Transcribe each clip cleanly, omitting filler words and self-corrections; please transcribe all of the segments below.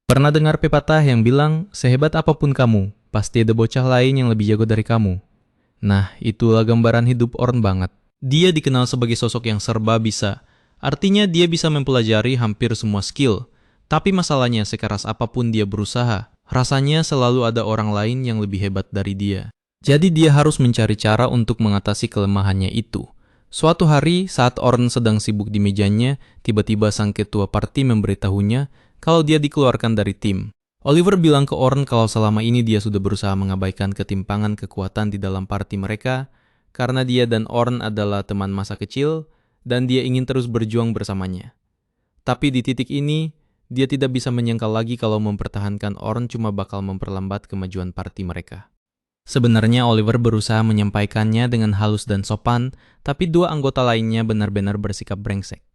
Pernah dengar pepatah yang bilang, sehebat apapun kamu, pasti ada bocah lain yang lebih jago dari kamu. Nah, itulah gambaran hidup Orn banget. Dia dikenal sebagai sosok yang serba bisa. Artinya dia bisa mempelajari hampir semua skill. Tapi masalahnya sekeras apapun dia berusaha, rasanya selalu ada orang lain yang lebih hebat dari dia. Jadi dia harus mencari cara untuk mengatasi kelemahannya itu. Suatu hari, saat Orn sedang sibuk di mejanya, tiba-tiba sang ketua parti memberitahunya kalau dia dikeluarkan dari tim. Oliver bilang ke Orn kalau selama ini dia sudah berusaha mengabaikan ketimpangan kekuatan di dalam parti mereka, karena dia dan Orn adalah teman masa kecil, dan dia ingin terus berjuang bersamanya. Tapi di titik ini, dia tidak bisa menyangkal lagi kalau mempertahankan Orn cuma bakal memperlambat kemajuan parti mereka. Sebenarnya Oliver berusaha menyampaikannya dengan halus dan sopan, tapi dua anggota lainnya benar-benar bersikap brengsek.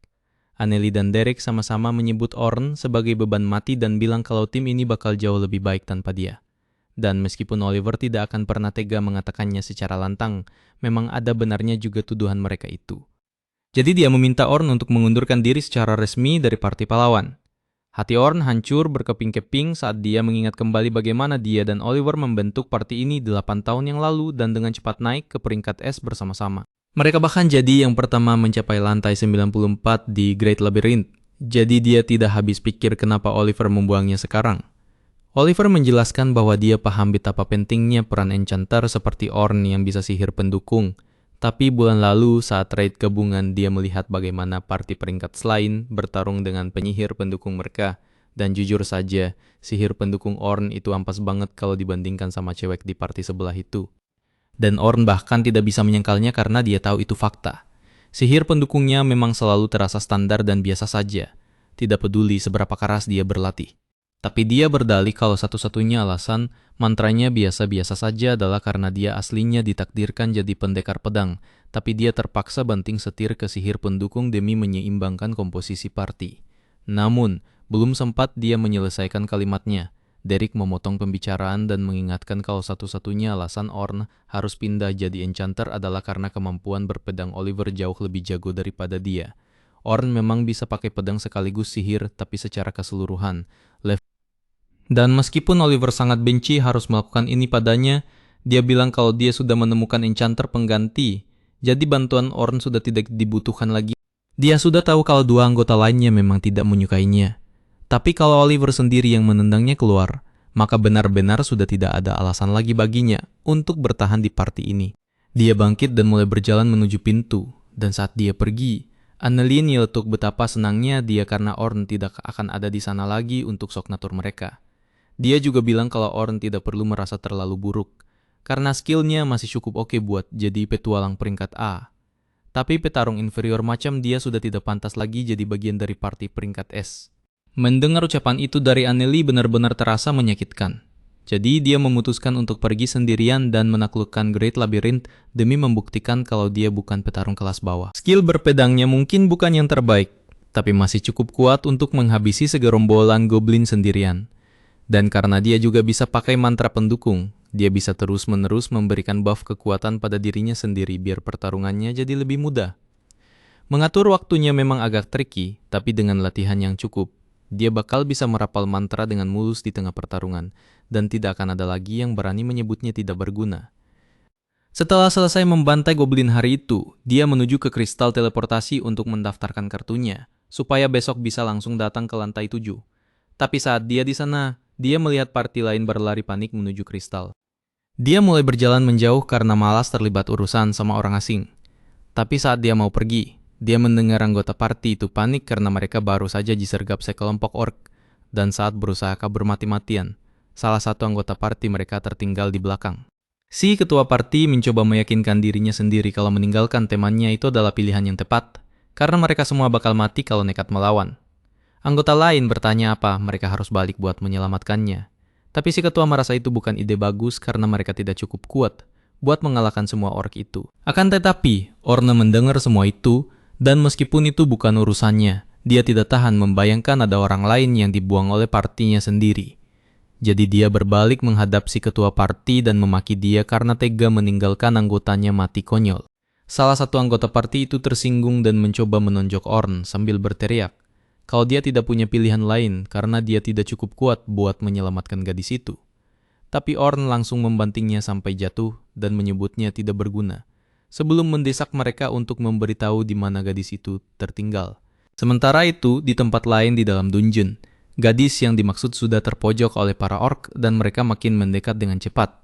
Anneli dan Derek sama-sama menyebut Orn sebagai beban mati dan bilang kalau tim ini bakal jauh lebih baik tanpa dia. Dan meskipun Oliver tidak akan pernah tega mengatakannya secara lantang, memang ada benarnya juga tuduhan mereka itu. Jadi dia meminta Orn untuk mengundurkan diri secara resmi dari Parti Pahlawan. Hati Orn hancur berkeping-keping saat dia mengingat kembali bagaimana dia dan Oliver membentuk parti ini 8 tahun yang lalu dan dengan cepat naik ke peringkat S bersama-sama. Mereka bahkan jadi yang pertama mencapai lantai 94 di Great Labyrinth. Jadi dia tidak habis pikir kenapa Oliver membuangnya sekarang. Oliver menjelaskan bahwa dia paham betapa pentingnya peran Enchanter seperti Orn yang bisa sihir pendukung. Tapi bulan lalu saat raid gabungan dia melihat bagaimana parti peringkat selain bertarung dengan penyihir pendukung mereka. Dan jujur saja, sihir pendukung Orn itu ampas banget kalau dibandingkan sama cewek di parti sebelah itu. Dan Orn bahkan tidak bisa menyangkalnya karena dia tahu itu fakta. Sihir pendukungnya memang selalu terasa standar dan biasa saja. Tidak peduli seberapa keras dia berlatih. Tapi dia berdalih kalau satu-satunya alasan mantranya biasa-biasa saja adalah karena dia aslinya ditakdirkan jadi pendekar pedang, tapi dia terpaksa banting setir ke sihir pendukung demi menyeimbangkan komposisi parti. Namun, belum sempat dia menyelesaikan kalimatnya, Derek memotong pembicaraan dan mengingatkan kalau satu-satunya alasan Orn harus pindah jadi Enchanter adalah karena kemampuan berpedang Oliver jauh lebih jago daripada dia. Orn memang bisa pakai pedang sekaligus sihir, tapi secara keseluruhan. Dan meskipun Oliver sangat benci harus melakukan ini padanya, dia bilang kalau dia sudah menemukan Enchanter pengganti, jadi bantuan Orn sudah tidak dibutuhkan lagi. Dia sudah tahu kalau dua anggota lainnya memang tidak menyukainya. Tapi kalau Oliver sendiri yang menendangnya keluar, maka benar-benar sudah tidak ada alasan lagi baginya untuk bertahan di parti ini. Dia bangkit dan mulai berjalan menuju pintu, dan saat dia pergi, Anneli nyeletuk betapa senangnya dia karena Orn tidak akan ada di sana lagi untuk Soknatur mereka. Dia juga bilang kalau Orn tidak perlu merasa terlalu buruk, karena skillnya masih cukup oke buat jadi petualang peringkat A. Tapi petarung inferior macam dia sudah tidak pantas lagi jadi bagian dari parti peringkat S. Mendengar ucapan itu dari Anneli benar-benar terasa menyakitkan. Jadi dia memutuskan untuk pergi sendirian dan menaklukkan Great Labyrinth demi membuktikan kalau dia bukan petarung kelas bawah. Skill berpedangnya mungkin bukan yang terbaik, tapi masih cukup kuat untuk menghabisi segerombolan goblin sendirian. Dan karena dia juga bisa pakai mantra pendukung, dia bisa terus-menerus memberikan buff kekuatan pada dirinya sendiri biar pertarungannya jadi lebih mudah. Mengatur waktunya memang agak tricky, tapi dengan latihan yang cukup, dia bakal bisa merapal mantra dengan mulus di tengah pertarungan, dan tidak akan ada lagi yang berani menyebutnya tidak berguna. Setelah selesai membantai goblin hari itu, dia menuju ke kristal teleportasi untuk mendaftarkan kartunya, supaya besok bisa langsung datang ke lantai 7. Tapi saat dia di sana, dia melihat parti lain berlari panik menuju kristal. Dia mulai berjalan menjauh karena malas terlibat urusan sama orang asing. Tapi saat dia mau pergi, dia mendengar anggota parti itu panik karena mereka baru saja disergap sekelompok orc. Dan saat berusaha kabur mati-matian, salah satu anggota parti mereka tertinggal di belakang. Si ketua parti mencoba meyakinkan dirinya sendiri kalau meninggalkan temannya itu adalah pilihan yang tepat, karena mereka semua bakal mati kalau nekat melawan. Anggota lain bertanya apa mereka harus balik buat menyelamatkannya. Tapi si ketua merasa itu bukan ide bagus karena mereka tidak cukup kuat buat mengalahkan semua orc itu. Akan tetapi, Orn mendengar semua itu, dan meskipun itu bukan urusannya, dia tidak tahan membayangkan ada orang lain yang dibuang oleh partinya sendiri. Jadi dia berbalik menghadap si ketua parti dan memaki dia karena tega meninggalkan anggotanya mati konyol. Salah satu anggota parti itu tersinggung dan mencoba menonjok Orn sambil berteriak, kalau dia tidak punya pilihan lain karena dia tidak cukup kuat buat menyelamatkan gadis itu. Tapi Orn langsung membantingnya sampai jatuh dan menyebutnya tidak berguna, sebelum mendesak mereka untuk memberitahu di mana gadis itu tertinggal. Sementara itu, di tempat lain di dalam dungeon, gadis yang dimaksud sudah terpojok oleh para orc dan mereka makin mendekat dengan cepat.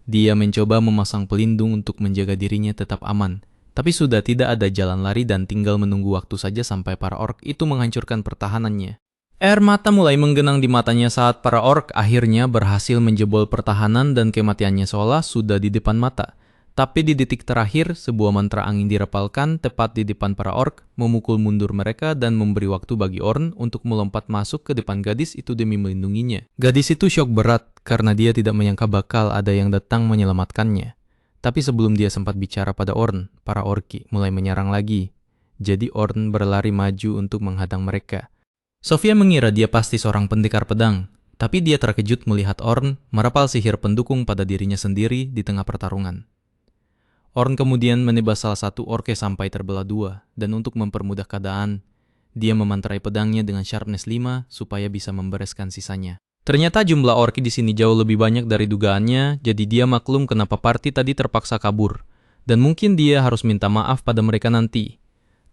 Dia mencoba memasang pelindung untuk menjaga dirinya tetap aman, tapi sudah tidak ada jalan lari dan tinggal menunggu waktu saja sampai para orc itu menghancurkan pertahanannya. Air mata mulai menggenang di matanya saat para orc akhirnya berhasil menjebol pertahanan dan kematiannya seolah sudah di depan mata. Tapi di detik terakhir, sebuah mantra angin dirapalkan tepat di depan para orc, memukul mundur mereka dan memberi waktu bagi Orn untuk melompat masuk ke depan gadis itu demi melindunginya. Gadis itu syok berat karena dia tidak menyangka bakal ada yang datang menyelamatkannya. Tapi sebelum dia sempat bicara pada Orn, para orki mulai menyerang lagi. Jadi Orn berlari maju untuk menghadang mereka. Sofia mengira dia pasti seorang pendekar pedang, tapi dia terkejut melihat Orn merapal sihir pendukung pada dirinya sendiri di tengah pertarungan. Orn kemudian menebas salah satu orke sampai terbelah dua, dan untuk mempermudah keadaan, dia memanterai pedangnya dengan sharpness 5 supaya bisa membereskan sisanya. Ternyata jumlah orki di sini jauh lebih banyak dari dugaannya, jadi dia maklum kenapa party tadi terpaksa kabur, dan mungkin dia harus minta maaf pada mereka nanti.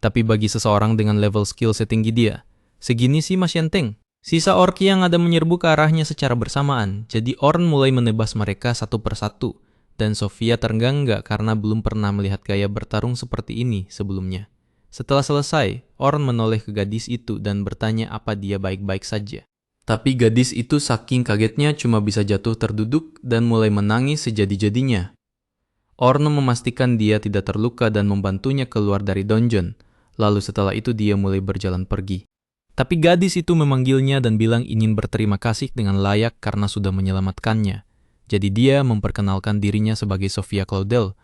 Tapi bagi seseorang dengan level skill setinggi dia, segini sih masih enteng. Sisa orki yang ada menyerbu ke arahnya secara bersamaan, jadi Orn mulai menebas mereka satu persatu. Dan Sofia terenggak karena belum pernah melihat gaya bertarung seperti ini sebelumnya. Setelah selesai, Orn menoleh ke gadis itu dan bertanya apa dia baik-baik saja. Tapi gadis itu saking kagetnya cuma bisa jatuh terduduk dan mulai menangis sejadi-jadinya. Orn memastikan dia tidak terluka dan membantunya keluar dari dungeon. Lalu setelah itu dia mulai berjalan pergi. Tapi gadis itu memanggilnya dan bilang ingin berterima kasih dengan layak karena sudah menyelamatkannya. Jadi dia memperkenalkan dirinya sebagai Sofia Claudel.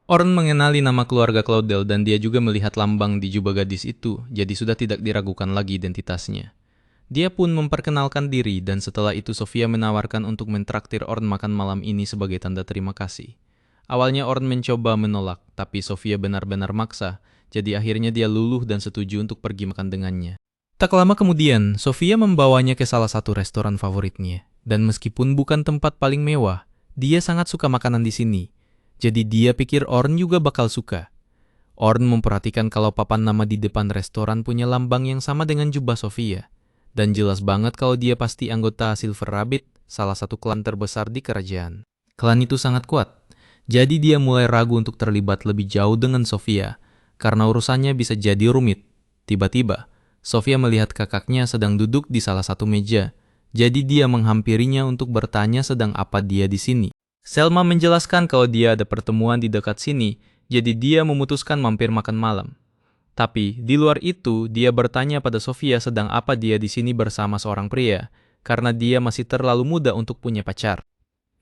Orn mengenali nama keluarga Claudel dan dia juga melihat lambang di jubah gadis itu, jadi sudah tidak diragukan lagi identitasnya. Dia pun memperkenalkan diri dan setelah itu Sofia menawarkan untuk mentraktir Orn makan malam ini sebagai tanda terima kasih. Awalnya Orn mencoba menolak, tapi Sofia benar-benar maksa, jadi akhirnya dia luluh dan setuju untuk pergi makan dengannya. Tak lama kemudian, Sofia membawanya ke salah satu restoran favoritnya. Dan meskipun bukan tempat paling mewah, dia sangat suka makanan di sini. Jadi dia pikir Orn juga bakal suka. Orn memperhatikan kalau papan nama di depan restoran punya lambang yang sama dengan jubah Sofia. Dan jelas banget kalau dia pasti anggota Silver Rabbit, salah satu klan terbesar di kerajaan. Klan itu sangat kuat. Jadi dia mulai ragu untuk terlibat lebih jauh dengan Sofia, karena urusannya bisa jadi rumit. Tiba-tiba, Sofia melihat kakaknya sedang duduk di salah satu meja. Jadi dia menghampirinya untuk bertanya sedang apa dia di sini. Selma menjelaskan kalau dia ada pertemuan di dekat sini, jadi dia memutuskan mampir makan malam. Tapi di luar itu, dia bertanya pada Sofia sedang apa dia di sini bersama seorang pria, karena dia masih terlalu muda untuk punya pacar.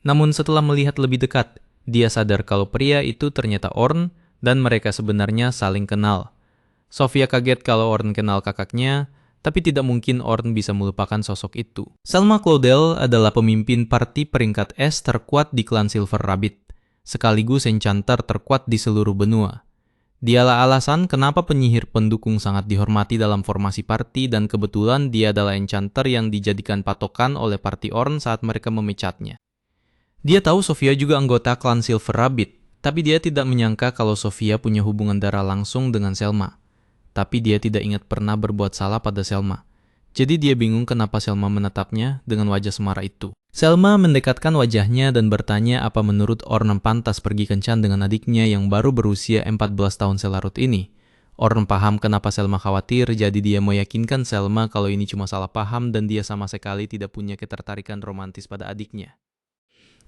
Namun setelah melihat lebih dekat, dia sadar kalau pria itu ternyata Orn dan mereka sebenarnya saling kenal. Sofia kaget kalau Orn kenal kakaknya, tapi tidak mungkin Orn bisa melupakan sosok itu. Selma Claudel adalah pemimpin parti peringkat S terkuat di klan Silver Rabbit, sekaligus enchanter terkuat di seluruh benua. Dialah alasan kenapa penyihir pendukung sangat dihormati dalam formasi parti dan kebetulan dia adalah enchanter yang dijadikan patokan oleh parti Orn saat mereka memecatnya. Dia tahu Sofia juga anggota klan Silver Rabbit, tapi dia tidak menyangka kalau Sofia punya hubungan darah langsung dengan Selma. Tapi dia tidak ingat pernah berbuat salah pada Selma. Jadi dia bingung kenapa Selma menatapnya dengan wajah semara itu. Selma mendekatkan wajahnya dan bertanya apa menurut Orn pantas pergi kencan dengan adiknya yang baru berusia 14 tahun selarut ini. Orn paham kenapa Selma khawatir, jadi dia meyakinkan Selma kalau ini cuma salah paham dan dia sama sekali tidak punya ketertarikan romantis pada adiknya.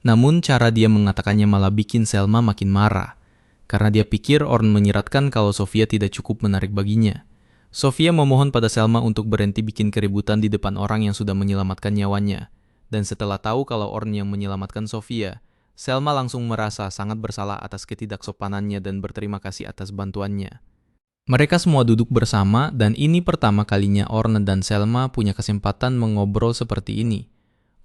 Namun cara dia mengatakannya malah bikin Selma makin marah. Karena dia pikir Orn menyiratkan kalau Sofia tidak cukup menarik baginya. Sofia memohon pada Selma untuk berhenti bikin keributan di depan orang yang sudah menyelamatkan nyawanya. Dan setelah tahu kalau Orn yang menyelamatkan Sofia, Selma langsung merasa sangat bersalah atas ketidaksopanannya dan berterima kasih atas bantuannya. Mereka semua duduk bersama dan ini pertama kalinya Orn dan Selma punya kesempatan mengobrol seperti ini.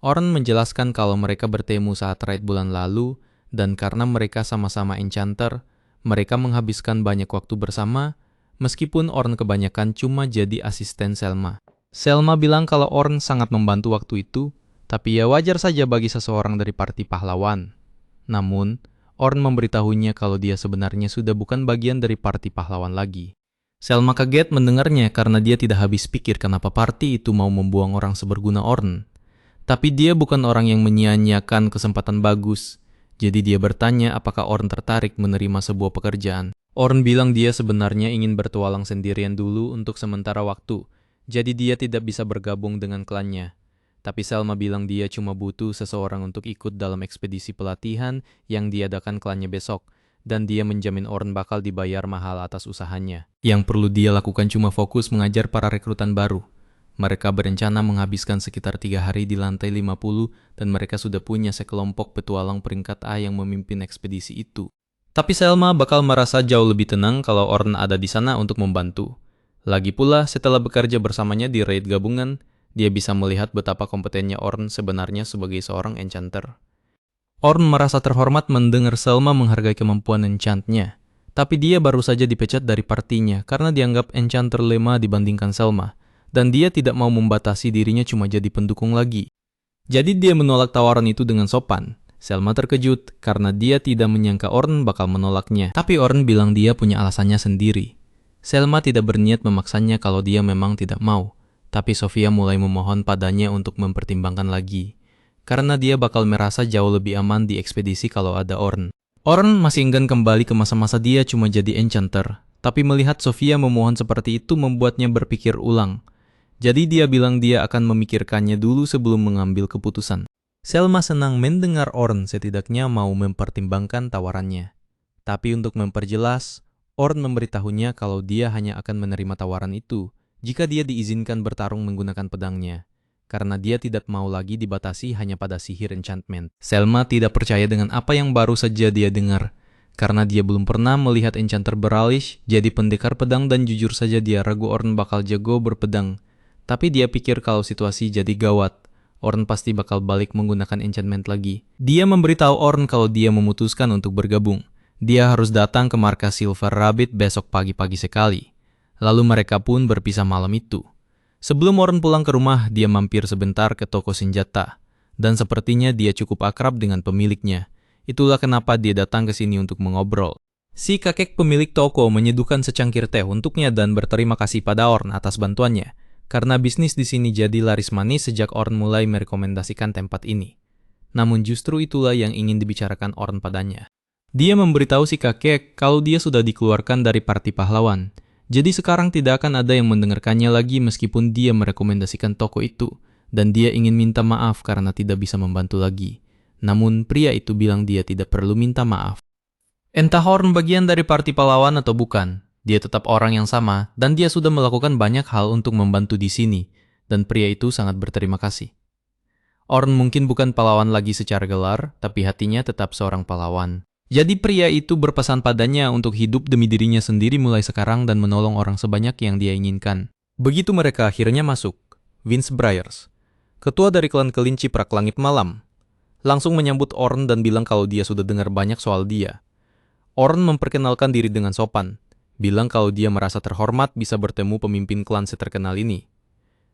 Orn menjelaskan kalau mereka bertemu saat raid bulan lalu dan karena mereka sama-sama enchanter, mereka menghabiskan banyak waktu bersama, meskipun Orn kebanyakan cuma jadi asisten Selma. Selma bilang kalau Orn sangat membantu waktu itu, tapi ya wajar saja bagi seseorang dari parti pahlawan. Namun, Orn memberitahunya kalau dia sebenarnya sudah bukan bagian dari parti pahlawan lagi. Selma kaget mendengarnya karena dia tidak habis pikir kenapa parti itu mau membuang orang seberguna Orn. Tapi dia bukan orang yang menyia-nyiakan kesempatan bagus. Jadi dia bertanya apakah Orn tertarik menerima sebuah pekerjaan. Orn bilang dia sebenarnya ingin bertualang sendirian dulu untuk sementara waktu. Jadi dia tidak bisa bergabung dengan klannya. Tapi Selma bilang dia cuma butuh seseorang untuk ikut dalam ekspedisi pelatihan yang diadakan klannya besok. Dan dia menjamin Orn bakal dibayar mahal atas usahanya. Yang perlu dia lakukan cuma fokus mengajar para rekrutan baru. Mereka berencana menghabiskan sekitar 3 hari di lantai 50 dan mereka sudah punya sekelompok petualang peringkat A yang memimpin ekspedisi itu. Tapi Selma bakal merasa jauh lebih tenang kalau Orn ada di sana untuk membantu. Lagi pula, setelah bekerja bersamanya di raid gabungan, dia bisa melihat betapa kompetennya Orn sebenarnya sebagai seorang enchanter. Orn merasa terhormat mendengar Selma menghargai kemampuan enchantnya. Tapi dia baru saja dipecat dari partinya karena dianggap enchanter lemah dibandingkan Selma. Dan dia tidak mau membatasi dirinya cuma jadi pendukung lagi. Jadi dia menolak tawaran itu dengan sopan. Selma terkejut karena dia tidak menyangka Orn bakal menolaknya. Tapi Orn bilang dia punya alasannya sendiri. Selma tidak berniat memaksanya kalau dia memang tidak mau. Tapi Sofia mulai memohon padanya untuk mempertimbangkan lagi. Karena dia bakal merasa jauh lebih aman di ekspedisi kalau ada Orn. Orn masih enggan kembali ke masa-masa dia cuma jadi enchanter. Tapi melihat Sofia memohon seperti itu membuatnya berpikir ulang. Jadi dia bilang dia akan memikirkannya dulu sebelum mengambil keputusan. Selma senang mendengar Orn setidaknya mau mempertimbangkan tawarannya. Tapi untuk memperjelas, Orn memberitahunya kalau dia hanya akan menerima tawaran itu jika dia diizinkan bertarung menggunakan pedangnya. Karena dia tidak mau lagi dibatasi hanya pada sihir enchantment. Selma tidak percaya dengan apa yang baru saja dia dengar. Karena dia belum pernah melihat enchanter beralis jadi pendekar pedang dan jujur saja dia ragu Orn bakal jago berpedang. Tapi dia pikir kalau situasi jadi gawat, Orn pasti bakal balik menggunakan enchantment lagi. Dia memberitahu Orn kalau dia memutuskan untuk bergabung. Dia harus datang ke markas Silver Rabbit besok pagi-pagi sekali. Lalu mereka pun berpisah malam itu. Sebelum Orn pulang ke rumah, dia mampir sebentar ke toko senjata. Dan sepertinya dia cukup akrab dengan pemiliknya. Itulah kenapa dia datang ke sini untuk mengobrol. Si kakek pemilik toko menyeduhkan secangkir teh untuknya dan berterima kasih pada Orn atas bantuannya. Karena bisnis di sini jadi laris manis sejak Orn mulai merekomendasikan tempat ini. Namun justru itulah yang ingin dibicarakan Orn padanya. Dia memberitahu si kakek kalau dia sudah dikeluarkan dari parti pahlawan. Jadi sekarang tidak akan ada yang mendengarkannya lagi meskipun dia merekomendasikan toko itu. Dan dia ingin minta maaf karena tidak bisa membantu lagi. Namun pria itu bilang dia tidak perlu minta maaf. Entah Orn bagian dari parti pahlawan atau bukan, dia tetap orang yang sama dan dia sudah melakukan banyak hal untuk membantu di sini. Dan pria itu sangat berterima kasih. Orn mungkin bukan pahlawan lagi secara gelar, tapi hatinya tetap seorang pahlawan. Jadi pria itu berpesan padanya untuk hidup demi dirinya sendiri mulai sekarang dan menolong orang sebanyak yang dia inginkan. Begitu mereka akhirnya masuk, Vince Briars, ketua dari klan kelinci Prak Langit Malam, langsung menyambut Orn dan bilang kalau dia sudah dengar banyak soal dia. Orn memperkenalkan diri dengan sopan, bilang kalau dia merasa terhormat bisa bertemu pemimpin klan seterkenal ini.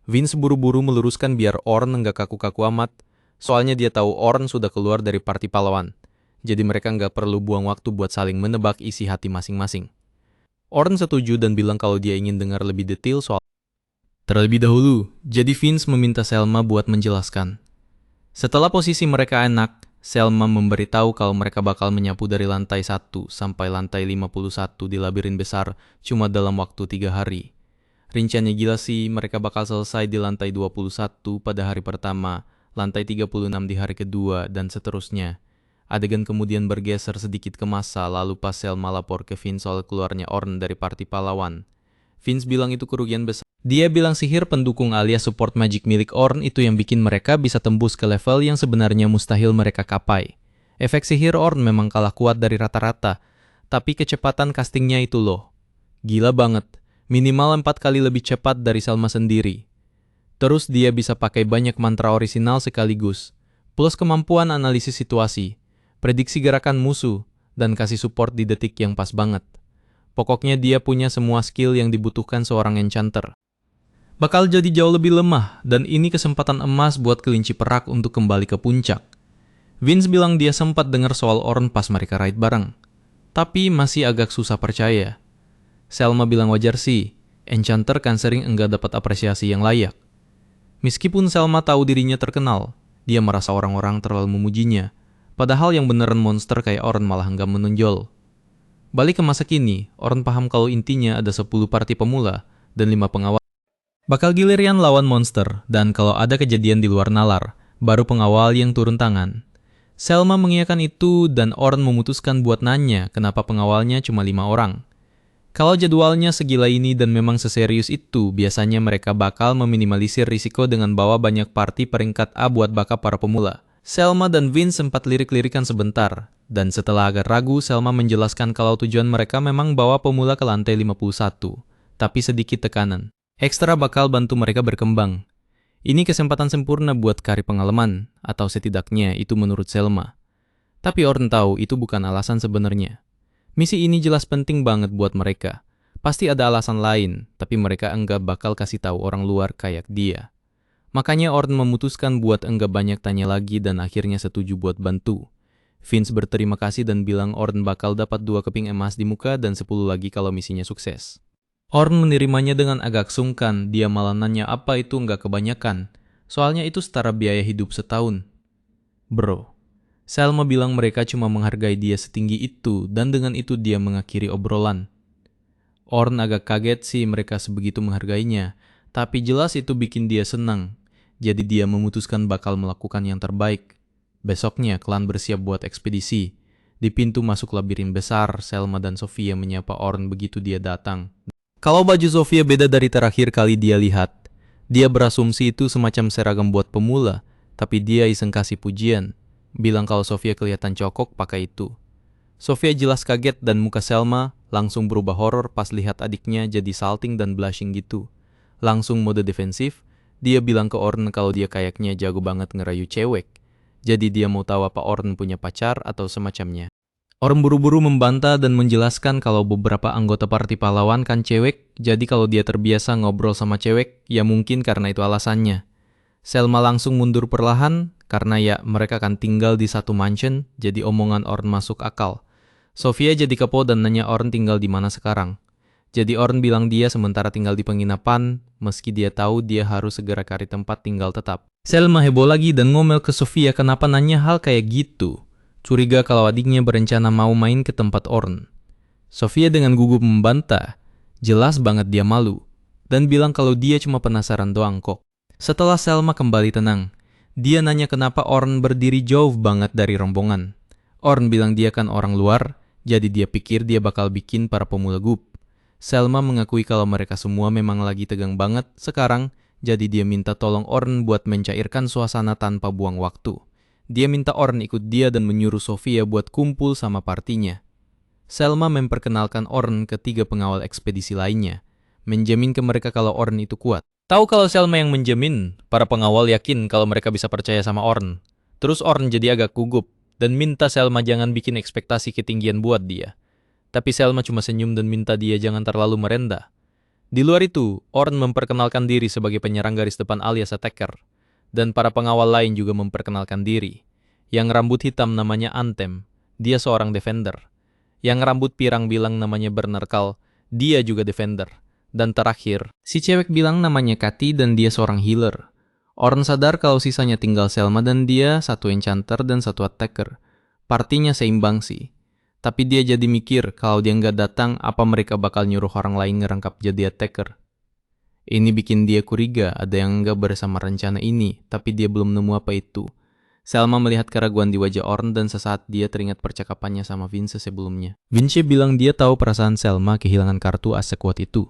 Vince buru-buru meluruskan biar Orn nggak kaku-kaku amat, soalnya dia tahu Orn sudah keluar dari parti pahlawan. Jadi mereka nggak perlu buang waktu buat saling menebak isi hati masing-masing. Orn setuju dan bilang kalau dia ingin dengar lebih detail soal. Terlebih dahulu, jadi Vince meminta Selma buat menjelaskan. Setelah posisi mereka enak, Selma memberitahu kalau mereka bakal menyapu dari lantai 1 sampai lantai 51 di labirin besar cuma dalam waktu 3 hari. Rinciannya gila sih, mereka bakal selesai di lantai 21 pada hari pertama, lantai 36 di hari kedua, dan seterusnya. Adegan kemudian bergeser sedikit ke masa, lalu pas Selma lapor ke Vince soal keluarnya Orn dari parti pahlawan. Vince bilang itu kerugian besar. Dia bilang sihir pendukung alias support magic milik Orn itu yang bikin mereka bisa tembus ke level yang sebenarnya mustahil mereka capai. Efek sihir Orn memang kalah kuat dari rata-rata, tapi kecepatan castingnya itu loh. Gila banget, minimal 4 kali lebih cepat dari Selma sendiri. Terus dia bisa pakai banyak mantra orisinal sekaligus, plus kemampuan analisis situasi, prediksi gerakan musuh, dan kasih support di detik yang pas banget. Pokoknya dia punya semua skill yang dibutuhkan seorang enchanter. bakal jadi jauh lebih lemah, dan ini kesempatan emas buat kelinci perak untuk kembali ke puncak. Vince bilang dia sempat dengar soal Orn pas mereka ride bareng, tapi masih agak susah percaya. Selma bilang wajar sih, Enchanter kan sering enggak dapat apresiasi yang layak. Meskipun Selma tahu dirinya terkenal, dia merasa orang-orang terlalu memujinya, padahal yang beneran monster kayak Orn malah enggak menonjol. Balik ke masa kini, Orn paham kalau intinya ada 10 parti pemula dan 5 pengawal. Bakal giliran lawan monster, dan kalau ada kejadian di luar nalar, baru pengawal yang turun tangan. Selma mengiyakan itu dan Orn memutuskan buat nanya kenapa pengawalnya cuma 5 orang. Kalau jadwalnya segila ini dan memang seserius itu, biasanya mereka bakal meminimalisir risiko dengan bawa banyak parti peringkat A buat backup para pemula. Selma dan Vince sempat lirik-lirikan sebentar, dan setelah agak ragu, Selma menjelaskan kalau tujuan mereka memang bawa pemula ke lantai 51, tapi sedikit tekanan. Ekstra bakal bantu mereka berkembang. Ini kesempatan sempurna buat cari pengalaman, atau setidaknya itu menurut Selma. Tapi Orn tahu itu bukan alasan sebenarnya. Misi ini jelas penting banget buat mereka. Pasti ada alasan lain, tapi mereka enggak bakal kasih tahu orang luar kayak dia. Makanya Orn memutuskan buat enggak banyak tanya lagi dan akhirnya setuju buat bantu. Vince berterima kasih dan bilang Orn bakal dapat 2 keping emas di muka dan 10 lagi kalau misinya sukses. Orn menerimanya dengan agak sungkan, dia malah nanya apa itu nggak kebanyakan. Soalnya itu setara biaya hidup setahun. Bro, Selma bilang mereka cuma menghargai dia setinggi itu dan dengan itu dia mengakhiri obrolan. Orn agak kaget sih mereka sebegitu menghargainya, tapi jelas itu bikin dia senang. Jadi dia memutuskan bakal melakukan yang terbaik. Besoknya klan bersiap buat ekspedisi. Di pintu masuk labirin besar, Selma dan Sofia menyapa Orn begitu dia datang. Kalau baju Sofia beda dari terakhir kali dia lihat, dia berasumsi itu semacam seragam buat pemula, tapi dia iseng kasih pujian, bilang kalau Sofia kelihatan cokok pakai itu. Sofia jelas kaget dan muka Selma langsung berubah horor pas lihat adiknya jadi salting dan blushing gitu. Langsung mode defensif, dia bilang ke Orn kalau dia kayaknya jago banget ngerayu cewek, jadi dia mau tahu apa Orn punya pacar atau semacamnya. Orn buru-buru membantah dan menjelaskan kalau beberapa anggota parti pahlawan kan cewek, jadi kalau dia terbiasa ngobrol sama cewek, ya mungkin karena itu alasannya. Selma langsung mundur perlahan, karena ya mereka kan tinggal di satu mansion, jadi omongan Orn masuk akal. Sofia jadi kepo dan nanya Orn tinggal di mana sekarang. Jadi Orn bilang dia sementara tinggal di penginapan, meski dia tahu dia harus segera cari tempat tinggal tetap. Selma heboh lagi dan ngomel ke Sofia kenapa nanya hal kayak gitu. Curiga kalau adiknya berencana mau main ke tempat Orn. Sofia dengan gugup membantah, jelas banget dia malu, dan bilang kalau dia cuma penasaran doang kok. Setelah Selma kembali tenang, dia nanya kenapa Orn berdiri jauh banget dari rombongan. Orn bilang dia kan orang luar, jadi dia pikir dia bakal bikin para pemula gup. Selma mengakui kalau mereka semua memang lagi tegang banget sekarang, jadi dia minta tolong Orn buat mencairkan suasana tanpa buang waktu. Dia minta Orn ikut dia dan menyuruh Sofia buat kumpul sama partinya. Selma memperkenalkan Orn ke 3 pengawal ekspedisi lainnya, menjamin ke mereka kalau Orn itu kuat. Tahu kalau Selma yang menjamin, para pengawal yakin kalau mereka bisa percaya sama Orn. Terus Orn jadi agak gugup dan minta Selma jangan bikin ekspektasi ketinggian buat dia. Tapi Selma cuma senyum dan minta dia jangan terlalu merendah. Di luar itu, Orn memperkenalkan diri sebagai penyerang garis depan alias attacker. Dan para pengawal lain juga memperkenalkan diri. Yang rambut hitam namanya Anthem, dia seorang defender. Yang rambut pirang bilang namanya Bernerkal, dia juga defender. Dan terakhir, si cewek bilang namanya Kati dan dia seorang healer. Orn sadar kalau sisanya tinggal Selma dan dia, 1 enchanter dan 1 attacker. Partinya seimbang sih. Tapi dia jadi mikir kalau dia nggak datang, apa mereka bakal nyuruh orang lain ngerangkap jadi attacker. Ini bikin dia curiga ada yang enggak bersama rencana ini, tapi dia belum nemu apa itu. Selma melihat keraguan di wajah Orn dan sesaat dia teringat percakapannya sama Vince sebelumnya. Vince bilang dia tahu perasaan Selma kehilangan kartu as sekuat itu.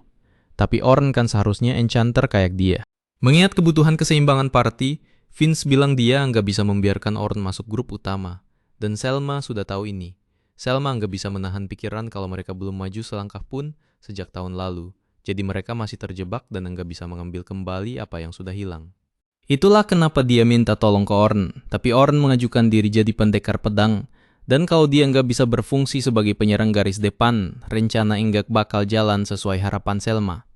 Tapi Orn kan seharusnya enchanter kayak dia. Mengingat kebutuhan keseimbangan party, Vince bilang dia nggak bisa membiarkan Orn masuk grup utama. Dan Selma sudah tahu ini. Selma nggak bisa menahan pikiran kalau mereka belum maju selangkah pun sejak tahun lalu. Jadi mereka masih terjebak dan nggak bisa mengambil kembali apa yang sudah hilang. Itulah kenapa dia minta tolong ke Orn. Tapi Orn mengajukan diri jadi pendekar pedang. Dan kalau dia nggak bisa berfungsi sebagai penyerang garis depan, rencana nggak bakal jalan sesuai harapan Selma.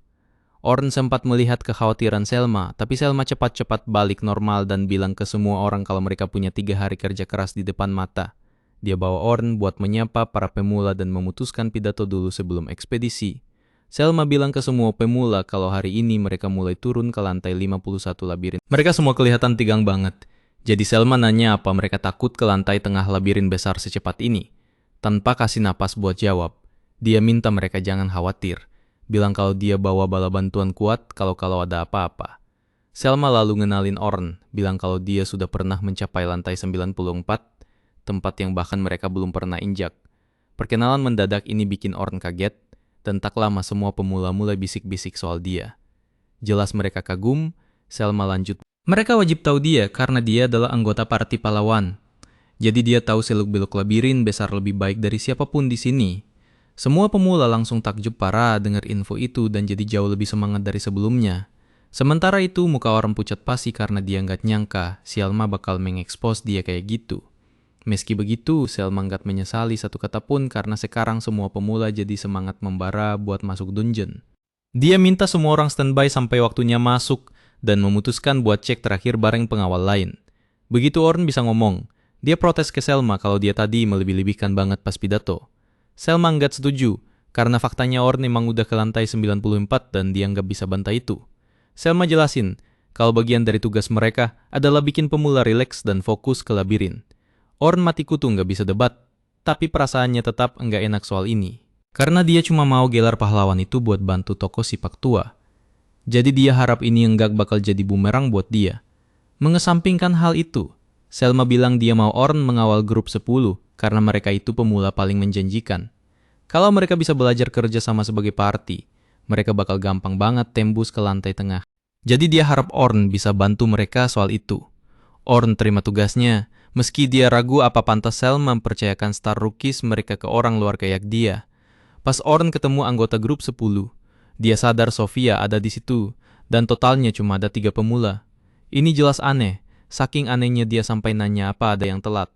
Orn sempat melihat kekhawatiran Selma, tapi Selma cepat-cepat balik normal dan bilang ke semua orang kalau mereka punya 3 hari kerja keras di depan mata. Dia bawa Orn buat menyapa para pemula dan memutuskan pidato dulu sebelum ekspedisi. Selma bilang ke semua pemula kalau hari ini mereka mulai turun ke lantai 51 labirin. Mereka semua kelihatan tegang banget. Jadi Selma nanya apa mereka takut ke lantai tengah labirin besar secepat ini. Tanpa kasih napas buat jawab, dia minta mereka jangan khawatir. Bilang kalau dia bawa bala bantuan kuat kalau ada apa-apa. Selma lalu ngenalin Orn, bilang kalau dia sudah pernah mencapai lantai 94, tempat yang bahkan mereka belum pernah injak. Perkenalan mendadak ini bikin Orn kaget, dan tak lama semua pemula mulai bisik-bisik soal dia. Jelas mereka kagum, Selma lanjut. Mereka wajib tahu dia karena dia adalah anggota parti pahlawan. Jadi dia tahu seluk-beluk labirin besar lebih baik dari siapapun di sini. Semua pemula langsung takjub parah dengar info itu dan jadi jauh lebih semangat dari sebelumnya. Sementara itu muka orang pucat pasi karena dia nggak nyangka Selma bakal mengekspos dia kayak gitu. Meski begitu, Selma nggak menyesali satu kata pun karena sekarang semua pemula jadi semangat membara buat masuk dungeon. Dia minta semua orang standby sampai waktunya masuk dan memutuskan buat cek terakhir bareng pengawal lain. Begitu Orn bisa ngomong, dia protes ke Selma kalau dia tadi melebih-lebihkan banget pas pidato. Selma nggak setuju, karena faktanya Orn emang udah ke lantai 94 dan dia nggak bisa bantah itu. Selma jelasin, kalau bagian dari tugas mereka adalah bikin pemula rileks dan fokus ke labirin. Orn mati kutu nggak bisa debat, tapi perasaannya tetap nggak enak soal ini. Karena dia cuma mau gelar pahlawan itu buat bantu toko si Pak Tua. Jadi dia harap ini nggak bakal jadi bumerang buat dia. Mengesampingkan hal itu, Selma bilang dia mau Orn mengawal grup 10 karena mereka itu pemula paling menjanjikan. Kalau mereka bisa belajar kerja sama sebagai party, mereka bakal gampang banget tembus ke lantai tengah. Jadi dia harap Orn bisa bantu mereka soal itu. Orn terima tugasnya, meski dia ragu apa pantas Selma mempercayakan star rookies mereka ke orang luar kayak dia. Pas Orn ketemu anggota grup 10, dia sadar Sofia ada di situ, dan totalnya cuma ada 3 pemula. Ini jelas aneh, saking anehnya dia sampai nanya apa ada yang telat.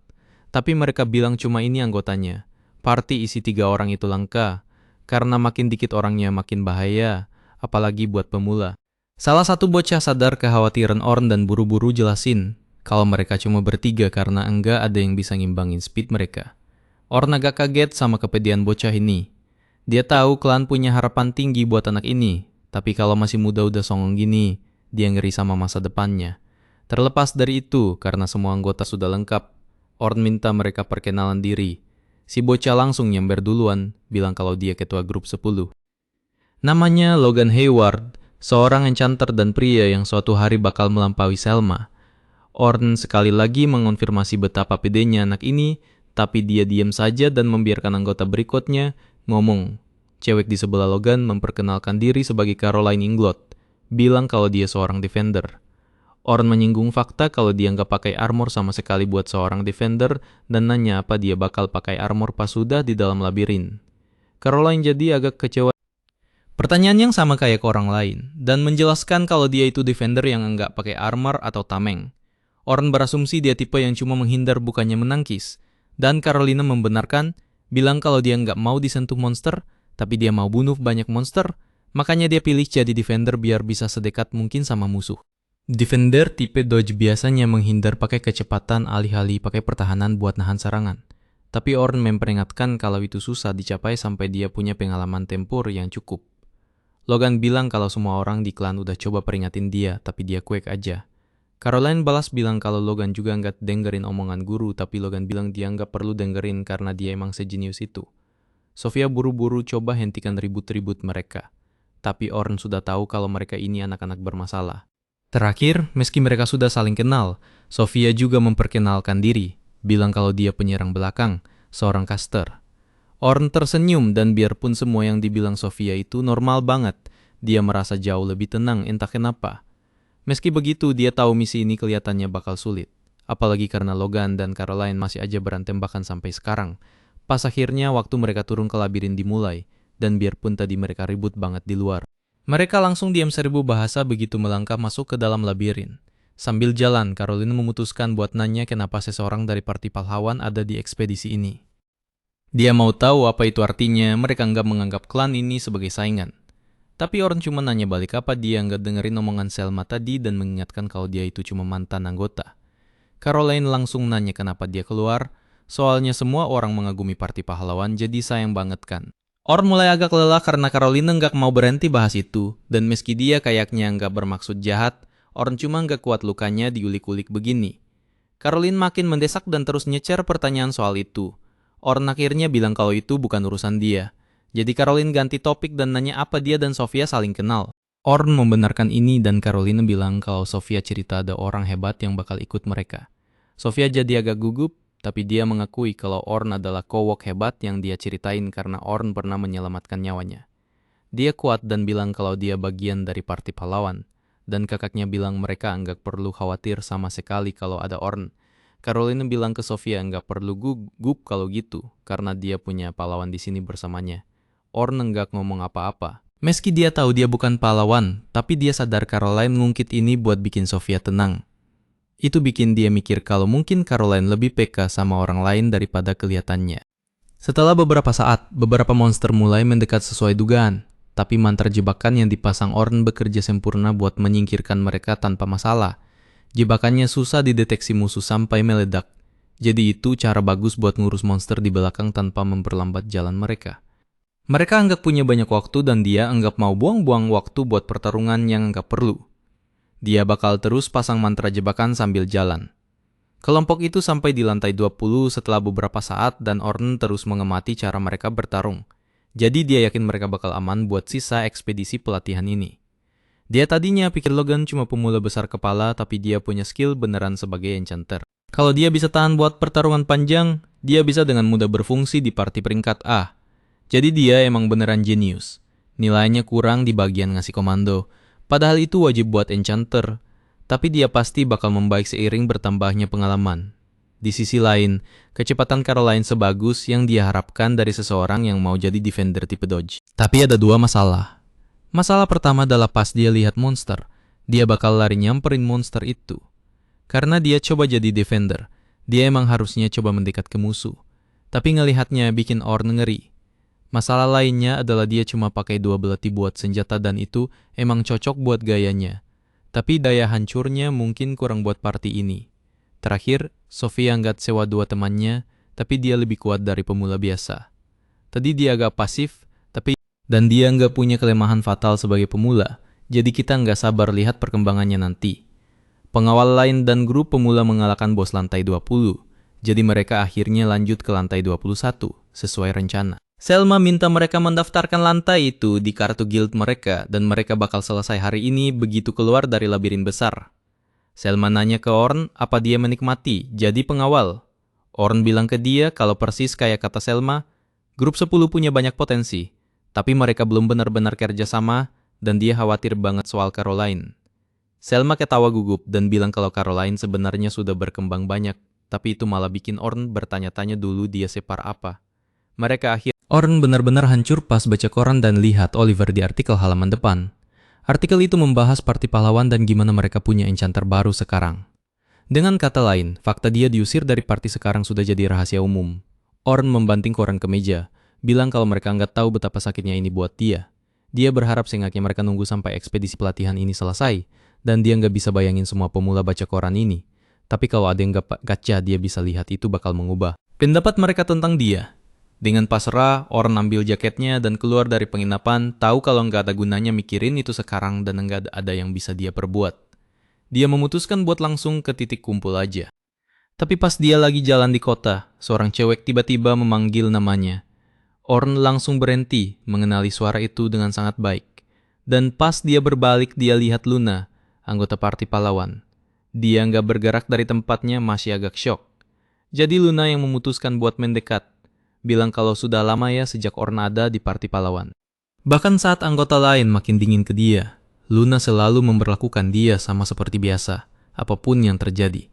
Tapi mereka bilang cuma ini anggotanya. Party isi 3 orang itu langka, karena makin dikit orangnya makin bahaya, apalagi buat pemula. Salah satu bocah sadar kekhawatiran Orn dan buru-buru jelasin kalau mereka cuma bertiga karena enggak ada yang bisa ngimbangin speed mereka. Orn agak kaget sama kepedean bocah ini. Dia tahu klan punya harapan tinggi buat anak ini, tapi kalau masih muda udah songong gini, dia ngeri sama masa depannya. Terlepas dari itu, karena semua anggota sudah lengkap, Orn minta mereka perkenalan diri. Si bocah langsung nyamber duluan, bilang kalau dia ketua grup 10. Namanya Logan Hayward, seorang enchanter dan pria yang suatu hari bakal melampaui Selma. Orn sekali lagi mengonfirmasi betapa pedenya anak ini, tapi dia diam saja dan membiarkan anggota berikutnya ngomong. Cewek di sebelah Logan memperkenalkan diri sebagai Caroline Inglot, bilang kalau dia seorang defender. Orn menyinggung fakta kalau dia nggak pakai armor sama sekali buat seorang defender dan nanya apa dia bakal pakai armor pas sudah di dalam labirin. Caroline jadi agak kecewa. Pertanyaan yang sama kayak ke orang lain dan menjelaskan kalau dia itu defender yang nggak pakai armor atau tameng. Orn berasumsi dia tipe yang cuma menghindar bukannya menangkis. Dan Carolina membenarkan, bilang kalau dia nggak mau disentuh monster, tapi dia mau bunuh banyak monster, makanya dia pilih jadi defender biar bisa sedekat mungkin sama musuh. Defender tipe dodge biasanya menghindar pakai kecepatan alih-alih pakai pertahanan buat nahan serangan. Tapi Orn memperingatkan kalau itu susah dicapai sampai dia punya pengalaman tempur yang cukup. Logan bilang kalau semua orang di klan udah coba peringatin dia, tapi dia cuek aja. Caroline balas bilang kalau Logan juga nggak dengerin omongan guru, tapi Logan bilang dia nggak perlu dengerin karena dia emang sejenius itu. Sofia buru-buru coba hentikan ribut-ribut mereka. Tapi Orn sudah tahu kalau mereka ini anak-anak bermasalah. Terakhir, meski mereka sudah saling kenal, Sofia juga memperkenalkan diri, bilang kalau dia penyerang belakang, seorang caster. Orn tersenyum dan biarpun semua yang dibilang Sofia itu normal banget, dia merasa jauh lebih tenang entah kenapa. Meski begitu, dia tahu misi ini kelihatannya bakal sulit. Apalagi karena Logan dan Caroline masih aja berantem bahkan sampai sekarang. Pas akhirnya waktu mereka turun ke labirin dimulai, dan biarpun tadi mereka ribut banget di luar. Mereka langsung diam 1000 bahasa begitu melangkah masuk ke dalam labirin. Sambil jalan, Caroline memutuskan buat nanya kenapa seseorang dari parti pahlawan ada di ekspedisi ini. Dia mau tahu apa itu artinya mereka nggak menganggap klan ini sebagai saingan. Tapi Orn cuma nanya balik apa dia nggak dengerin omongan Selma tadi dan mengingatkan kalau dia itu cuma mantan anggota. Caroline langsung nanya kenapa dia keluar, soalnya semua orang mengagumi Parti Pahlawan jadi sayang banget kan. Orn mulai agak lelah karena Caroline nggak mau berhenti bahas itu, dan meski dia kayaknya nggak bermaksud jahat, Orn cuma nggak kuat lukanya diulik-ulik begini. Caroline makin mendesak dan terus nyecer pertanyaan soal itu. Orn akhirnya bilang kalau itu bukan urusan dia. Jadi Caroline ganti topik dan nanya apa dia dan Sofia saling kenal. Orn membenarkan ini dan Caroline bilang kalau Sofia cerita ada orang hebat yang bakal ikut mereka. Sofia jadi agak gugup, tapi dia mengakui kalau Orn adalah kowok hebat yang dia ceritain karena Orn pernah menyelamatkan nyawanya. Dia kuat dan bilang kalau dia bagian dari Parti Pahlawan, dan kakaknya bilang mereka nggak perlu khawatir sama sekali kalau ada Orn. Caroline bilang ke Sofia nggak perlu gugup kalau gitu, karena dia punya pahlawan di sini bersamanya. Orn nggak ngomong apa-apa. Meski dia tahu dia bukan pahlawan, tapi dia sadar Caroline ngungkit ini buat bikin Sofia tenang. Itu bikin dia mikir kalau mungkin Caroline lebih peka sama orang lain daripada kelihatannya. Setelah beberapa saat, beberapa monster mulai mendekat sesuai dugaan. Tapi mantra jebakan yang dipasang Orn bekerja sempurna buat menyingkirkan mereka tanpa masalah. Jebakannya susah dideteksi musuh sampai meledak. Jadi itu cara bagus buat ngurus monster di belakang tanpa memperlambat jalan mereka. Mereka anggap punya banyak waktu dan dia anggap mau buang-buang waktu buat pertarungan yang nggak perlu. Dia bakal terus pasang mantra jebakan sambil jalan. Kelompok itu sampai di lantai 20 setelah beberapa saat dan Orn terus mengamati cara mereka bertarung. Jadi dia yakin mereka bakal aman buat sisa ekspedisi pelatihan ini. Dia tadinya pikir Logan cuma pemula besar kepala tapi dia punya skill beneran sebagai enchanter. Kalau dia bisa tahan buat pertarungan panjang, dia bisa dengan mudah berfungsi di party peringkat A. Jadi dia emang beneran jenius. Nilainya kurang di bagian ngasih komando. Padahal itu wajib buat enchanter, tapi dia pasti bakal membaik seiring bertambahnya pengalaman. Di sisi lain, kecepatan Caroline sebagus yang dia harapkan dari seseorang yang mau jadi defender tipe dodge. Tapi ada dua masalah. Masalah pertama adalah pas dia lihat monster, dia bakal lari nyamperin monster itu. Karena dia coba jadi defender, dia emang harusnya coba mendekat ke musuh. Tapi ngelihatnya bikin Orn ngeri. Masalah lainnya adalah dia cuma pakai 2 belati buat senjata dan itu emang cocok buat gayanya. Tapi daya hancurnya mungkin kurang buat party ini. Terakhir, Sofia nggak sewa 2 temannya, tapi dia lebih kuat dari pemula biasa. Tadi dia agak pasif, dan dia nggak punya kelemahan fatal sebagai pemula, jadi kita nggak sabar lihat perkembangannya nanti. Pengawal lain dan grup pemula mengalahkan bos lantai 20, jadi mereka akhirnya lanjut ke lantai 21, sesuai rencana. Selma minta mereka mendaftarkan lantai itu di kartu guild mereka dan mereka bakal selesai hari ini begitu keluar dari labirin besar. Selma nanya ke Orn apa dia menikmati jadi pengawal. Orn bilang ke dia kalau persis kayak kata Selma, grup 10 punya banyak potensi, tapi mereka belum benar-benar kerja sama dan dia khawatir banget soal Caroline. Selma ketawa gugup dan bilang kalau Caroline sebenarnya sudah berkembang banyak, tapi itu malah bikin Orn bertanya-tanya dulu dia separ apa. Orn benar-benar hancur pas baca koran dan lihat Oliver di artikel halaman depan. Artikel itu membahas Parti Pahlawan dan gimana mereka punya enchanter baru sekarang. Dengan kata lain, fakta dia diusir dari parti sekarang sudah jadi rahasia umum. Orn membanting koran ke meja, bilang kalau mereka nggak tahu betapa sakitnya ini buat dia. Dia berharap seenggaknya mereka nunggu sampai ekspedisi pelatihan ini selesai, dan dia nggak bisa bayangin semua pemula baca koran ini. Tapi kalau ada yang nggak gacha, dia bisa lihat itu bakal mengubah pendapat mereka tentang dia. Dengan pasrah, Orn ambil jaketnya dan keluar dari penginapan, tahu kalau nggak ada gunanya mikirin itu sekarang dan nggak ada yang bisa dia perbuat. Dia memutuskan buat langsung ke titik kumpul aja. Tapi pas dia lagi jalan di kota, seorang cewek tiba-tiba memanggil namanya. Orn langsung berhenti, mengenali suara itu dengan sangat baik. Dan pas dia berbalik, dia lihat Luna, anggota Parti Pahlawan. Dia nggak bergerak dari tempatnya, masih agak syok. Jadi Luna yang memutuskan buat mendekat. Bilang kalau sudah lama ya sejak Orn ada di Parti Pahlawan. Bahkan saat anggota lain makin dingin ke dia, Luna selalu memperlakukan dia sama seperti biasa, apapun yang terjadi.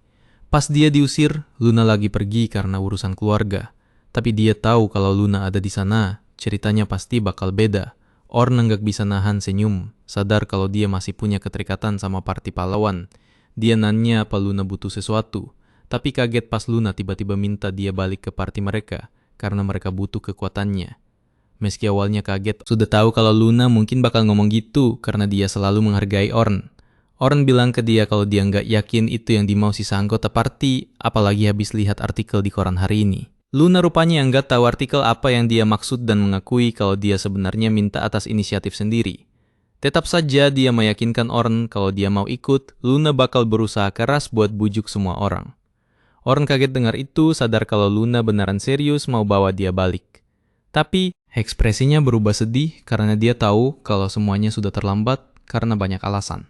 Pas dia diusir, Luna lagi pergi karena urusan keluarga. Tapi dia tahu kalau Luna ada di sana, ceritanya pasti bakal beda. Orn nggak bisa nahan senyum, sadar kalau dia masih punya keterikatan sama Parti Pahlawan. Dia nanya apa Luna butuh sesuatu, tapi kaget pas Luna tiba-tiba minta dia balik ke parti mereka, karena mereka butuh kekuatannya. Meski awalnya kaget, sudah tahu kalau Luna mungkin bakal ngomong gitu karena dia selalu menghargai Orn. Orn bilang ke dia kalau dia nggak yakin itu yang dimau sisa anggota party, apalagi habis lihat artikel di koran hari ini. Luna rupanya nggak tahu artikel apa yang dia maksud dan mengakui kalau dia sebenarnya minta atas inisiatif sendiri. Tetap saja dia meyakinkan Orn kalau dia mau ikut, Luna bakal berusaha keras buat bujuk semua orang. Orn kaget dengar itu, sadar kalau Luna beneran serius mau bawa dia balik. Tapi ekspresinya berubah sedih karena dia tahu kalau semuanya sudah terlambat karena banyak alasan.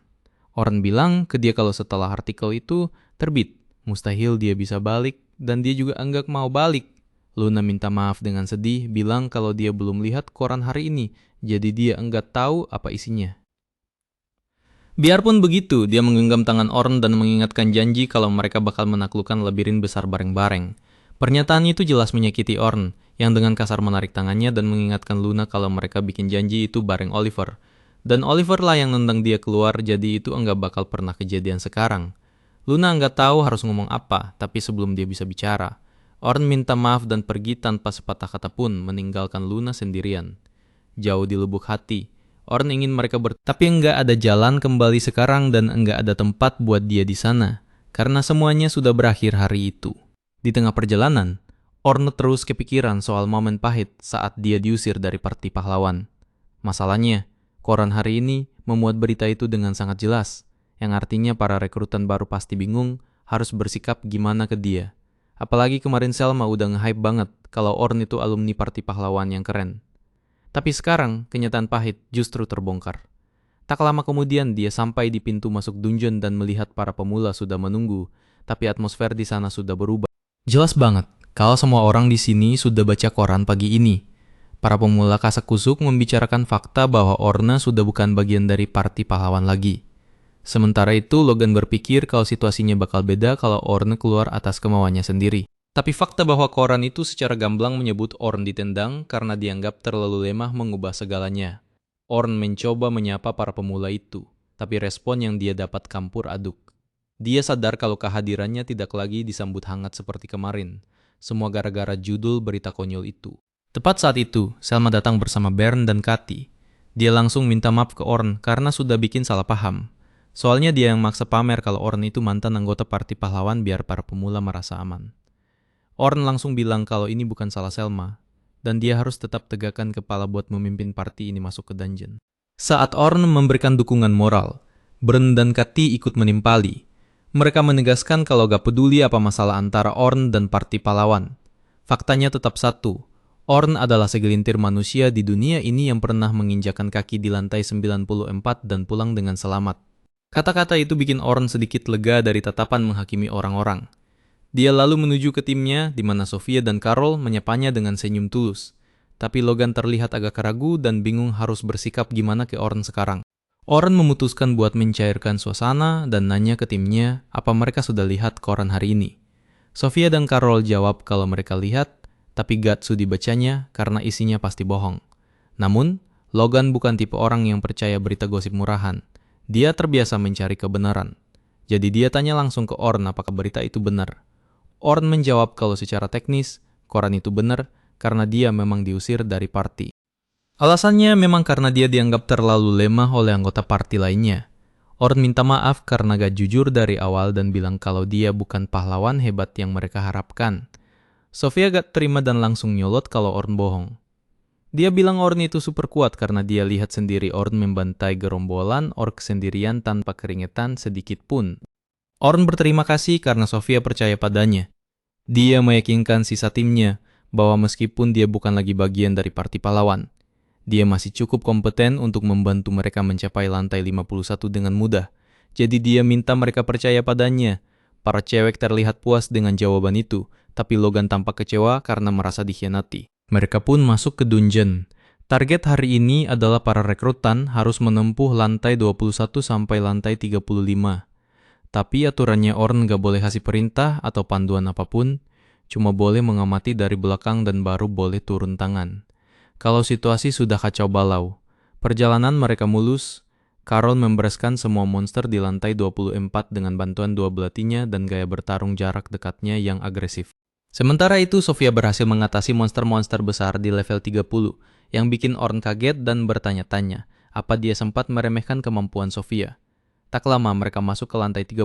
Orn bilang ke dia kalau setelah artikel itu terbit, mustahil dia bisa balik dan dia juga enggak mau balik. Luna minta maaf dengan sedih, bilang kalau dia belum lihat koran hari ini, jadi dia enggak tahu apa isinya. Biarpun begitu, dia menggenggam tangan Orn dan mengingatkan janji kalau mereka bakal menaklukkan labirin besar bareng-bareng. Pernyataan itu jelas menyakiti Orn, yang dengan kasar menarik tangannya dan mengingatkan Luna kalau mereka bikin janji itu bareng Oliver. Dan Oliver lah yang nendang dia keluar, jadi itu enggak bakal pernah kejadian sekarang. Luna enggak tahu harus ngomong apa, tapi sebelum dia bisa bicara, Orn minta maaf dan pergi tanpa sepatah kata pun, meninggalkan Luna sendirian. Jauh di lubuk hati, Orn ingin mereka tapi enggak ada jalan kembali sekarang dan enggak ada tempat buat dia di sana, karena semuanya sudah berakhir hari itu. Di tengah perjalanan, Orn terus kepikiran soal momen pahit saat dia diusir dari parti pahlawan. Masalahnya, koran hari ini memuat berita itu dengan sangat jelas, yang artinya para rekrutan baru pasti bingung harus bersikap gimana ke dia. Apalagi kemarin Selma udah nge-hype banget kalau Orn itu alumni parti pahlawan yang keren. Tapi sekarang, kenyataan pahit justru terbongkar. Tak lama kemudian, dia sampai di pintu masuk dungeon dan melihat para pemula sudah menunggu, tapi atmosfer di sana sudah berubah. Jelas banget, kalau semua orang di sini sudah baca koran pagi ini. Para pemula kasak-kusuk membicarakan fakta bahwa Orna sudah bukan bagian dari parti pahlawan lagi. Sementara itu, Logan berpikir kalau situasinya bakal beda kalau Orna keluar atas kemauannya sendiri. Tapi fakta bahwa koran itu secara gamblang menyebut Orn ditendang karena dianggap terlalu lemah mengubah segalanya. Orn mencoba menyapa para pemula itu, tapi respon yang dia dapat campur aduk. Dia sadar kalau kehadirannya tidak lagi disambut hangat seperti kemarin. Semua gara-gara judul berita konyol itu. Tepat saat itu, Selma datang bersama Bern dan Kathy. Dia langsung minta maaf ke Orn karena sudah bikin salah paham. Soalnya dia yang maksa pamer kalau Orn itu mantan anggota parti pahlawan biar para pemula merasa aman. Orn langsung bilang kalau ini bukan salah Selma, dan dia harus tetap tegakkan kepala buat memimpin parti ini masuk ke dungeon. Saat Orn memberikan dukungan moral, Bern dan Kathy ikut menimpali. Mereka menegaskan kalau gak peduli apa masalah antara Orn dan parti pahlawan. Faktanya tetap satu, Orn adalah segelintir manusia di dunia ini yang pernah menginjakan kaki di lantai 94 dan pulang dengan selamat. Kata-kata itu bikin Orn sedikit lega dari tatapan menghakimi orang-orang. Dia lalu menuju ke timnya, di mana Sofia dan Carol menyapanya dengan senyum tulus. Tapi Logan terlihat agak ragu dan bingung harus bersikap gimana ke Orn sekarang. Orn memutuskan buat mencairkan suasana dan nanya ke timnya apa mereka sudah lihat koran hari ini. Sofia dan Carol jawab kalau mereka lihat, tapi gak sudi bacanya karena isinya pasti bohong. Namun, Logan bukan tipe orang yang percaya berita gosip murahan. Dia terbiasa mencari kebenaran. Jadi dia tanya langsung ke Orn apakah berita itu benar. Orn menjawab kalau secara teknis, koran itu benar karena dia memang diusir dari parti. Alasannya memang karena dia dianggap terlalu lemah oleh anggota parti lainnya. Orn minta maaf karena gak jujur dari awal dan bilang kalau dia bukan pahlawan hebat yang mereka harapkan. Sofia gak terima dan langsung nyolot kalau Orn bohong. Dia bilang Orn itu super kuat karena dia lihat sendiri Orn membantai gerombolan orc sendirian tanpa keringetan sedikit pun. Orn berterima kasih karena Sofia percaya padanya. Dia meyakinkan sisa timnya bahwa meskipun dia bukan lagi bagian dari parti pahlawan, dia masih cukup kompeten untuk membantu mereka mencapai lantai 51 dengan mudah. Jadi dia minta mereka percaya padanya. Para cewek terlihat puas dengan jawaban itu, tapi Logan tampak kecewa karena merasa dikhianati. Mereka pun masuk ke dungeon. Target hari ini adalah para rekrutan harus menempuh lantai 21 sampai lantai 35. Tapi aturannya Orn gak boleh kasih perintah atau panduan apapun, cuma boleh mengamati dari belakang dan baru boleh turun tangan. Kalau situasi sudah kacau balau, perjalanan mereka mulus. Carol membereskan semua monster di lantai 24 dengan bantuan dua belatinya dan gaya bertarung jarak dekatnya yang agresif. Sementara itu, Sofia berhasil mengatasi monster-monster besar di level 30 yang bikin Orn kaget dan bertanya-tanya apa dia sempat meremehkan kemampuan Sofia. Tak lama mereka masuk ke lantai 31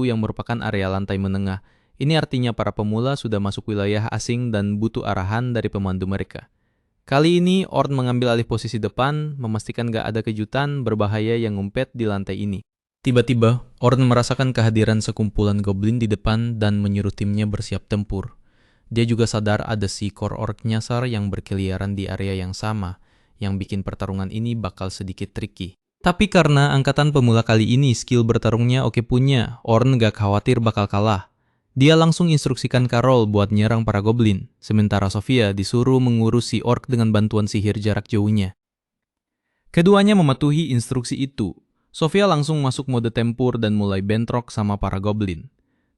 yang merupakan area lantai menengah. Ini artinya para pemula sudah masuk wilayah asing dan butuh arahan dari pemandu mereka. Kali ini Orn mengambil alih posisi depan, memastikan gak ada kejutan berbahaya yang ngumpet di lantai ini. Tiba-tiba, Orn merasakan kehadiran sekumpulan goblin di depan dan menyuruh timnya bersiap tempur. Dia juga sadar ada si core orc nyasar yang berkeliaran di area yang sama, yang bikin pertarungan ini bakal sedikit tricky. Tapi karena angkatan pemula kali ini skill bertarungnya oke punya, Orn gak khawatir bakal kalah. Dia langsung instruksikan Carol buat nyerang para goblin, sementara Sofia disuruh mengurus si orc dengan bantuan sihir jarak jauhnya. Keduanya mematuhi instruksi itu. Sofia langsung masuk mode tempur dan mulai bentrok sama para goblin.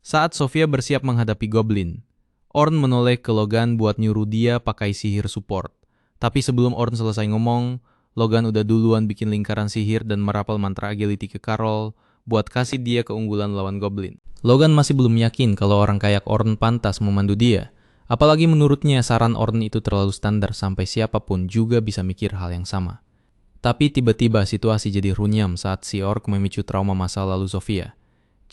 Saat Sofia bersiap menghadapi goblin, Orn menoleh ke Logan buat nyuruh dia pakai sihir support. Tapi sebelum Orn selesai ngomong, Logan udah duluan bikin lingkaran sihir dan merapal mantra agility ke Carol buat kasih dia keunggulan lawan goblin. Logan masih belum yakin kalau orang kayak Orn pantas memandu dia. Apalagi menurutnya saran Orn itu terlalu standar sampai siapapun juga bisa mikir hal yang sama. Tapi tiba-tiba situasi jadi runyam saat si orc memicu trauma masa lalu Sofia.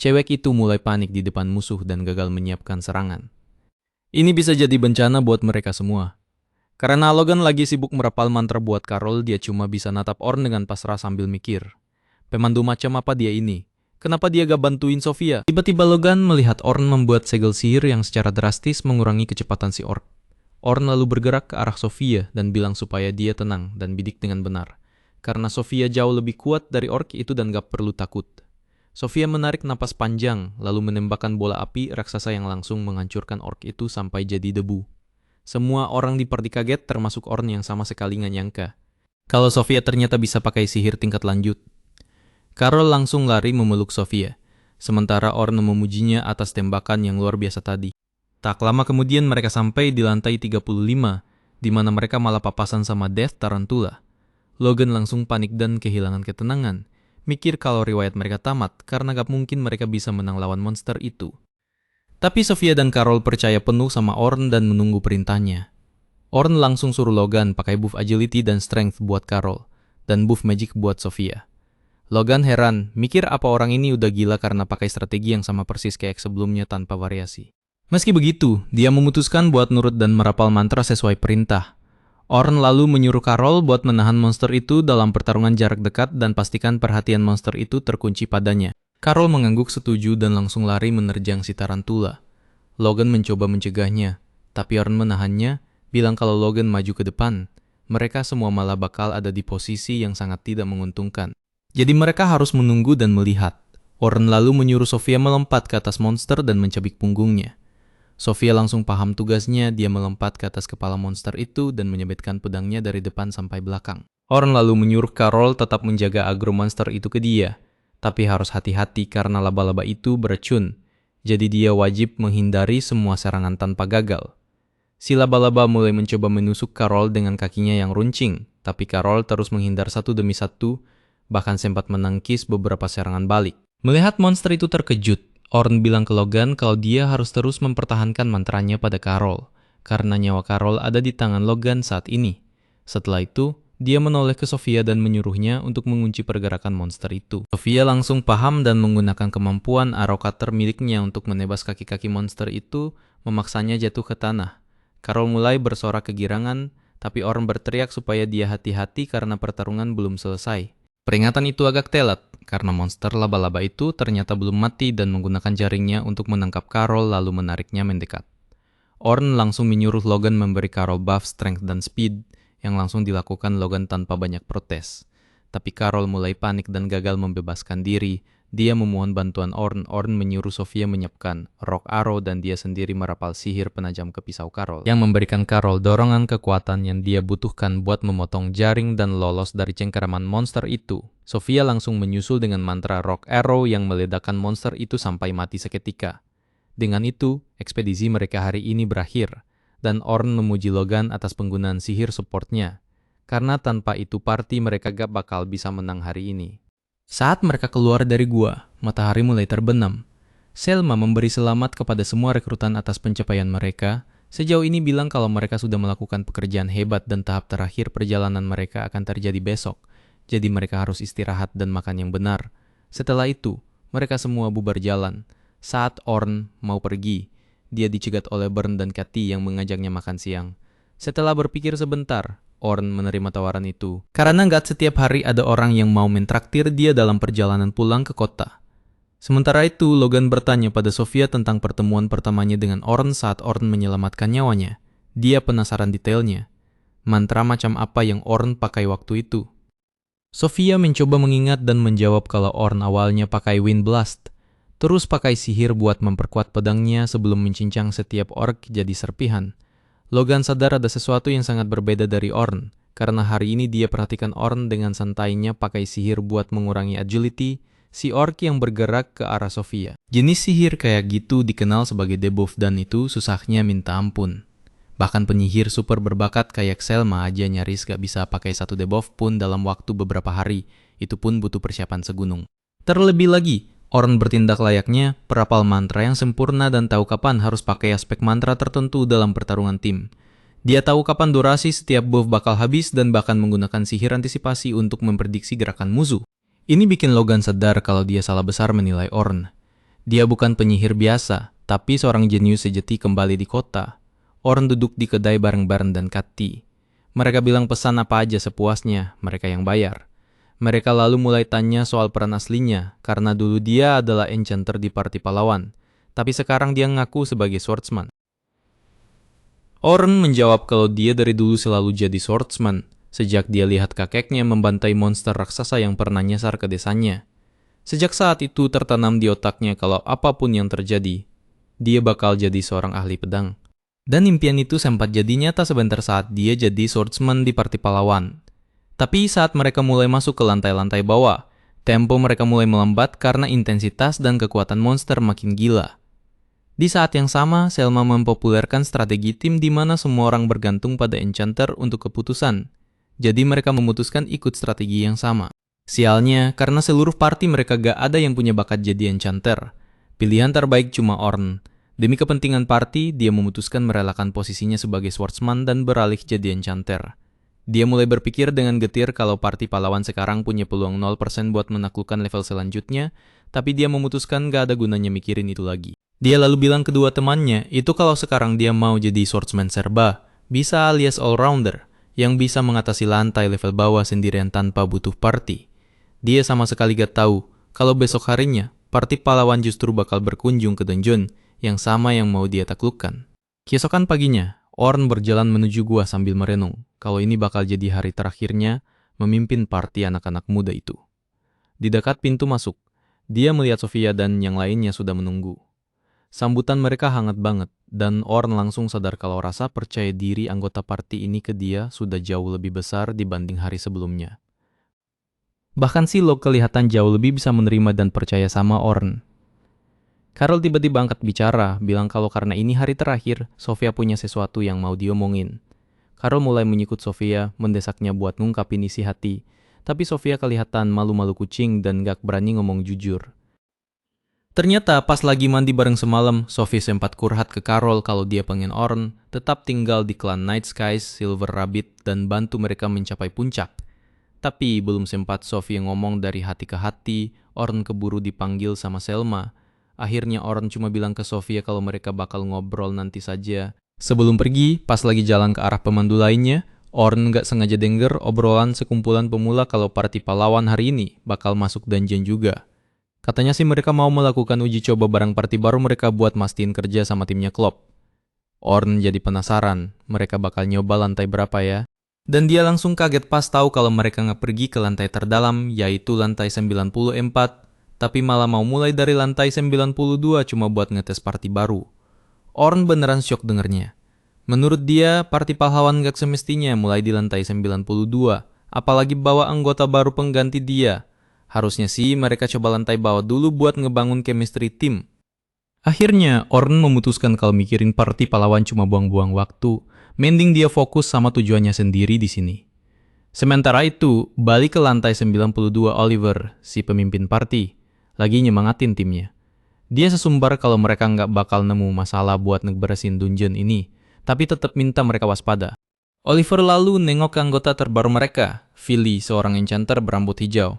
Cewek itu mulai panik di depan musuh dan gagal menyiapkan serangan. Ini bisa jadi bencana buat mereka semua. Karena Logan lagi sibuk merapal mantra buat Carol, dia cuma bisa natap Orn dengan pasrah sambil mikir. Pemandu macam apa dia ini? Kenapa dia gak bantuin Sofia? Tiba-tiba Logan melihat Orn membuat segel sihir yang secara drastis mengurangi kecepatan si orc. Orn lalu bergerak ke arah Sofia dan bilang supaya dia tenang dan bidik dengan benar. Karena Sofia jauh lebih kuat dari orc itu dan gak perlu takut. Sofia menarik napas panjang, lalu menembakkan bola api raksasa yang langsung menghancurkan orc itu sampai jadi debu. Semua orang di party kaget termasuk Orn yang sama sekali gak nyangka kalau Sofia ternyata bisa pakai sihir tingkat lanjut. Carol langsung lari memeluk Sofia, sementara Orn memujinya atas tembakan yang luar biasa tadi. Tak lama kemudian mereka sampai di lantai 35, di mana mereka malah papasan sama Death Tarantula. Logan langsung panik dan kehilangan ketenangan, mikir kalau riwayat mereka tamat karena gak mungkin mereka bisa menang lawan monster itu. Tapi Sofia dan Carol percaya penuh sama Orn dan menunggu perintahnya. Orn langsung suruh Logan pakai buff agility dan strength buat Carol, dan buff magic buat Sofia. Logan heran, mikir apa orang ini udah gila karena pakai strategi yang sama persis kayak sebelumnya tanpa variasi. Meski begitu, dia memutuskan buat nurut dan merapal mantra sesuai perintah. Orn lalu menyuruh Carol buat menahan monster itu dalam pertarungan jarak dekat dan pastikan perhatian monster itu terkunci padanya. Carol mengangguk setuju dan langsung lari menerjang si tarantula. Logan mencoba mencegahnya, tapi Orn menahannya, bilang kalau Logan maju ke depan. Mereka semua malah bakal ada di posisi yang sangat tidak menguntungkan. Jadi mereka harus menunggu dan melihat. Orn lalu menyuruh Sofia melompat ke atas monster dan mencabik punggungnya. Sofia langsung paham tugasnya, dia melompat ke atas kepala monster itu dan menyabetkan pedangnya dari depan sampai belakang. Orn lalu menyuruh Carol tetap menjaga agro monster itu ke dia. Tapi harus hati-hati karena laba-laba itu beracun. Jadi dia wajib menghindari semua serangan tanpa gagal. Si laba-laba mulai mencoba menusuk Carol dengan kakinya yang runcing. Tapi Carol terus menghindar satu demi satu, bahkan sempat menangkis beberapa serangan balik. Melihat monster itu terkejut, Orn bilang ke Logan kalau dia harus terus mempertahankan mantranya pada Carol, karena nyawa Carol ada di tangan Logan saat ini. Setelah itu, dia menoleh ke Sofia dan menyuruhnya untuk mengunci pergerakan monster itu. Sofia langsung paham dan menggunakan kemampuan arrow cutter miliknya untuk menebas kaki-kaki monster itu, memaksanya jatuh ke tanah. Carol mulai bersorak kegirangan, tapi Orn berteriak supaya dia hati-hati karena pertarungan belum selesai. Peringatan itu agak telat, karena monster laba-laba itu ternyata belum mati dan menggunakan jaringnya untuk menangkap Carol lalu menariknya mendekat. Orn langsung menyuruh Logan memberi Carol buff strength dan speed, yang langsung dilakukan Logan tanpa banyak protes. Tapi Carol mulai panik dan gagal membebaskan diri. Dia memohon bantuan Orn. Orn menyuruh Sofia menyiapkan rock arrow dan dia sendiri merapal sihir penajam ke pisau Carol, yang memberikan Carol dorongan kekuatan yang dia butuhkan buat memotong jaring dan lolos dari cengkeraman monster itu. Sofia langsung menyusul dengan mantra rock arrow yang meledakkan monster itu sampai mati seketika. Dengan itu, ekspedisi mereka hari ini berakhir, dan Orn memuji Logan atas penggunaan sihir supportnya, karena tanpa itu party mereka gak bakal bisa menang hari ini. Saat mereka keluar dari gua, matahari mulai terbenam. Selma memberi selamat kepada semua rekrutan atas pencapaian mereka, Sejauh ini bilang kalau mereka sudah melakukan pekerjaan hebat dan tahap terakhir perjalanan mereka akan terjadi besok. Jadi mereka harus istirahat dan makan yang benar. Setelah itu, mereka semua bubar jalan. Saat Orn mau pergi, dia dicegat oleh Bern dan Cathy yang mengajaknya makan siang. Setelah berpikir sebentar, Orn menerima tawaran itu. Karena nggak setiap hari ada orang yang mau mentraktir dia dalam perjalanan pulang ke kota. Sementara itu, Logan bertanya pada Sofia tentang pertemuan pertamanya dengan Orn saat Orn menyelamatkan nyawanya. Dia penasaran detailnya. Mantra macam apa yang Orn pakai waktu itu? Sofia mencoba mengingat dan menjawab kalau Orn awalnya pakai Wind Blast. Terus pakai sihir buat memperkuat pedangnya sebelum mencincang setiap orc jadi serpihan. Logan sadar ada sesuatu yang sangat berbeda dari Orn, karena hari ini dia perhatikan Orn dengan santainya pakai sihir buat mengurangi agility, si orc yang bergerak ke arah Sofia. Jenis sihir kayak gitu dikenal sebagai debuff dan itu susahnya minta ampun. Bahkan penyihir super berbakat kayak Selma aja nyaris gak bisa pakai satu debuff pun dalam waktu beberapa hari, itu pun butuh persiapan segunung. Terlebih lagi, Orn bertindak layaknya perapal mantra yang sempurna dan tahu kapan harus pakai aspek mantra tertentu dalam pertarungan tim. Dia tahu kapan durasi setiap buff bakal habis dan bahkan menggunakan sihir antisipasi untuk memprediksi gerakan musuh. Ini bikin Logan sadar kalau dia salah besar menilai Orn. Dia bukan penyihir biasa, tapi seorang jenius sejati kembali di kota. Orn duduk di kedai bareng-bareng dan Cathy. Mereka bilang pesan apa aja sepuasnya, mereka yang bayar. Mereka lalu mulai tanya soal peran aslinya, karena dulu dia adalah enchanter di parti pahlawan, tapi sekarang dia ngaku sebagai swordsman. Orn menjawab kalau dia dari dulu selalu jadi swordsman, sejak dia lihat kakeknya membantai monster raksasa yang pernah nyasar ke desanya. Sejak saat itu tertanam di otaknya kalau apapun yang terjadi, dia bakal jadi seorang ahli pedang. Dan impian itu sempat jadi nyata sebentar saat dia jadi swordsman di parti pahlawan. Tapi saat mereka mulai masuk ke lantai-lantai bawah, tempo mereka mulai melambat karena intensitas dan kekuatan monster makin gila. Di saat yang sama, Selma mempopulerkan strategi tim di mana semua orang bergantung pada enchanter untuk keputusan. Jadi mereka memutuskan ikut strategi yang sama. Sialnya, karena seluruh party mereka gak ada yang punya bakat jadi enchanter. Pilihan terbaik cuma Orn. Demi kepentingan party, dia memutuskan merelakan posisinya sebagai swordsman dan beralih jadi enchanter. Dia mulai berpikir dengan getir kalau parti pahlawan sekarang punya peluang 0% buat menaklukkan level selanjutnya, tapi dia memutuskan gak ada gunanya mikirin itu lagi. Dia lalu bilang kedua temannya, itu kalau sekarang dia mau jadi swordsman serba, bisa alias all-rounder, yang bisa mengatasi lantai level bawah sendirian tanpa butuh party. Dia sama sekali gak tahu, kalau besok harinya, parti pahlawan justru bakal berkunjung ke dungeon, yang sama yang mau dia taklukkan. Keesokan paginya, Orn berjalan menuju gua sambil merenung, kalau ini bakal jadi hari terakhirnya memimpin parti anak-anak muda itu. Di dekat pintu masuk, dia melihat Sofia dan yang lainnya sudah menunggu. Sambutan mereka hangat banget, dan Orn langsung sadar kalau rasa percaya diri anggota parti ini ke dia sudah jauh lebih besar dibanding hari sebelumnya. Bahkan Silo kelihatan jauh lebih bisa menerima dan percaya sama Orn. Carol tiba-tiba angkat bicara, bilang kalau karena ini hari terakhir, Sofia punya sesuatu yang mau diomongin. Carol mulai menyikut Sofia, mendesaknya buat ngungkapin isi hati. Tapi Sofia kelihatan malu-malu kucing dan gak berani ngomong jujur. Ternyata pas lagi mandi bareng semalam, Sofia sempat curhat ke Carol kalau dia pengen Orn tetap tinggal di klan Night Skies, Silver Rabbit, dan bantu mereka mencapai puncak. Tapi belum sempat Sofia ngomong dari hati ke hati, Orn keburu dipanggil sama Selma. Akhirnya Orn cuma bilang ke Sofia kalau mereka bakal ngobrol nanti saja. Sebelum pergi, pas lagi jalan ke arah pemandu lainnya, Orn gak sengaja denger obrolan sekumpulan pemula kalau parti pahlawan hari ini bakal masuk dungeon juga. Katanya sih mereka mau melakukan uji coba barang parti baru mereka buat mastiin kerja sama timnya Klopp. Orn jadi penasaran, mereka bakal nyoba lantai berapa ya? Dan dia langsung kaget pas tahu kalau mereka gak pergi ke lantai terdalam, yaitu lantai 94, tapi malah mau mulai dari lantai 92 cuma buat ngetes party baru. Orn beneran syok dengernya. Menurut dia, parti pahlawan gak semestinya mulai di lantai 92, apalagi bawa anggota baru pengganti dia. Harusnya sih mereka coba lantai bawah dulu buat ngebangun chemistry tim. Akhirnya, Orn memutuskan kalau mikirin parti pahlawan cuma buang-buang waktu, mending dia fokus sama tujuannya sendiri di sini. Sementara itu, balik ke lantai 92 Oliver, si pemimpin parti, lagi nyemangatin timnya. Dia sesumbar kalau mereka nggak bakal nemu masalah buat ngeberesin dungeon ini, tapi tetap minta mereka waspada. Oliver lalu nengok ke anggota terbaru mereka, Philly, seorang enchanter berambut hijau.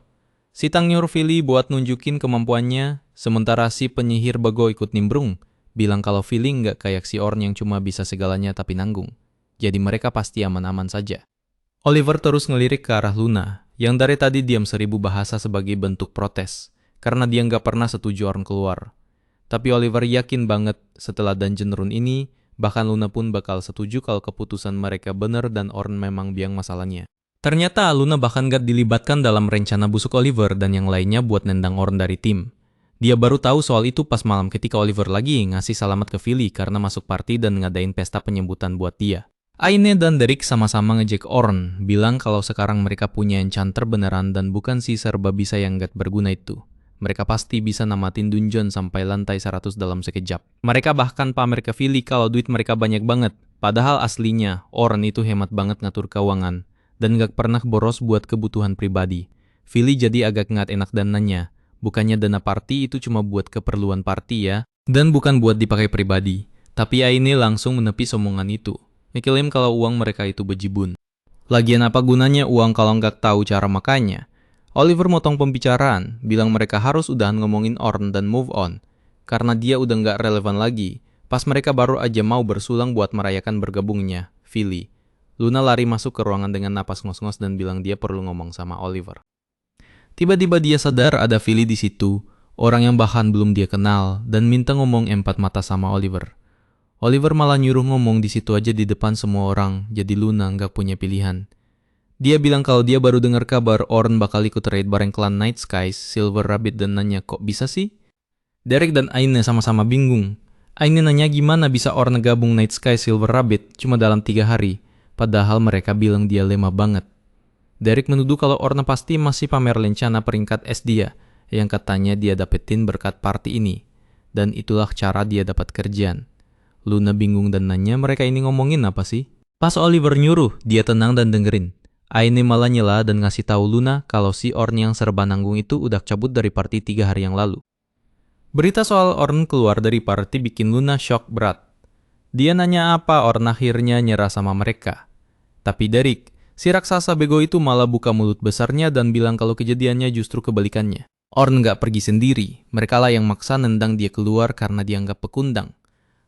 Si Tang nyuruh Philly buat nunjukin kemampuannya, sementara si penyihir bego ikut nimbrung, bilang kalau Philly nggak kayak si Orn yang cuma bisa segalanya tapi nanggung. Jadi mereka pasti aman-aman saja. Oliver terus ngelirik ke arah Luna, yang dari tadi diam 1000 bahasa sebagai bentuk protes, karena dia nggak pernah setuju Orn keluar. Tapi Oliver yakin banget setelah Dungeon Rune ini, bahkan Luna pun bakal setuju kalau keputusan mereka benar dan Orn memang biang masalahnya. Ternyata Luna bahkan gak dilibatkan dalam rencana busuk Oliver dan yang lainnya buat nendang Orn dari tim. Dia baru tahu soal itu pas malam ketika Oliver lagi ngasih selamat ke Philly karena masuk party dan ngadain pesta penyambutan buat dia. Aine dan Derek sama-sama ngejek Orn, bilang kalau sekarang mereka punya enchanter beneran dan bukan si serba bisa yang gak berguna itu. Mereka pasti bisa namatin dungeon sampai lantai 100 dalam sekejap. Mereka bahkan pamer ke Philly kalau duit mereka banyak banget. Padahal aslinya, Orn itu hemat banget ngatur keuangan dan gak pernah boros buat kebutuhan pribadi. Philly jadi agak nggak enak dan nanya, bukannya dana party itu cuma buat keperluan party ya? Dan bukan buat dipakai pribadi. Tapi Aine langsung menepis omongan itu. Ngeklaim kalau uang mereka itu bejibun. Lagian apa gunanya uang kalau nggak tahu cara makanya? Oliver motong pembicaraan, bilang mereka harus udahan ngomongin Orn dan move on. Karena dia udah nggak relevan lagi, pas mereka baru aja mau bersulang buat merayakan bergabungnya, Philly. Luna lari masuk ke ruangan dengan napas ngos-ngos dan bilang dia perlu ngomong sama Oliver. Tiba-tiba dia sadar ada Philly di situ, orang yang bahkan belum dia kenal, dan minta ngomong empat mata sama Oliver. Oliver malah nyuruh ngomong di situ aja di depan semua orang, jadi Luna nggak punya pilihan. Dia bilang kalau dia baru dengar kabar Orn bakal ikut raid bareng klan Night Skies, Silver Rabbit dan nanya kok bisa sih? Derek dan Aine sama-sama bingung. Aine nanya gimana bisa Orn gabung Night Skies Silver Rabbit cuma dalam 3 hari, padahal mereka bilang dia lemah banget. Derek menuduh kalau Orn pasti masih pamer lencana peringkat S dia, yang katanya dia dapetin berkat party ini, dan itulah cara dia dapat kerjaan. Luna bingung dan nanya mereka ini ngomongin apa sih? Pas Oliver nyuruh, dia tenang dan dengerin. Aine malah nyela dan ngasih tahu Luna kalau si Orn yang serba nanggung itu udah cabut dari party 3 hari yang lalu. Berita soal Orn keluar dari party bikin Luna shock berat. Dia nanya apa Orn akhirnya nyerah sama mereka. Tapi Derek, si raksasa bego itu malah buka mulut besarnya dan bilang kalau kejadiannya justru kebalikannya. Orn gak pergi sendiri, mereka lah yang maksa nendang dia keluar karena dianggap pekundang.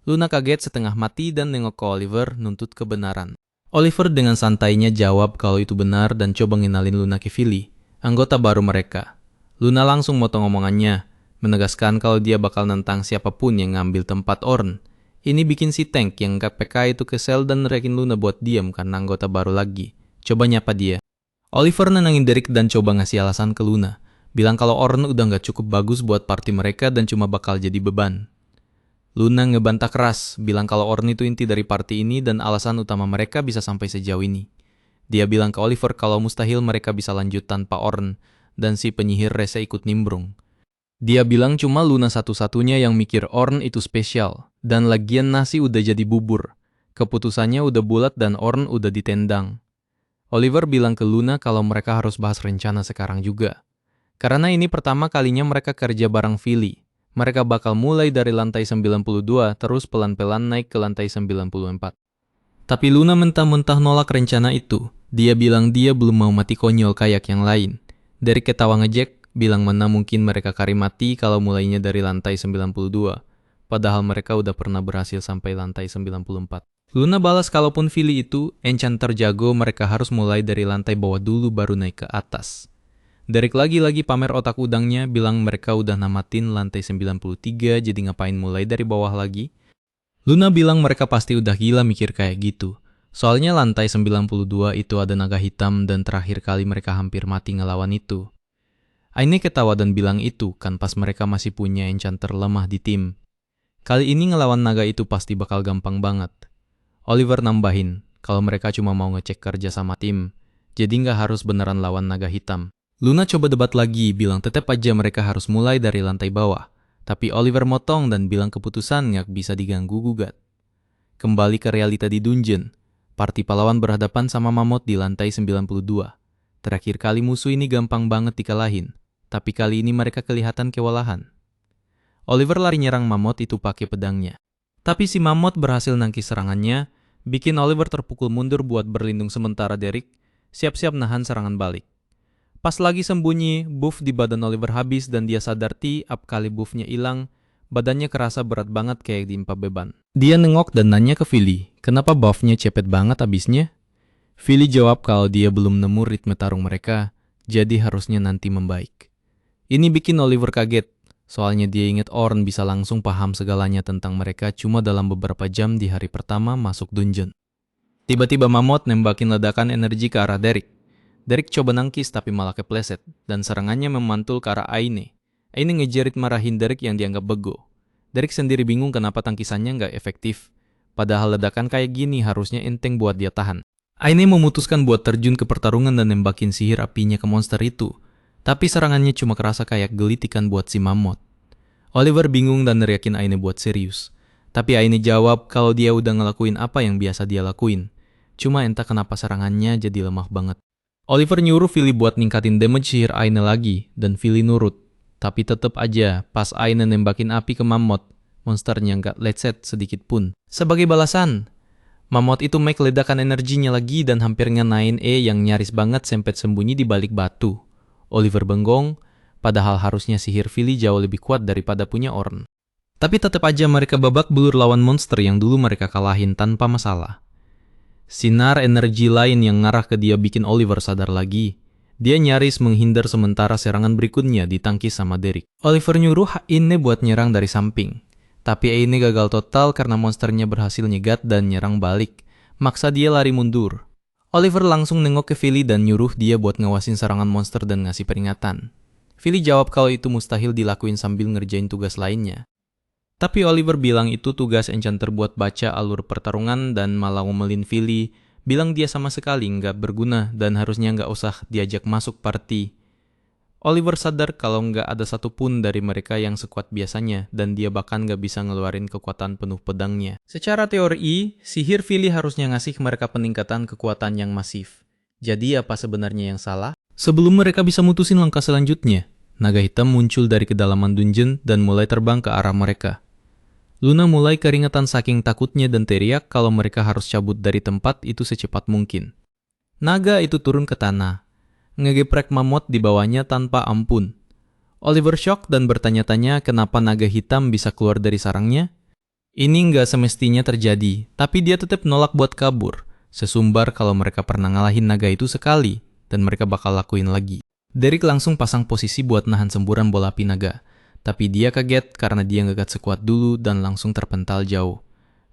Luna kaget setengah mati dan nengok ke Oliver nuntut kebenaran. Oliver dengan santainya jawab kalau itu benar dan coba ngenalin Luna ke Philly, anggota baru mereka. Luna langsung motong omongannya, menegaskan kalau dia bakal nentang siapapun yang ngambil tempat Orn. Ini bikin si Tank yang KPK itu kesel dan neriakin Luna buat diam karena anggota baru lagi. Coba nyapa dia. Oliver nenangin Derek dan coba ngasih alasan ke Luna, bilang kalau Orn udah gak cukup bagus buat party mereka dan cuma bakal jadi beban. Luna ngebantah keras, bilang kalau Orn itu inti dari party ini dan alasan utama mereka bisa sampai sejauh ini. Dia bilang ke Oliver kalau mustahil mereka bisa lanjut tanpa Orn, dan si penyihir rese ikut nimbrung. Dia bilang cuma Luna satu-satunya yang mikir Orn itu spesial, dan lagian nasi udah jadi bubur. Keputusannya udah bulat dan Orn udah ditendang. Oliver bilang ke Luna kalau mereka harus bahas rencana sekarang juga. Karena ini pertama kalinya mereka kerja bareng Philly. Mereka bakal mulai dari lantai 92 terus pelan-pelan naik ke lantai 94. Tapi Luna mentah-mentah nolak rencana itu. Dia bilang dia belum mau mati konyol kayak yang lain. Derek ketawa ngejek, bilang mana mungkin mereka kari mati kalau mulainya dari lantai 92. Padahal mereka udah pernah berhasil sampai lantai 94. Luna balas kalaupun Philly itu enchanter jago, mereka harus mulai dari lantai bawah dulu baru naik ke atas. Derek lagi-lagi pamer otak udangnya, bilang mereka udah namatin lantai 93, jadi ngapain mulai dari bawah lagi? Luna bilang mereka pasti udah gila mikir kayak gitu. Soalnya lantai 92 itu ada naga hitam dan terakhir kali mereka hampir mati ngelawan itu. Aine ketawa dan bilang itu kan pas mereka masih punya enchanter lemah di tim. Kali ini ngelawan naga itu pasti bakal gampang banget. Oliver nambahin, kalau mereka cuma mau ngecek kerja sama tim, jadi nggak harus beneran lawan naga hitam. Luna coba debat lagi, bilang tetap aja mereka harus mulai dari lantai bawah. Tapi Oliver motong dan bilang keputusan nggak bisa diganggu-gugat. Kembali ke realita di dungeon. Parti pahlawan berhadapan sama Mammoth di lantai 92. Terakhir kali musuh ini gampang banget dikalahin. Tapi kali ini mereka kelihatan kewalahan. Oliver lari nyerang Mammoth itu pakai pedangnya. Tapi si Mammoth berhasil nangkis serangannya bikin Oliver terpukul mundur buat berlindung sementara Derek siap-siap nahan serangan balik. Pas lagi sembunyi, buff di badan Oliver habis dan dia sadar tiap kali buffnya hilang, badannya kerasa berat banget kayak diimpa beban. Dia nengok dan nanya ke Philly, kenapa buffnya cepet banget habisnya? Philly jawab kalau dia belum nemu ritme tarung mereka, jadi harusnya nanti membaik. Ini bikin Oliver kaget, soalnya dia ingat Orn bisa langsung paham segalanya tentang mereka cuma dalam beberapa jam di hari pertama masuk dungeon. Tiba-tiba Mammoth nembakin ledakan energi ke arah Derek. Derek coba nangkis tapi malah kepleset, dan serangannya memantul ke arah Aine. Aine ngejerit marahin Derek yang dianggap bego. Derek sendiri bingung kenapa tangkisannya nggak efektif. Padahal ledakan kayak gini harusnya enteng buat dia tahan. Aine memutuskan buat terjun ke pertarungan dan nembakin sihir apinya ke monster itu. Tapi serangannya cuma kerasa kayak gelitikan buat si Mammoth. Oliver bingung dan neriakin Aine buat serius. Tapi Aine jawab kalau dia udah ngelakuin apa yang biasa dia lakuin. Cuma entah kenapa serangannya jadi lemah banget. Oliver nyuruh Philly buat ningkatin damage sihir Aine lagi, dan Philly nurut. Tapi tetep aja, pas Aine nembakin api ke Mammoth, monsternya nggak lecet sedikit pun. Sebagai balasan, Mammoth itu make ledakan energinya lagi dan hampir ngenain yang nyaris banget sempet sembunyi di balik batu. Oliver bengong, padahal harusnya sihir Philly jauh lebih kuat daripada punya Orn. Tapi tetep aja mereka babak belur lawan monster yang dulu mereka kalahin tanpa masalah. Sinar energi lain yang ngarah ke dia bikin Oliver sadar lagi. Dia nyaris menghindar sementara serangan berikutnya ditangkis sama Derek. Oliver nyuruh Aine buat nyerang dari samping. Tapi Aine gagal total karena monsternya berhasil nyegat dan nyerang balik. Maksa dia lari mundur. Oliver langsung nengok ke Philly dan nyuruh dia buat ngawasin serangan monster dan ngasih peringatan. Philly jawab kalau itu mustahil dilakuin sambil ngerjain tugas lainnya. Tapi Oliver bilang itu tugas enchanter buat baca alur pertarungan dan malah ngomelin Philly, bilang dia sama sekali nggak berguna dan harusnya nggak usah diajak masuk party. Oliver sadar kalau nggak ada satupun dari mereka yang sekuat biasanya dan dia bahkan nggak bisa ngeluarin kekuatan penuh pedangnya. Secara teori, sihir Philly harusnya ngasih mereka peningkatan kekuatan yang masif. Jadi apa sebenarnya yang salah? Sebelum mereka bisa mutusin langkah selanjutnya, naga hitam muncul dari kedalaman dungeon dan mulai terbang ke arah mereka. Luna mulai keringetan saking takutnya dan teriak kalau mereka harus cabut dari tempat itu secepat mungkin. Naga itu turun ke tanah, ngegeprek Mammoth di bawahnya tanpa ampun. Oliver shock dan bertanya-tanya kenapa naga hitam bisa keluar dari sarangnya. Ini nggak semestinya terjadi, tapi dia tetap nolak buat kabur. Sesumbar kalau mereka pernah ngalahin naga itu sekali, dan mereka bakal lakuin lagi. Derek langsung pasang posisi buat nahan semburan bola api naga. Tapi dia kaget karena dia ngegat sekuat dulu dan langsung terpental jauh.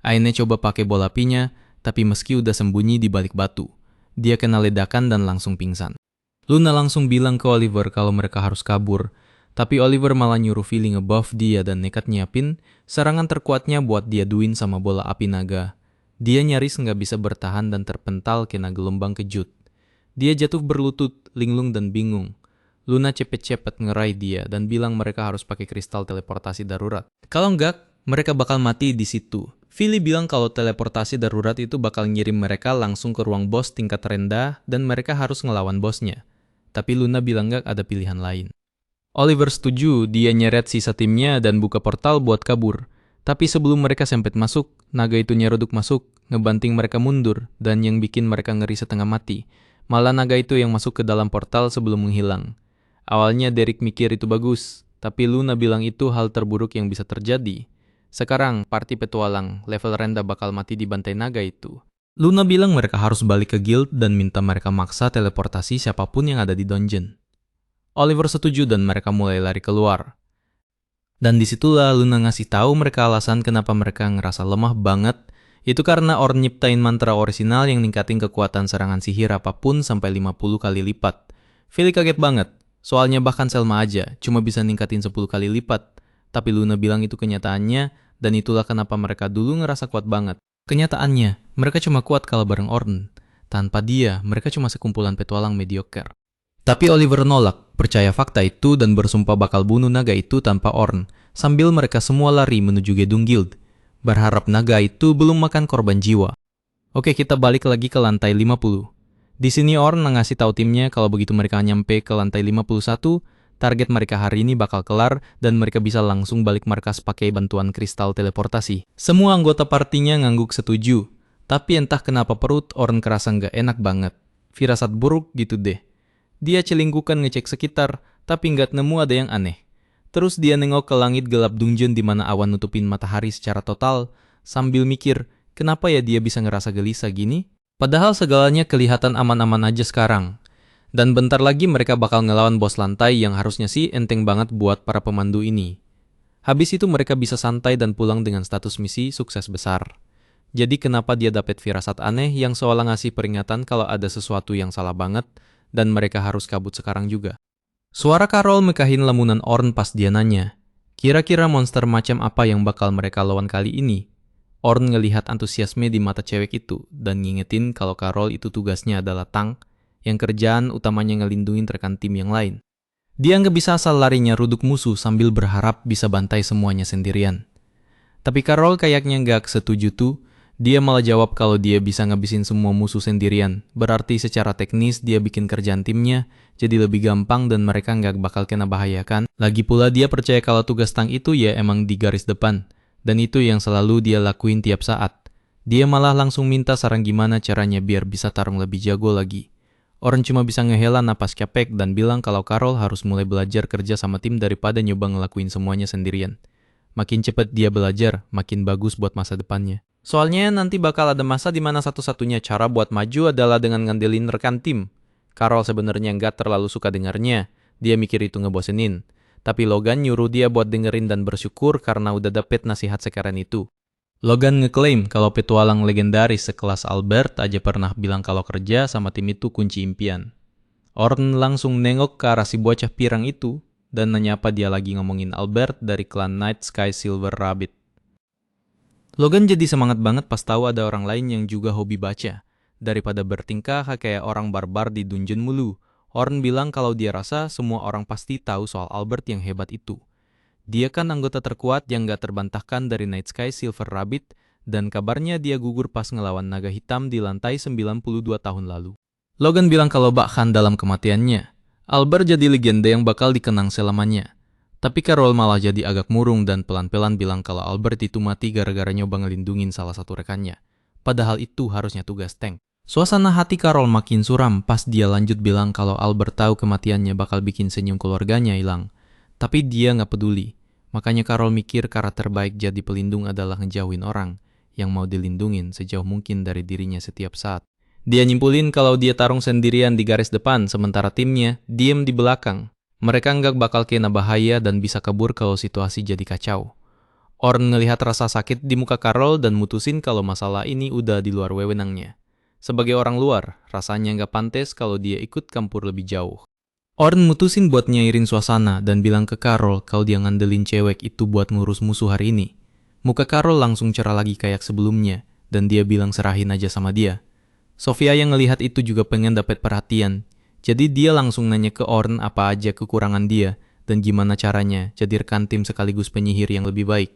Aine coba pakai bola apinya, tapi meski udah sembunyi di balik batu, dia kena ledakan dan langsung pingsan. Luna langsung bilang ke Oliver kalau mereka harus kabur, tapi Oliver malah nyuruh Philly ngebuff dia dan nekat nyiapin serangan terkuatnya buat dia duin sama bola api naga. Dia nyaris nggak bisa bertahan dan terpental kena gelombang kejut. Dia jatuh berlutut, linglung dan bingung. Luna cepet-cepet ngerai dia dan bilang mereka harus pakai kristal teleportasi darurat. Kalau enggak, mereka bakal mati di situ. Philly bilang kalau teleportasi darurat itu bakal ngirim mereka langsung ke ruang bos tingkat rendah dan mereka harus ngelawan bosnya. Tapi Luna bilang enggak ada pilihan lain. Oliver setuju, dia nyeret sisa timnya dan buka portal buat kabur. Tapi sebelum mereka sempet masuk, naga itu nyeruduk masuk, ngebanting mereka mundur, dan yang bikin mereka ngeri setengah mati. Malah naga itu yang masuk ke dalam portal sebelum menghilang. Awalnya Derek mikir itu bagus, tapi Luna bilang itu hal terburuk yang bisa terjadi. Sekarang, party petualang level rendah bakal mati di bantai naga itu. Luna bilang mereka harus balik ke guild dan minta mereka maksa teleportasi siapapun yang ada di dungeon. Oliver setuju dan mereka mulai lari keluar. Dan disitulah Luna ngasih tahu mereka alasan kenapa mereka ngerasa lemah banget. Itu karena Orn nyiptain mantra orisinal yang ningkatin kekuatan serangan sihir apapun sampai 50 kali lipat. Philly kaget banget. Soalnya bahkan Selma aja cuma bisa ningkatin 10 kali lipat. Tapi Luna bilang itu kenyataannya dan itulah kenapa mereka dulu ngerasa kuat banget. Kenyataannya, mereka cuma kuat kalau bareng Orn. Tanpa dia, mereka cuma sekumpulan petualang mediocre. Tapi Oliver nolak, percaya fakta itu dan bersumpah bakal bunuh naga itu tanpa Orn. Sambil mereka semua lari menuju gedung guild. Berharap naga itu belum makan korban jiwa. Oke, kita balik lagi ke lantai 50. Di sini Orn ngasih tahu timnya kalau begitu mereka nyampe ke lantai 51, target mereka hari ini bakal kelar dan mereka bisa langsung balik markas pakai bantuan kristal teleportasi. Semua anggota partinya ngangguk setuju, Tapi entah kenapa perut Orn kerasa nggak enak banget. Firasat buruk gitu deh. Dia celingkukan ngecek sekitar, tapi nggak nemu ada yang aneh. Terus dia nengok ke langit gelap dungeon di mana awan nutupin matahari secara total, sambil mikir, kenapa ya dia bisa ngerasa gelisah gini? Padahal segalanya kelihatan aman-aman aja sekarang. Dan bentar lagi mereka bakal ngelawan bos lantai yang harusnya sih enteng banget buat para pemandu ini. Habis itu mereka bisa santai dan pulang dengan status misi sukses besar. Jadi kenapa dia dapat firasat aneh yang seolah ngasih peringatan kalau ada sesuatu yang salah banget dan mereka harus kabut sekarang juga. Suara Carol mekahin lamunan Orn pas dia nanya, kira-kira monster macam apa yang bakal mereka lawan kali ini? Orn ngelihat antusiasme di mata cewek itu dan ngingetin kalau Carol itu tugasnya adalah tank yang kerjaan utamanya ngelindungin rekan tim yang lain. Dia nggak bisa asal larinya ruduk musuh sambil berharap bisa bantai semuanya sendirian. Tapi Carol kayaknya nggak setuju tuh. Dia malah jawab kalau dia bisa ngabisin semua musuh sendirian. Berarti secara teknis dia bikin kerjaan timnya jadi lebih gampang dan mereka nggak bakal kena bahaya kan. Lagi pula dia percaya kalau tugas tank itu ya emang di garis depan. Dan itu yang selalu dia lakuin tiap saat. Dia malah langsung minta saran gimana caranya biar bisa tarung lebih jago lagi. Orang cuma bisa ngehela napas capek dan bilang kalau Carol harus mulai belajar kerja sama tim daripada nyoba ngelakuin semuanya sendirian. Makin cepat dia belajar, makin bagus buat masa depannya. Soalnya nanti bakal ada masa di mana satu-satunya cara buat maju adalah dengan ngandelin rekan tim. Carol sebenarnya nggak terlalu suka dengarnya. Dia mikir itu ngebosenin. Tapi Logan nyuruh dia buat dengerin dan bersyukur karena udah dapet nasihat sekeren itu. Logan ngeklaim kalau petualang legendaris sekelas Albert aja pernah bilang kalau kerja sama tim itu kunci impian. Orn langsung nengok ke arah si bocah pirang itu dan nanya apa dia lagi ngomongin Albert dari klan Night Sky Silver Rabbit. Logan jadi semangat banget pas tahu ada orang lain yang juga hobi baca. Daripada bertingkah kayak orang barbar di dungeon mulu, Orn bilang kalau dia rasa semua orang pasti tahu soal Albert yang hebat itu. Dia kan anggota terkuat yang gak terbantahkan dari Night Sky Silver Rabbit, dan kabarnya dia gugur pas ngelawan naga hitam di lantai 92 tahun lalu. Logan bilang kalau bahkan dalam kematiannya, Albert jadi legenda yang bakal dikenang selamanya. Tapi Carol malah jadi agak murung dan pelan-pelan bilang kalau Albert itu mati gara-gara nyoba ngelindungin salah satu rekannya. Padahal itu harusnya tugas tank. Suasana hati Carol makin suram pas dia lanjut bilang kalau Albert tahu kematiannya bakal bikin senyum keluarganya hilang. Tapi dia nggak peduli. Makanya Carol mikir cara terbaik jadi pelindung adalah ngejauhin orang yang mau dilindungin sejauh mungkin dari dirinya setiap saat. Dia nyimpulin kalau dia tarung sendirian di garis depan sementara timnya diem di belakang. Mereka nggak bakal kena bahaya dan bisa kabur kalau situasi jadi kacau. Orn ngelihat rasa sakit di muka Carol dan mutusin kalau masalah ini udah di luar wewenangnya. Sebagai orang luar, rasanya nggak pantas kalau dia ikut campur lebih jauh. Orn mutusin buat nyairin suasana dan bilang ke Carol kalau dia ngandelin cewek itu buat ngurus musuh hari ini. Muka Carol langsung cerah lagi kayak sebelumnya dan dia bilang serahin aja sama dia. Sofia yang ngelihat itu juga pengen dapat perhatian. Jadi dia langsung nanya ke Orn apa aja kekurangan dia dan gimana caranya jadi rekan tim sekaligus penyihir yang lebih baik.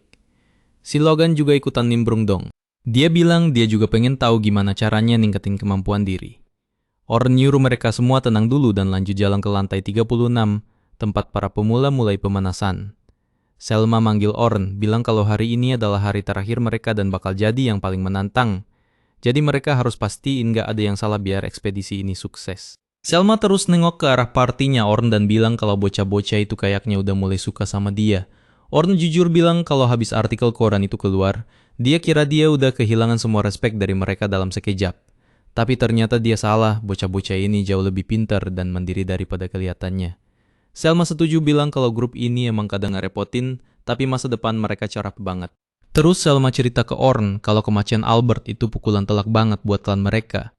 Si Logan juga ikutan nimbrung dong. Dia bilang dia juga pengen tahu gimana caranya ningkatin kemampuan diri. Orn nyuruh mereka semua tenang dulu dan lanjut jalan ke lantai 36, tempat para pemula mulai pemanasan. Selma manggil Orn, bilang kalau hari ini adalah hari terakhir mereka dan bakal jadi yang paling menantang. Jadi mereka harus pastiin gak ada yang salah biar ekspedisi ini sukses. Selma terus nengok ke arah partinya Orn dan bilang kalau bocah-bocah itu kayaknya udah mulai suka sama dia. Orn jujur bilang kalau habis artikel koran itu keluar, dia kira dia udah kehilangan semua respek dari mereka dalam sekejap. Tapi ternyata dia salah, bocah-bocah ini jauh lebih pintar dan mandiri daripada kelihatannya. Selma setuju bilang kalau grup ini emang kadang ngerepotin, tapi masa depan mereka cerah banget. Terus Selma cerita ke Orn kalau kematian Albert itu pukulan telak banget buat klan mereka.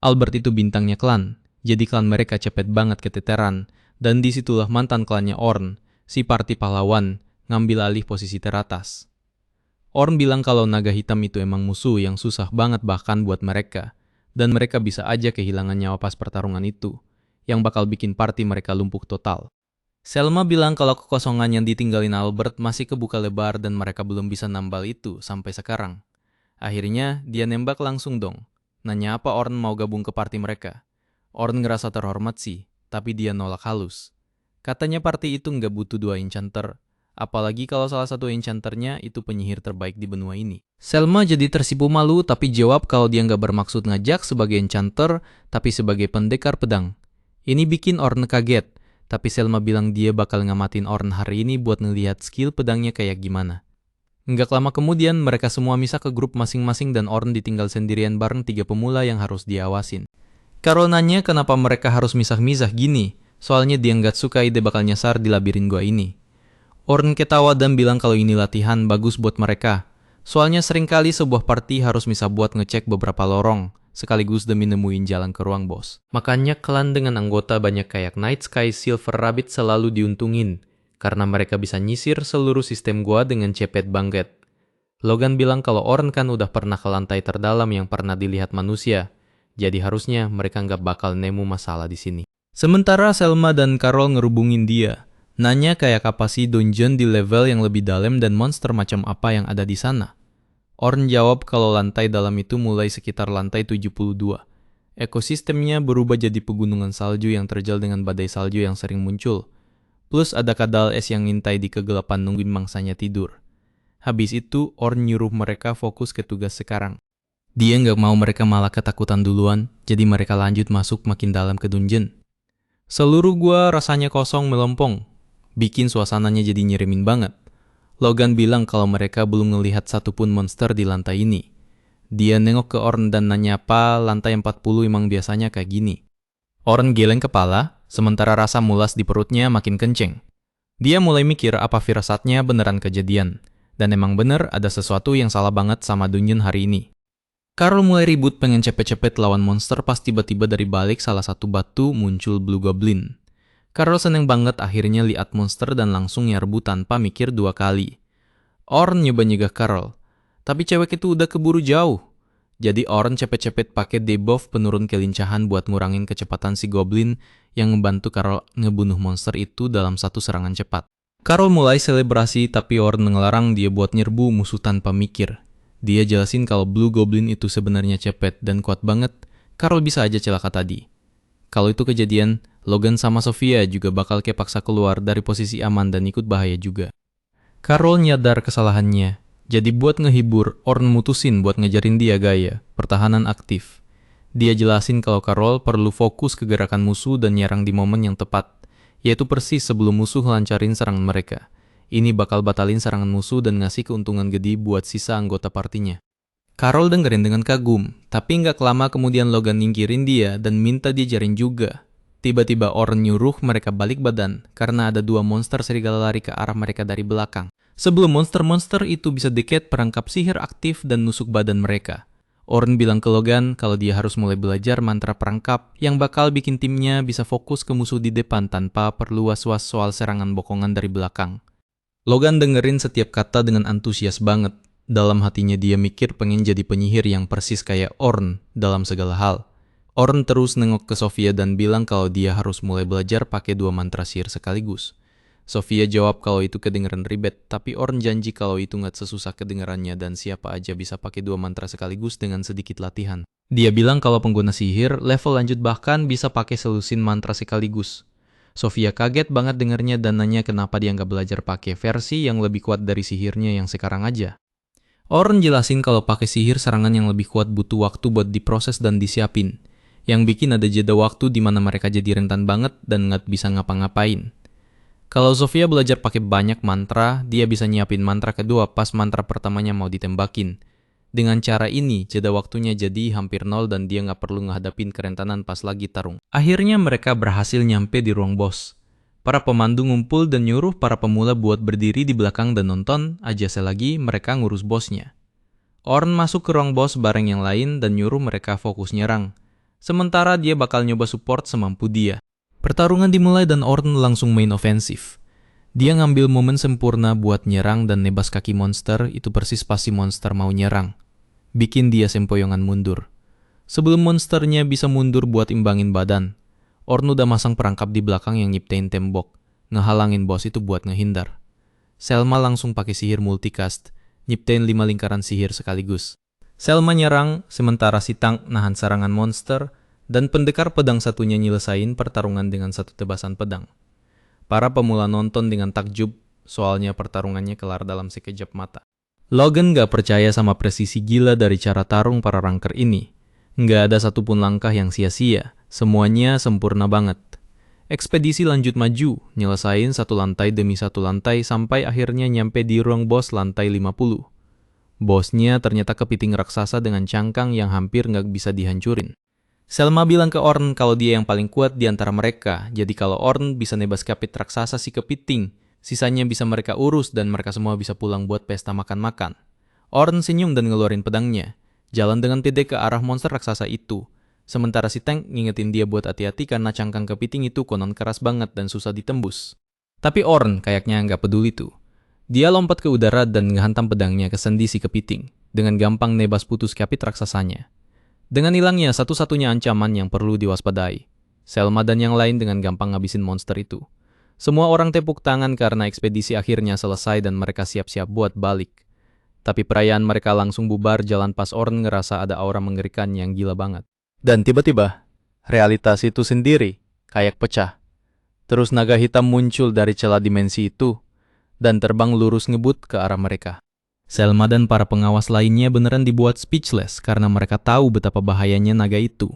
Albert itu bintangnya klan. Jadi klan mereka cepet banget keteteran, dan disitulah mantan klannya Orn, si parti pahlawan, ngambil alih posisi teratas. Orn bilang kalau naga hitam itu emang musuh yang susah banget bahkan buat mereka, dan mereka bisa aja kehilangan nyawa pas pertarungan itu, yang bakal bikin parti mereka lumpuh total. Selma bilang kalau kekosongan yang ditinggalin Albert masih kebuka lebar dan mereka belum bisa nambal itu sampai sekarang. Akhirnya dia nembak langsung dong, nanya apa Orn mau gabung ke parti mereka. Orn ngerasa terhormat sih, tapi dia nolak halus. Katanya party itu nggak butuh 2 enchanter, Apalagi kalau salah satu enchanternya itu penyihir terbaik di benua ini. Selma jadi tersipu malu tapi jawab kalau dia nggak bermaksud ngajak sebagai enchanter, tapi sebagai pendekar pedang. Ini bikin Orn kaget, tapi Selma bilang dia bakal ngamatin Orn hari ini buat ngelihat skill pedangnya kayak gimana. Nggak lama kemudian, mereka semua misah ke grup masing-masing dan Orn ditinggal sendirian bareng 3 pemula yang harus diawasin. Carol nanya kenapa mereka harus misah-misah gini, soalnya dia nggak suka ide bakal nyasar di labirin gua ini. Orn ketawa dan bilang kalau ini latihan bagus buat mereka, soalnya seringkali sebuah party harus misah buat ngecek beberapa lorong, sekaligus demi nemuin jalan ke ruang bos. Makanya klan dengan anggota banyak kayak Night Sky Silver Rabbit selalu diuntungin, karena mereka bisa nyisir seluruh sistem gua dengan cepet banget. Logan bilang kalau Orn kan udah pernah ke lantai terdalam yang pernah dilihat manusia, jadi harusnya mereka nggak bakal nemu masalah di sini. Sementara Selma dan Carol ngerubungin dia, nanya kayak apa sih dungeon di level yang lebih dalam dan monster macam apa yang ada di sana. Orn jawab kalau lantai dalam itu mulai sekitar lantai 72. Ekosistemnya berubah jadi pegunungan salju yang terjal dengan badai salju yang sering muncul. Plus ada kadal es yang ngintai di kegelapan nungguin mangsanya tidur. Habis itu, Orn nyuruh mereka fokus ke tugas sekarang. Dia nggak mau mereka malah ketakutan duluan, jadi mereka lanjut masuk makin dalam ke dungeon. Seluruh gua rasanya kosong melompong, bikin suasananya jadi nyeremin banget. Logan bilang kalau mereka belum ngelihat satupun monster di lantai ini. Dia nengok ke Orn dan nanya apa lantai 40 emang biasanya kayak gini. Orn geleng kepala, sementara rasa mulas di perutnya makin kenceng. Dia mulai mikir apa firasatnya beneran kejadian, dan emang bener ada sesuatu yang salah banget sama dungeon hari ini. Carol mulai ribut pengen cepet-cepet lawan monster pas tiba-tiba dari balik salah satu batu muncul Blue Goblin. Carol seneng banget akhirnya lihat monster dan langsung nyerbu tanpa mikir 2 kali. Orn nyoba nyegah Carol, tapi cewek itu udah keburu jauh. Jadi Orn cepet-cepet pakai debuff penurun kelincahan buat ngurangin kecepatan si Goblin yang ngebantu Carol ngebunuh monster itu dalam satu serangan cepat. Carol mulai selebrasi tapi Orn ngelarang dia buat nyerbu musuh tanpa mikir. Dia jelasin kalau Blue Goblin itu sebenarnya cepet dan kuat banget, Carol bisa aja celaka tadi. Kalau itu kejadian, Logan sama Sofia juga bakal kepaksa keluar dari posisi aman dan ikut bahaya juga. Carol nyadar kesalahannya, jadi buat ngehibur, Orn mutusin buat ngejarin dia gaya, pertahanan aktif. Dia jelasin kalau Carol perlu fokus ke gerakan musuh dan nyerang di momen yang tepat, yaitu persis sebelum musuh lancarin serangan mereka. Ini bakal batalin serangan musuh dan ngasih keuntungan gede buat sisa anggota partinya. Carol dengerin dengan kagum, tapi nggak lama kemudian Logan nyingkirin dia dan minta diajarin juga. Tiba-tiba Orn nyuruh mereka balik badan karena ada 2 monster serigala lari ke arah mereka dari belakang. Sebelum monster-monster itu bisa deket perangkap sihir aktif dan nusuk badan mereka. Orn bilang ke Logan kalau dia harus mulai belajar mantra perangkap yang bakal bikin timnya bisa fokus ke musuh di depan tanpa perlu was-was soal serangan bokongan dari belakang. Logan dengerin setiap kata dengan antusias banget. Dalam hatinya dia mikir pengen jadi penyihir yang persis kayak Orn dalam segala hal. Orn terus nengok ke Sofia dan bilang kalau dia harus mulai belajar pakai 2 mantra sihir sekaligus. Sofia jawab kalau itu kedengeran ribet, tapi Orn janji kalau itu nggak sesusah kedengerannya dan siapa aja bisa pakai 2 mantra sekaligus dengan sedikit latihan. Dia bilang kalau pengguna sihir level lanjut bahkan bisa pakai selusin mantra sekaligus. Sofia kaget banget dengernya dan nanya kenapa dia nggak belajar pakai versi yang lebih kuat dari sihirnya yang sekarang aja. Orn jelasin kalau pakai sihir serangan yang lebih kuat butuh waktu buat diproses dan disiapin, yang bikin ada jeda waktu di mana mereka jadi rentan banget dan nggak bisa ngapa-ngapain. Kalau Sofia belajar pakai banyak mantra, dia bisa nyiapin mantra kedua pas mantra pertamanya mau ditembakin. Dengan cara ini, jeda waktunya jadi hampir 0 dan dia nggak perlu ngadapin kerentanan pas lagi tarung. Akhirnya mereka berhasil nyampe di ruang bos. Para pemandu ngumpul dan nyuruh para pemula buat berdiri di belakang dan nonton aja selagi mereka ngurus bosnya. Orn masuk ke ruang bos bareng yang lain dan nyuruh mereka fokus nyerang. Sementara dia bakal nyoba support semampu dia. Pertarungan dimulai dan Orn langsung main ofensif. Dia ngambil momen sempurna buat nyerang dan nebas kaki monster itu persis pas si monster mau nyerang. Bikin dia sempoyongan mundur. Sebelum monsternya bisa mundur buat imbangin badan, Orn udah masang perangkap di belakang yang nyiptain tembok, ngehalangin bos itu buat ngehindar. Selma langsung pakai sihir multicast, nyiptain 5 lingkaran sihir sekaligus. Selma nyerang, sementara si Tank nahan serangan monster, dan pendekar pedang satunya nyelesain pertarungan dengan 1 tebasan pedang. Para pemula nonton dengan takjub, soalnya pertarungannya kelar dalam sekejap mata. Logan gak percaya sama presisi gila dari cara tarung para ranker ini. Nggak ada satupun langkah yang sia-sia, semuanya sempurna banget. Ekspedisi lanjut maju, nyelesain satu lantai demi satu lantai sampai akhirnya nyampe di ruang bos lantai 50. Bosnya ternyata kepiting raksasa dengan cangkang yang hampir nggak bisa dihancurin. Selma bilang ke Orn kalau dia yang paling kuat di antara mereka, jadi kalau Orn bisa nebas kapit raksasa si kepiting, sisanya bisa mereka urus dan mereka semua bisa pulang buat pesta makan-makan. Orn senyum dan ngeluarin pedangnya, jalan dengan pede ke arah monster raksasa itu. Sementara si Tank ngingetin dia buat hati-hati karena cangkang kepiting itu konon keras banget dan susah ditembus. Tapi Orn kayaknya nggak peduli tuh. Dia lompat ke udara dan ngehantam pedangnya ke sendi si kepiting, dengan gampang nebas putus kapit raksasanya. Dengan hilangnya satu-satunya ancaman yang perlu diwaspadai, Selma dan yang lain dengan gampang ngabisin monster itu. Semua orang tepuk tangan karena ekspedisi akhirnya selesai dan mereka siap-siap buat balik. Tapi perayaan mereka langsung bubar jalan pas Orn ngerasa ada aura mengerikan yang gila banget. Dan tiba-tiba, realitas itu sendiri kayak pecah. Terus naga hitam muncul dari celah dimensi itu dan terbang lurus ngebut ke arah mereka. Selma dan para pengawas lainnya beneran dibuat speechless karena mereka tahu betapa bahayanya naga itu.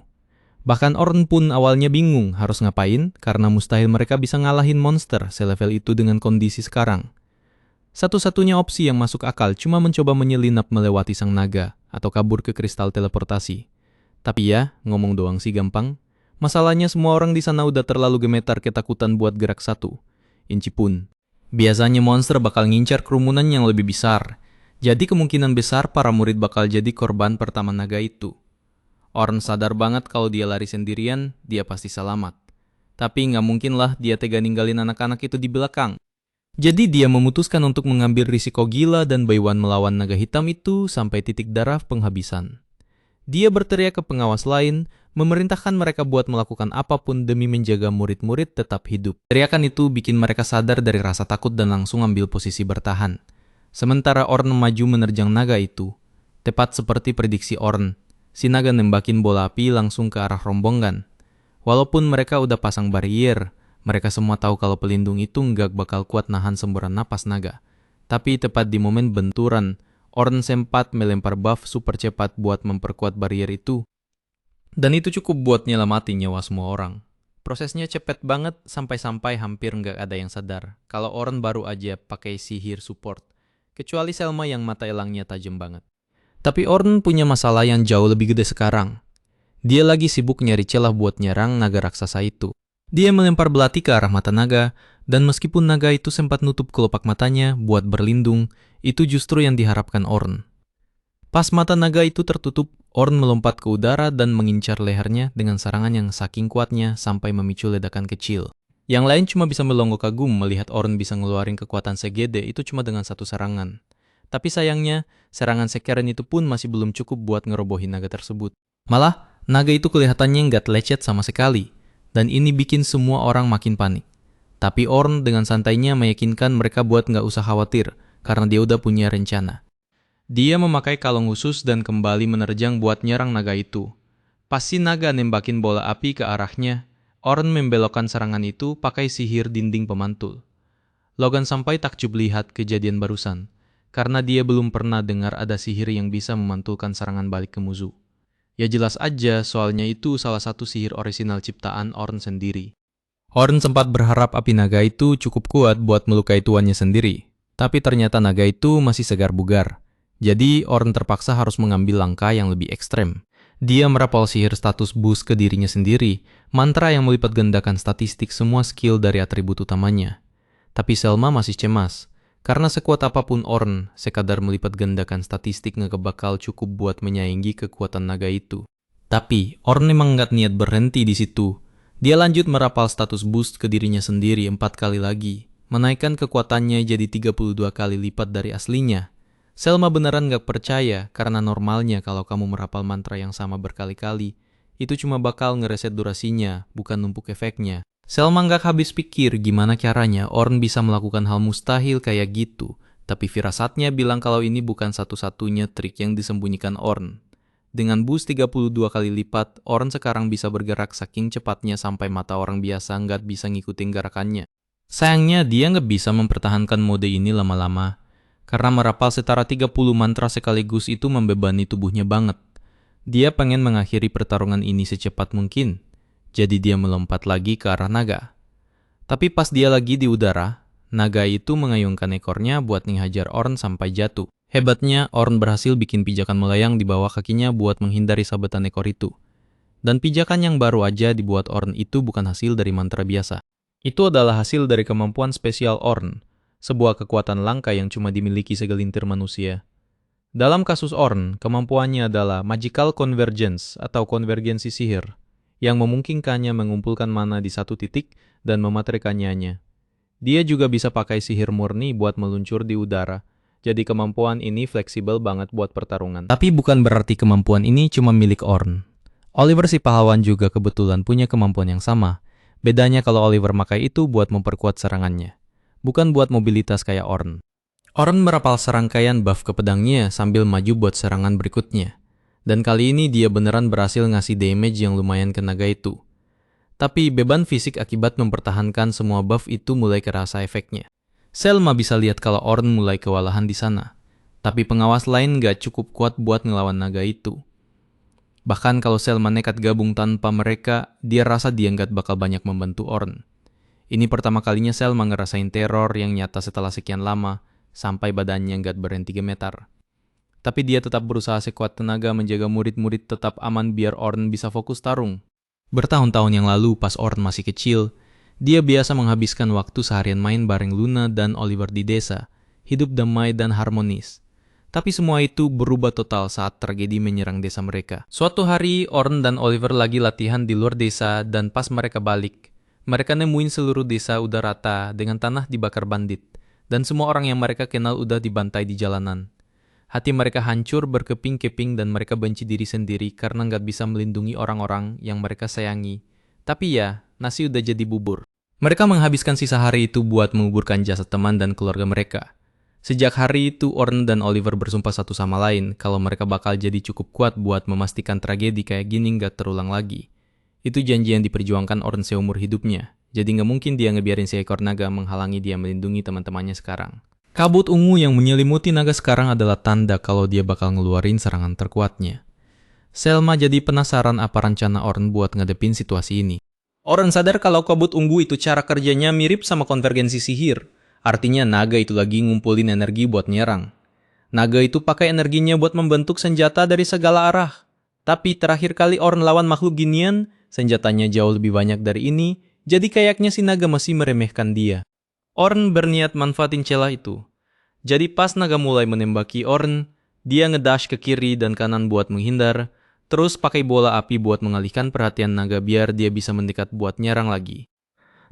Bahkan Orn pun awalnya bingung harus ngapain karena mustahil mereka bisa ngalahin monster selevel itu dengan kondisi sekarang. Satu-satunya opsi yang masuk akal cuma mencoba menyelinap melewati sang naga atau kabur ke kristal teleportasi. Tapi ya, ngomong doang sih gampang. Masalahnya semua orang di sana udah terlalu gemetar ketakutan buat gerak satu inci pun. Biasanya monster bakal ngincar kerumunan yang lebih besar. Jadi kemungkinan besar para murid bakal jadi korban pertama naga itu. Orn sadar banget kalau dia lari sendirian, dia pasti selamat. Tapi nggak mungkin lah dia tega ninggalin anak-anak itu di belakang. Jadi dia memutuskan untuk mengambil risiko gila dan Baiwan melawan naga hitam itu sampai titik darah penghabisan. Dia berteriak ke pengawas lain, memerintahkan mereka buat melakukan apapun demi menjaga murid-murid tetap hidup. Teriakan itu bikin mereka sadar dari rasa takut dan langsung ambil posisi bertahan. Sementara Orn maju menerjang naga itu, tepat seperti prediksi Orn, si naga nembakin bola api langsung ke arah rombongan. Walaupun mereka udah pasang barrier, mereka semua tahu kalau pelindung itu nggak bakal kuat nahan semburan napas naga. Tapi tepat di momen benturan, Orn sempat melempar buff super cepat buat memperkuat barrier itu. Dan itu cukup buat nyelamatin nyawa semua orang. Prosesnya cepet banget sampai-sampai hampir nggak ada yang sadar kalau Orn baru aja pakai sihir support. Kecuali Selma yang mata elangnya tajam banget. Tapi Orn punya masalah yang jauh lebih gede sekarang. Dia lagi sibuk nyari celah buat nyerang naga raksasa itu. Dia melempar belati ke arah mata naga, dan meskipun naga itu sempat nutup kelopak matanya buat berlindung, itu justru yang diharapkan Orn. Pas mata naga itu tertutup, Orn melompat ke udara dan mengincar lehernya dengan serangan yang saking kuatnya sampai memicu ledakan kecil. Yang lain cuma bisa melongo kagum melihat Orn bisa ngeluarin kekuatan segede itu cuma dengan satu serangan. Tapi sayangnya, serangan sekeren itu pun masih belum cukup buat ngerobohin naga tersebut. Malah, naga itu kelihatannya nggak lecet sama sekali, dan ini bikin semua orang makin panik. Tapi Orn dengan santainya meyakinkan mereka buat nggak usah khawatir, karena dia udah punya rencana. Dia memakai kalung khusus dan kembali menerjang buat nyerang naga itu. Pas si naga nembakin bola api ke arahnya, Orn membelokkan serangan itu pakai sihir dinding pemantul. Logan sampai takjub lihat kejadian barusan, karena dia belum pernah dengar ada sihir yang bisa memantulkan serangan balik ke musuh. Ya jelas aja soalnya itu salah satu sihir orisinal ciptaan Orn sendiri. Orn sempat berharap api naga itu cukup kuat buat melukai tuannya sendiri, tapi ternyata naga itu masih segar bugar. Jadi Orn terpaksa harus mengambil langkah yang lebih ekstrem. Dia merapal sihir status boost ke dirinya sendiri, mantra yang melipat gandakan statistik semua skill dari atribut utamanya. Tapi Selma masih cemas, karena sekuat apapun Orn, sekadar melipat gandakan statistik nggak bakal cukup buat menyaingi kekuatan naga itu. Tapi Orn emang nggak niat berhenti di situ. Dia lanjut merapal status boost ke dirinya sendiri 4 kali lagi, menaikkan kekuatannya jadi 32 kali lipat dari aslinya. Selma beneran gak percaya karena normalnya kalau kamu merapal mantra yang sama berkali-kali, itu cuma bakal ngereset durasinya, bukan numpuk efeknya. Selma gak habis pikir gimana caranya Orn bisa melakukan hal mustahil kayak gitu, tapi firasatnya bilang kalau ini bukan satu-satunya trik yang disembunyikan Orn. Dengan boost 32 kali lipat, Orn sekarang bisa bergerak saking cepatnya sampai mata orang biasa nggak bisa ngikutin gerakannya. Sayangnya dia nggak bisa mempertahankan mode ini lama-lama, karena merapal setara 30 mantra sekaligus itu membebani tubuhnya banget. Dia pengen mengakhiri pertarungan ini secepat mungkin, jadi dia melompat lagi ke arah naga. Tapi pas dia lagi di udara, naga itu mengayunkan ekornya buat menghajar Orn sampai jatuh. Hebatnya, Orn berhasil bikin pijakan melayang di bawah kakinya buat menghindari sabetan ekor itu. Dan pijakan yang baru aja dibuat Orn itu bukan hasil dari mantra biasa. Itu adalah hasil dari kemampuan spesial Orn, sebuah kekuatan langka yang cuma dimiliki segelintir manusia. Dalam kasus Orn, kemampuannya adalah Magical Convergence atau konvergensi sihir, yang memungkinkannya mengumpulkan mana di satu titik dan mematerikannya. Dia juga bisa pakai sihir murni buat meluncur di udara, jadi kemampuan ini fleksibel banget buat pertarungan. Tapi bukan berarti kemampuan ini cuma milik Orn. Oliver si pahlawan juga kebetulan punya kemampuan yang sama. Bedanya kalau Oliver makai itu buat memperkuat serangannya, bukan buat mobilitas kayak Orn. Orn merapal serangkaian buff ke pedangnya sambil maju buat serangan berikutnya. Dan kali ini dia beneran berhasil ngasih damage yang lumayan ke naga itu. Tapi beban fisik akibat mempertahankan semua buff itu mulai kerasa efeknya. Selma bisa lihat kalau Orn mulai kewalahan di sana. Tapi pengawas lain gak cukup kuat buat ngelawan naga itu. Bahkan kalau Selma nekat gabung tanpa mereka, dia rasa dia nggak bakal banyak membantu Orn. Ini pertama kalinya Selma ngerasain teror yang nyata setelah sekian lama, sampai badannya nggak berhenti gemetar. Tapi dia tetap berusaha sekuat tenaga menjaga murid-murid tetap aman biar Orn bisa fokus tarung. Bertahun-tahun yang lalu pas Orn masih kecil, dia biasa menghabiskan waktu seharian main bareng Luna dan Oliver di desa, hidup damai dan harmonis. Tapi semua itu berubah total saat tragedi menyerang desa mereka. Suatu hari, Orn dan Oliver lagi latihan di luar desa dan pas mereka balik, mereka nemuin seluruh desa udah rata dengan tanah dibakar bandit. Dan semua orang yang mereka kenal udah dibantai di jalanan. Hati mereka hancur berkeping-keping dan mereka benci diri sendiri karena nggak bisa melindungi orang-orang yang mereka sayangi. Tapi ya, nasi udah jadi bubur. Mereka menghabiskan sisa hari itu buat menguburkan jasad teman dan keluarga mereka. Sejak hari itu, Orn dan Oliver bersumpah satu sama lain kalau mereka bakal jadi cukup kuat buat memastikan tragedi kayak gini nggak terulang lagi. Itu janji yang diperjuangkan Orn seumur hidupnya. Jadi nggak mungkin dia ngebiarin seekor naga menghalangi dia melindungi teman-temannya sekarang. Kabut ungu yang menyelimuti naga sekarang adalah tanda kalau dia bakal ngeluarin serangan terkuatnya. Selma jadi penasaran apa rencana Orn buat ngadepin situasi ini. Orn sadar kalau kabut ungu itu cara kerjanya mirip sama konvergensi sihir. Artinya naga itu lagi ngumpulin energi buat nyerang. Naga itu pakai energinya buat membentuk senjata dari segala arah. Tapi terakhir kali Orn lawan makhluk ginian, senjatanya jauh lebih banyak dari ini, jadi kayaknya si naga masih meremehkan dia. Orn berniat manfaatin celah itu. Jadi pas naga mulai menembaki Orn, dia ngedash ke kiri dan kanan buat menghindar, terus pakai bola api buat mengalihkan perhatian naga biar dia bisa mendekat buat nyerang lagi.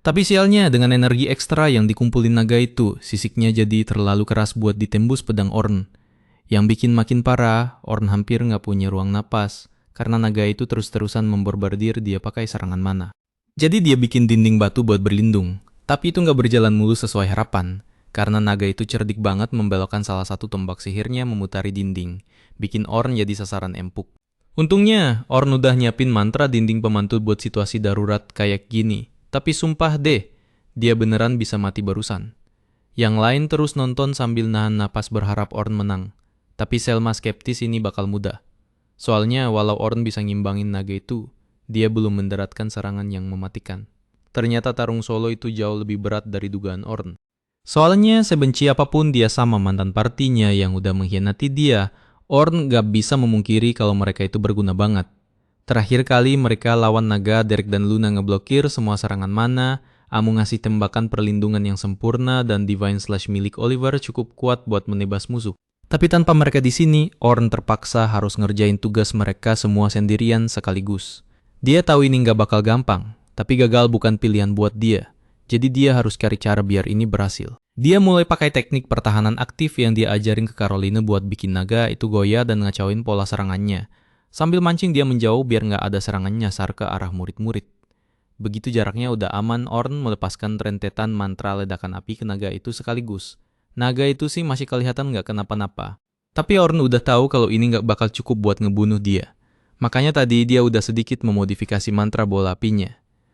Tapi sialnya dengan energi ekstra yang dikumpulin naga itu, sisiknya jadi terlalu keras buat ditembus pedang Orn. Yang bikin makin parah, Orn hampir nggak punya ruang napas, karena naga itu terus-terusan memborbardir dia pakai serangan mana. Jadi dia bikin dinding batu buat berlindung, tapi itu nggak berjalan mulus sesuai harapan, karena naga itu cerdik banget membelokkan salah satu tombak sihirnya memutari dinding, bikin Orn jadi sasaran empuk. Untungnya, Orn udah nyiapin mantra dinding pemantul buat situasi darurat kayak gini. Tapi sumpah deh, dia beneran bisa mati barusan. Yang lain terus nonton sambil nahan napas berharap Orn menang. Tapi Selma skeptis ini bakal mudah. Soalnya walau Orn bisa ngimbangin naga itu, dia belum mendaratkan serangan yang mematikan. Ternyata tarung solo itu jauh lebih berat dari dugaan Orn. Soalnya sebenci apapun dia sama mantan partinya yang udah mengkhianati dia, Orn gak bisa memungkiri kalau mereka itu berguna banget. Terakhir kali mereka lawan naga, Derek dan Luna ngeblokir semua serangan mana, Amu ngasih tembakan perlindungan yang sempurna, dan Divine Slash milik Oliver cukup kuat buat menebas musuh. Tapi tanpa mereka di sini, Orn terpaksa harus ngerjain tugas mereka semua sendirian sekaligus. Dia tahu ini nggak bakal gampang, tapi gagal bukan pilihan buat dia. Jadi dia harus cari cara biar ini berhasil. Dia mulai pakai teknik pertahanan aktif yang dia ajarin ke Caroline buat bikin naga itu goyah dan ngacauin pola serangannya. Sambil mancing dia menjauh biar nggak ada serangan nyasar ke arah murid-murid. Begitu jaraknya udah aman, Orn melepaskan rentetan mantra ledakan api ke naga itu sekaligus. Naga itu sih masih kelihatan nggak kenapa-napa. Tapi Orn udah tahu kalau ini nggak bakal cukup buat ngebunuh dia. Makanya tadi dia udah sedikit memodifikasi mantra bola apinya.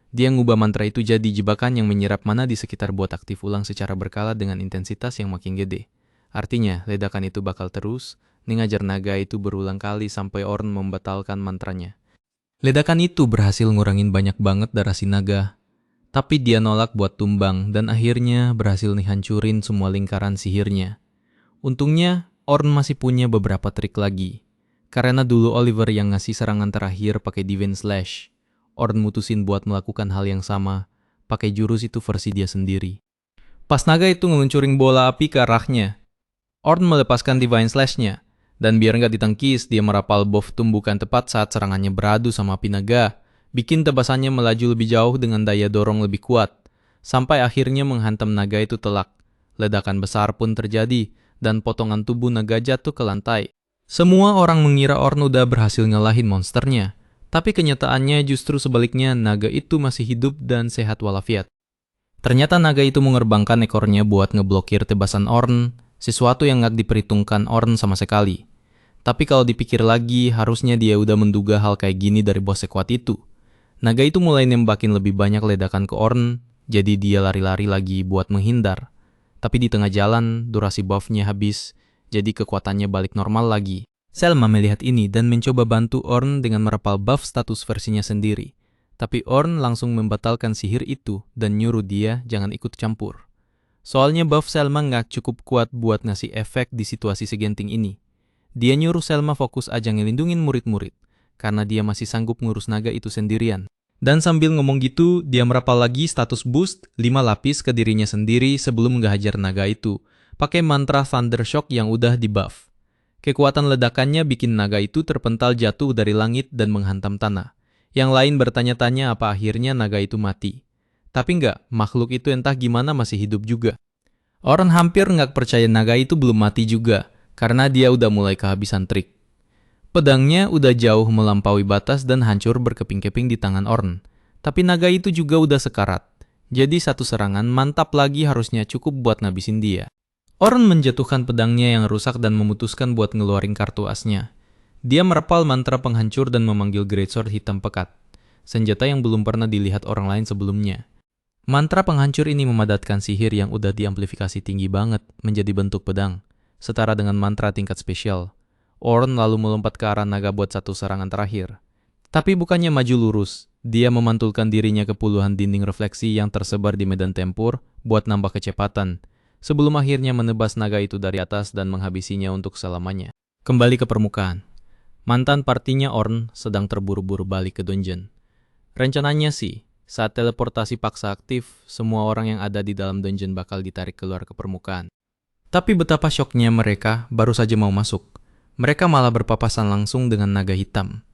Dia ngubah mantra itu jadi jebakan yang menyerap mana di sekitar buat aktif ulang secara berkala dengan intensitas yang makin gede. Artinya, ledakan itu bakal terus, ngajar naga itu berulang kali sampai Orn membatalkan mantranya. Ledakan itu berhasil ngurangin banyak banget darah si naga, tapi dia nolak buat tumbang dan akhirnya berhasil hancurin semua lingkaran sihirnya. Untungnya, Orn masih punya beberapa trik lagi. Karena dulu Oliver yang ngasih serangan terakhir pakai Divine Slash, Orn mutusin buat melakukan hal yang sama, pakai jurus itu versi dia sendiri. Pas naga itu ngeluncurin bola api ke arahnya, Orn melepaskan Divine Slash-nya, dan biar nggak ditangkis, dia merapal buff tumbukan tepat saat serangannya beradu sama api naga, bikin tebasannya melaju lebih jauh dengan daya dorong lebih kuat, sampai akhirnya menghantam naga itu telak. Ledakan besar pun terjadi, dan potongan tubuh naga jatuh ke lantai. Semua orang mengira Orn udah berhasil ngalahin monsternya, tapi kenyataannya justru sebaliknya, naga itu masih hidup dan sehat walafiat. Ternyata naga itu mengerbangkan ekornya buat ngeblokir tebasan Orn, sesuatu yang nggak diperhitungkan Orn sama sekali. Tapi kalau dipikir lagi, harusnya dia udah menduga hal kayak gini dari bos sekuat itu. Naga itu mulai nembakin lebih banyak ledakan ke Orn, jadi dia lari-lari lagi buat menghindar. Tapi di tengah jalan, durasi buff-nya habis, jadi kekuatannya balik normal lagi. Selma melihat ini dan mencoba bantu Orn dengan merapal buff status versinya sendiri. Tapi Orn langsung membatalkan sihir itu dan nyuruh dia jangan ikut campur. Soalnya buff Selma nggak cukup kuat buat ngasih efek di situasi segenting ini. Dia nyuruh Selma fokus aja ngelindungin murid-murid, karena dia masih sanggup ngurus naga itu sendirian. Dan sambil ngomong gitu, dia merapal lagi status boost 5 lapis ke dirinya sendiri sebelum ngehajar naga itu, pakai mantra Thunder Shock yang udah di-buff. Kekuatan ledakannya bikin naga itu terpental jatuh dari langit dan menghantam tanah. Yang lain bertanya-tanya apa akhirnya naga itu mati. Tapi enggak, makhluk itu entah gimana masih hidup juga. Orang hampir nggak percaya naga itu belum mati juga, karena dia udah mulai kehabisan trik. Pedangnya udah jauh melampaui batas dan hancur berkeping-keping di tangan Orn. Tapi naga itu juga udah sekarat. Jadi satu serangan mantap lagi harusnya cukup buat ngabisin dia. Orn menjatuhkan pedangnya yang rusak dan memutuskan buat ngeluarin kartu asnya. Dia merapal mantra penghancur dan memanggil Greatsword hitam pekat, senjata yang belum pernah dilihat orang lain sebelumnya. Mantra penghancur ini memadatkan sihir yang udah diamplifikasi tinggi banget menjadi bentuk pedang, setara dengan mantra tingkat spesial. Orn lalu melompat ke arah naga buat satu serangan terakhir. Tapi bukannya maju lurus, dia memantulkan dirinya ke puluhan dinding refleksi yang tersebar di medan tempur buat nambah kecepatan, sebelum akhirnya menebas naga itu dari atas dan menghabisinya untuk selamanya. Kembali ke permukaan. Mantan partinya Orn sedang terburu-buru balik ke dungeon. Rencananya sih, saat teleportasi paksa aktif, semua orang yang ada di dalam dungeon bakal ditarik keluar ke permukaan. Tapi betapa syoknya mereka baru saja mau masuk. Mereka malah berpapasan langsung dengan naga hitam.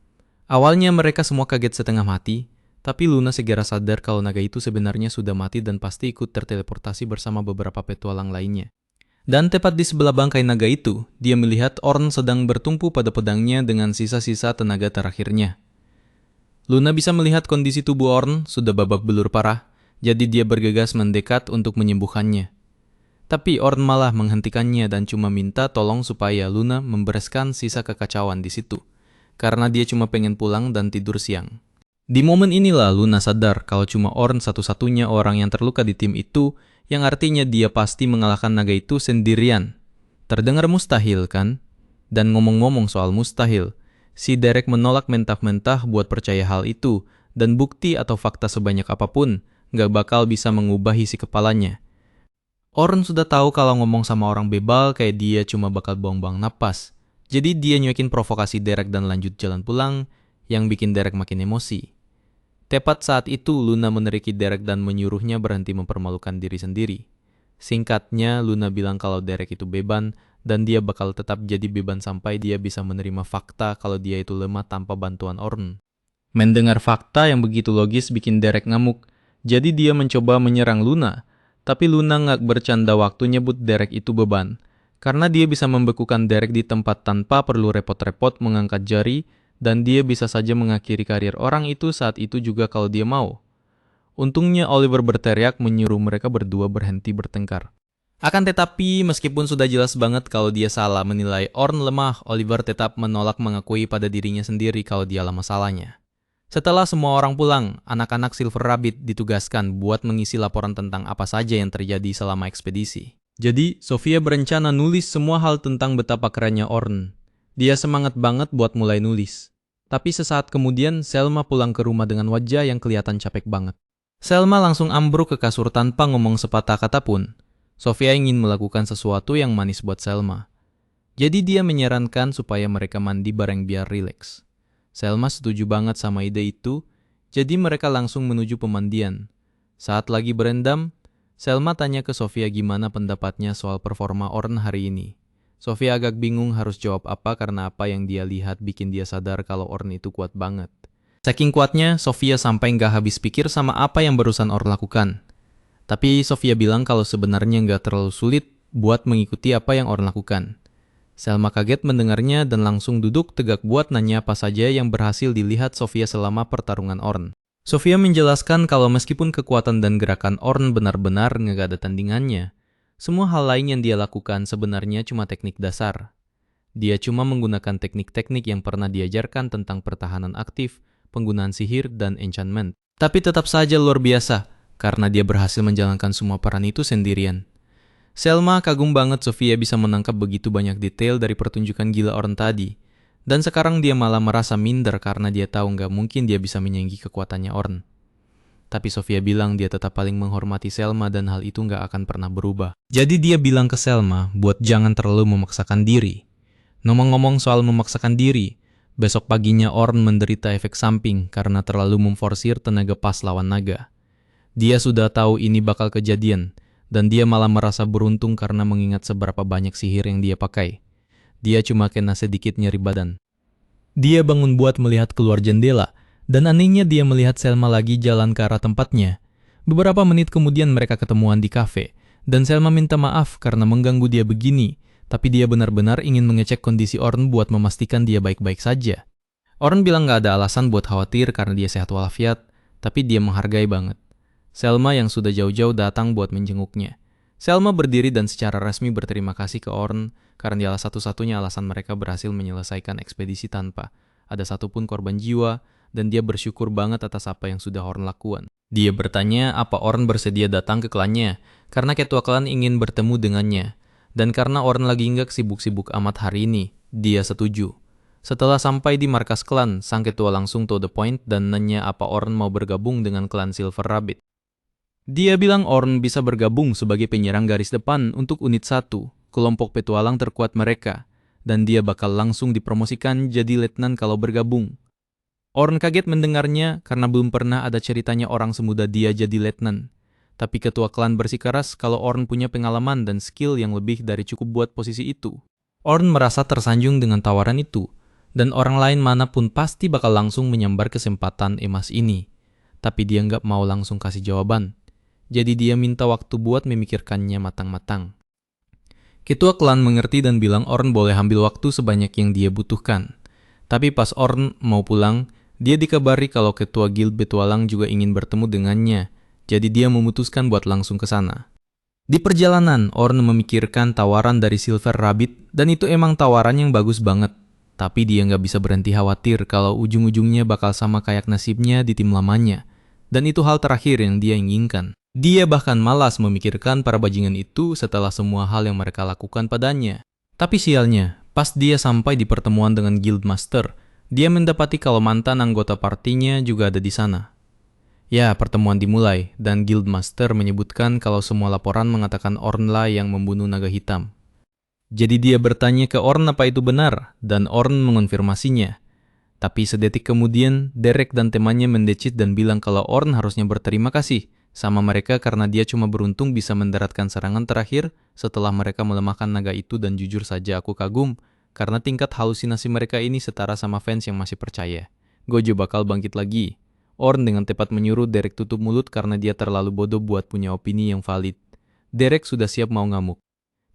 Awalnya mereka semua kaget setengah mati, tapi Luna segera sadar kalau naga itu sebenarnya sudah mati dan pasti ikut terteleportasi bersama beberapa petualang lainnya. Dan tepat di sebelah bangkai naga itu, dia melihat Orn sedang bertumpu pada pedangnya dengan sisa-sisa tenaga terakhirnya. Luna bisa melihat kondisi tubuh Orn sudah babak belur parah, jadi dia bergegas mendekat untuk menyembuhkannya. Tapi Orn malah menghentikannya dan cuma minta tolong supaya Luna membereskan sisa kekacauan di situ, karena dia cuma pengen pulang dan tidur siang. Di momen inilah Luna sadar kalau cuma Orn satu-satunya orang yang terluka di tim itu, yang artinya dia pasti mengalahkan naga itu sendirian. Terdengar mustahil kan? Dan ngomong-ngomong soal mustahil, si Derek menolak mentah-mentah buat percaya hal itu, dan bukti atau fakta sebanyak apapun nggak bakal bisa mengubah isi kepalanya. Orn sudah tahu kalau ngomong sama orang bebal kayak dia cuma bakal buang-buang napas. Jadi dia nyuekin provokasi Derek dan lanjut jalan pulang, yang bikin Derek makin emosi. Tepat saat itu, Luna meneriki Derek dan menyuruhnya berhenti mempermalukan diri sendiri. Singkatnya, Luna bilang kalau Derek itu beban, dan dia bakal tetap jadi beban sampai dia bisa menerima fakta kalau dia itu lemah tanpa bantuan Orn. Mendengar fakta yang begitu logis bikin Derek ngamuk, jadi dia mencoba menyerang Luna. Tapi Luna nggak bercanda waktu nyebut Derek itu beban, karena dia bisa membekukan Derek di tempat tanpa perlu repot-repot mengangkat jari, dan dia bisa saja mengakhiri karir orang itu saat itu juga kalau dia mau. Untungnya Oliver berteriak menyuruh mereka berdua berhenti bertengkar. Akan tetapi, meskipun sudah jelas banget kalau dia salah menilai Orn lemah, Oliver tetap menolak mengakui pada dirinya sendiri kalau dialah masalahnya. Setelah semua orang pulang, anak-anak Silver Rabbit ditugaskan buat mengisi laporan tentang apa saja yang terjadi selama ekspedisi. Jadi, Sofia berencana nulis semua hal tentang betapa kerennya Orn. Dia semangat banget buat mulai nulis. Tapi sesaat kemudian, Selma pulang ke rumah dengan wajah yang kelihatan capek banget. Selma langsung ambruk ke kasur tanpa ngomong sepatah kata pun. Sofia ingin melakukan sesuatu yang manis buat Selma. Jadi dia menyarankan supaya mereka mandi bareng biar rileks. Selma setuju banget sama ide itu, jadi mereka langsung menuju pemandian. Saat lagi berendam, Selma tanya ke Sofia gimana pendapatnya soal performa Orn hari ini. Sofia agak bingung harus jawab apa karena apa yang dia lihat bikin dia sadar kalau Orn itu kuat banget. Saking kuatnya, Sofia sampai nggak habis pikir sama apa yang barusan Orn lakukan. Tapi Sofia bilang kalau sebenarnya nggak terlalu sulit buat mengikuti apa yang Orn lakukan. Selma kaget mendengarnya dan langsung duduk tegak buat nanya apa saja yang berhasil dilihat Sofia selama pertarungan Orn. Sofia menjelaskan kalau meskipun kekuatan dan gerakan Orn benar-benar nggak ada tandingannya, semua hal lain yang dia lakukan sebenarnya cuma teknik dasar. Dia cuma menggunakan teknik-teknik yang pernah diajarkan tentang pertahanan aktif, penggunaan sihir, dan enchantment. Tapi tetap saja luar biasa, karena dia berhasil menjalankan semua peran itu sendirian. Selma kagum banget Sofia bisa menangkap begitu banyak detail dari pertunjukan gila Orn tadi. Dan sekarang dia malah merasa minder karena dia tahu nggak mungkin dia bisa menyaingi kekuatannya Orn. Tapi Sofia bilang dia tetap paling menghormati Selma dan hal itu nggak akan pernah berubah. Jadi dia bilang ke Selma buat jangan terlalu memaksakan diri. Ngomong-ngomong soal memaksakan diri, besok paginya Orn menderita efek samping karena terlalu memforsir tenaga pas lawan naga. Dia sudah tahu ini bakal kejadian, dan dia malah merasa beruntung karena mengingat seberapa banyak sihir yang dia pakai. Dia cuma kena sedikit nyeri badan. Dia bangun buat melihat keluar jendela, dan anehnya dia melihat Selma lagi jalan ke arah tempatnya. Beberapa menit kemudian mereka ketemuan di kafe, dan Selma minta maaf karena mengganggu dia begini, tapi dia benar-benar ingin mengecek kondisi Orn buat memastikan dia baik-baik saja. Orn bilang gak ada alasan buat khawatir karena dia sehat walafiat, tapi dia menghargai banget Selma yang sudah jauh-jauh datang buat menjenguknya. Selma berdiri dan secara resmi berterima kasih ke Orn karena dialah satu-satunya alasan mereka berhasil menyelesaikan ekspedisi tanpa ada satupun korban jiwa, dan dia bersyukur banget atas apa yang sudah Orn lakukan. Dia bertanya apa Orn bersedia datang ke klannya karena ketua klan ingin bertemu dengannya, dan karena Orn lagi nggak sibuk-sibuk amat hari ini, dia setuju. Setelah sampai di markas klan, sang ketua langsung to the point dan nanya apa Orn mau bergabung dengan klan Silver Rabbit. Dia bilang Orn bisa bergabung sebagai penyerang garis depan untuk unit 1, kelompok petualang terkuat mereka, dan dia bakal langsung dipromosikan jadi letnan kalau bergabung. Orn kaget mendengarnya karena belum pernah ada ceritanya orang semuda dia jadi letnan. Tapi ketua klan bersikeras kalau Orn punya pengalaman dan skill yang lebih dari cukup buat posisi itu. Orn merasa tersanjung dengan tawaran itu, dan orang lain manapun pasti bakal langsung menyambar kesempatan emas ini. Tapi dia nggak mau langsung kasih jawaban. Jadi dia minta waktu buat memikirkannya matang-matang. Ketua klan mengerti dan bilang Orn boleh ambil waktu sebanyak yang dia butuhkan. Tapi pas Orn mau pulang, dia dikabari kalau ketua guild petualang juga ingin bertemu dengannya. Jadi dia memutuskan buat langsung ke sana. Di perjalanan, Orn memikirkan tawaran dari Silver Rabbit, dan itu emang tawaran yang bagus banget. Tapi dia nggak bisa berhenti khawatir kalau ujung-ujungnya bakal sama kayak nasibnya di tim lamanya. Dan itu hal terakhir yang dia inginkan. Dia bahkan malas memikirkan para bajingan itu setelah semua hal yang mereka lakukan padanya. Tapi sialnya, pas dia sampai di pertemuan dengan Guildmaster, dia mendapati kalau mantan anggota partinya juga ada di sana. Ya, pertemuan dimulai, dan Guildmaster menyebutkan kalau semua laporan mengatakan Orn lah yang membunuh naga hitam. Jadi dia bertanya ke Orn apa itu benar, dan Orn mengonfirmasinya. Tapi sedetik kemudian, Derek dan temannya mendecit dan bilang kalau Orn harusnya berterima kasih sama mereka karena dia cuma beruntung bisa mendaratkan serangan terakhir setelah mereka melemahkan naga itu, dan jujur saja aku kagum karena tingkat halusinasi mereka ini setara sama fans yang masih percaya. Gojo bakal bangkit lagi. Orn dengan tepat menyuruh Derek tutup mulut karena dia terlalu bodoh buat punya opini yang valid. Derek sudah siap mau ngamuk.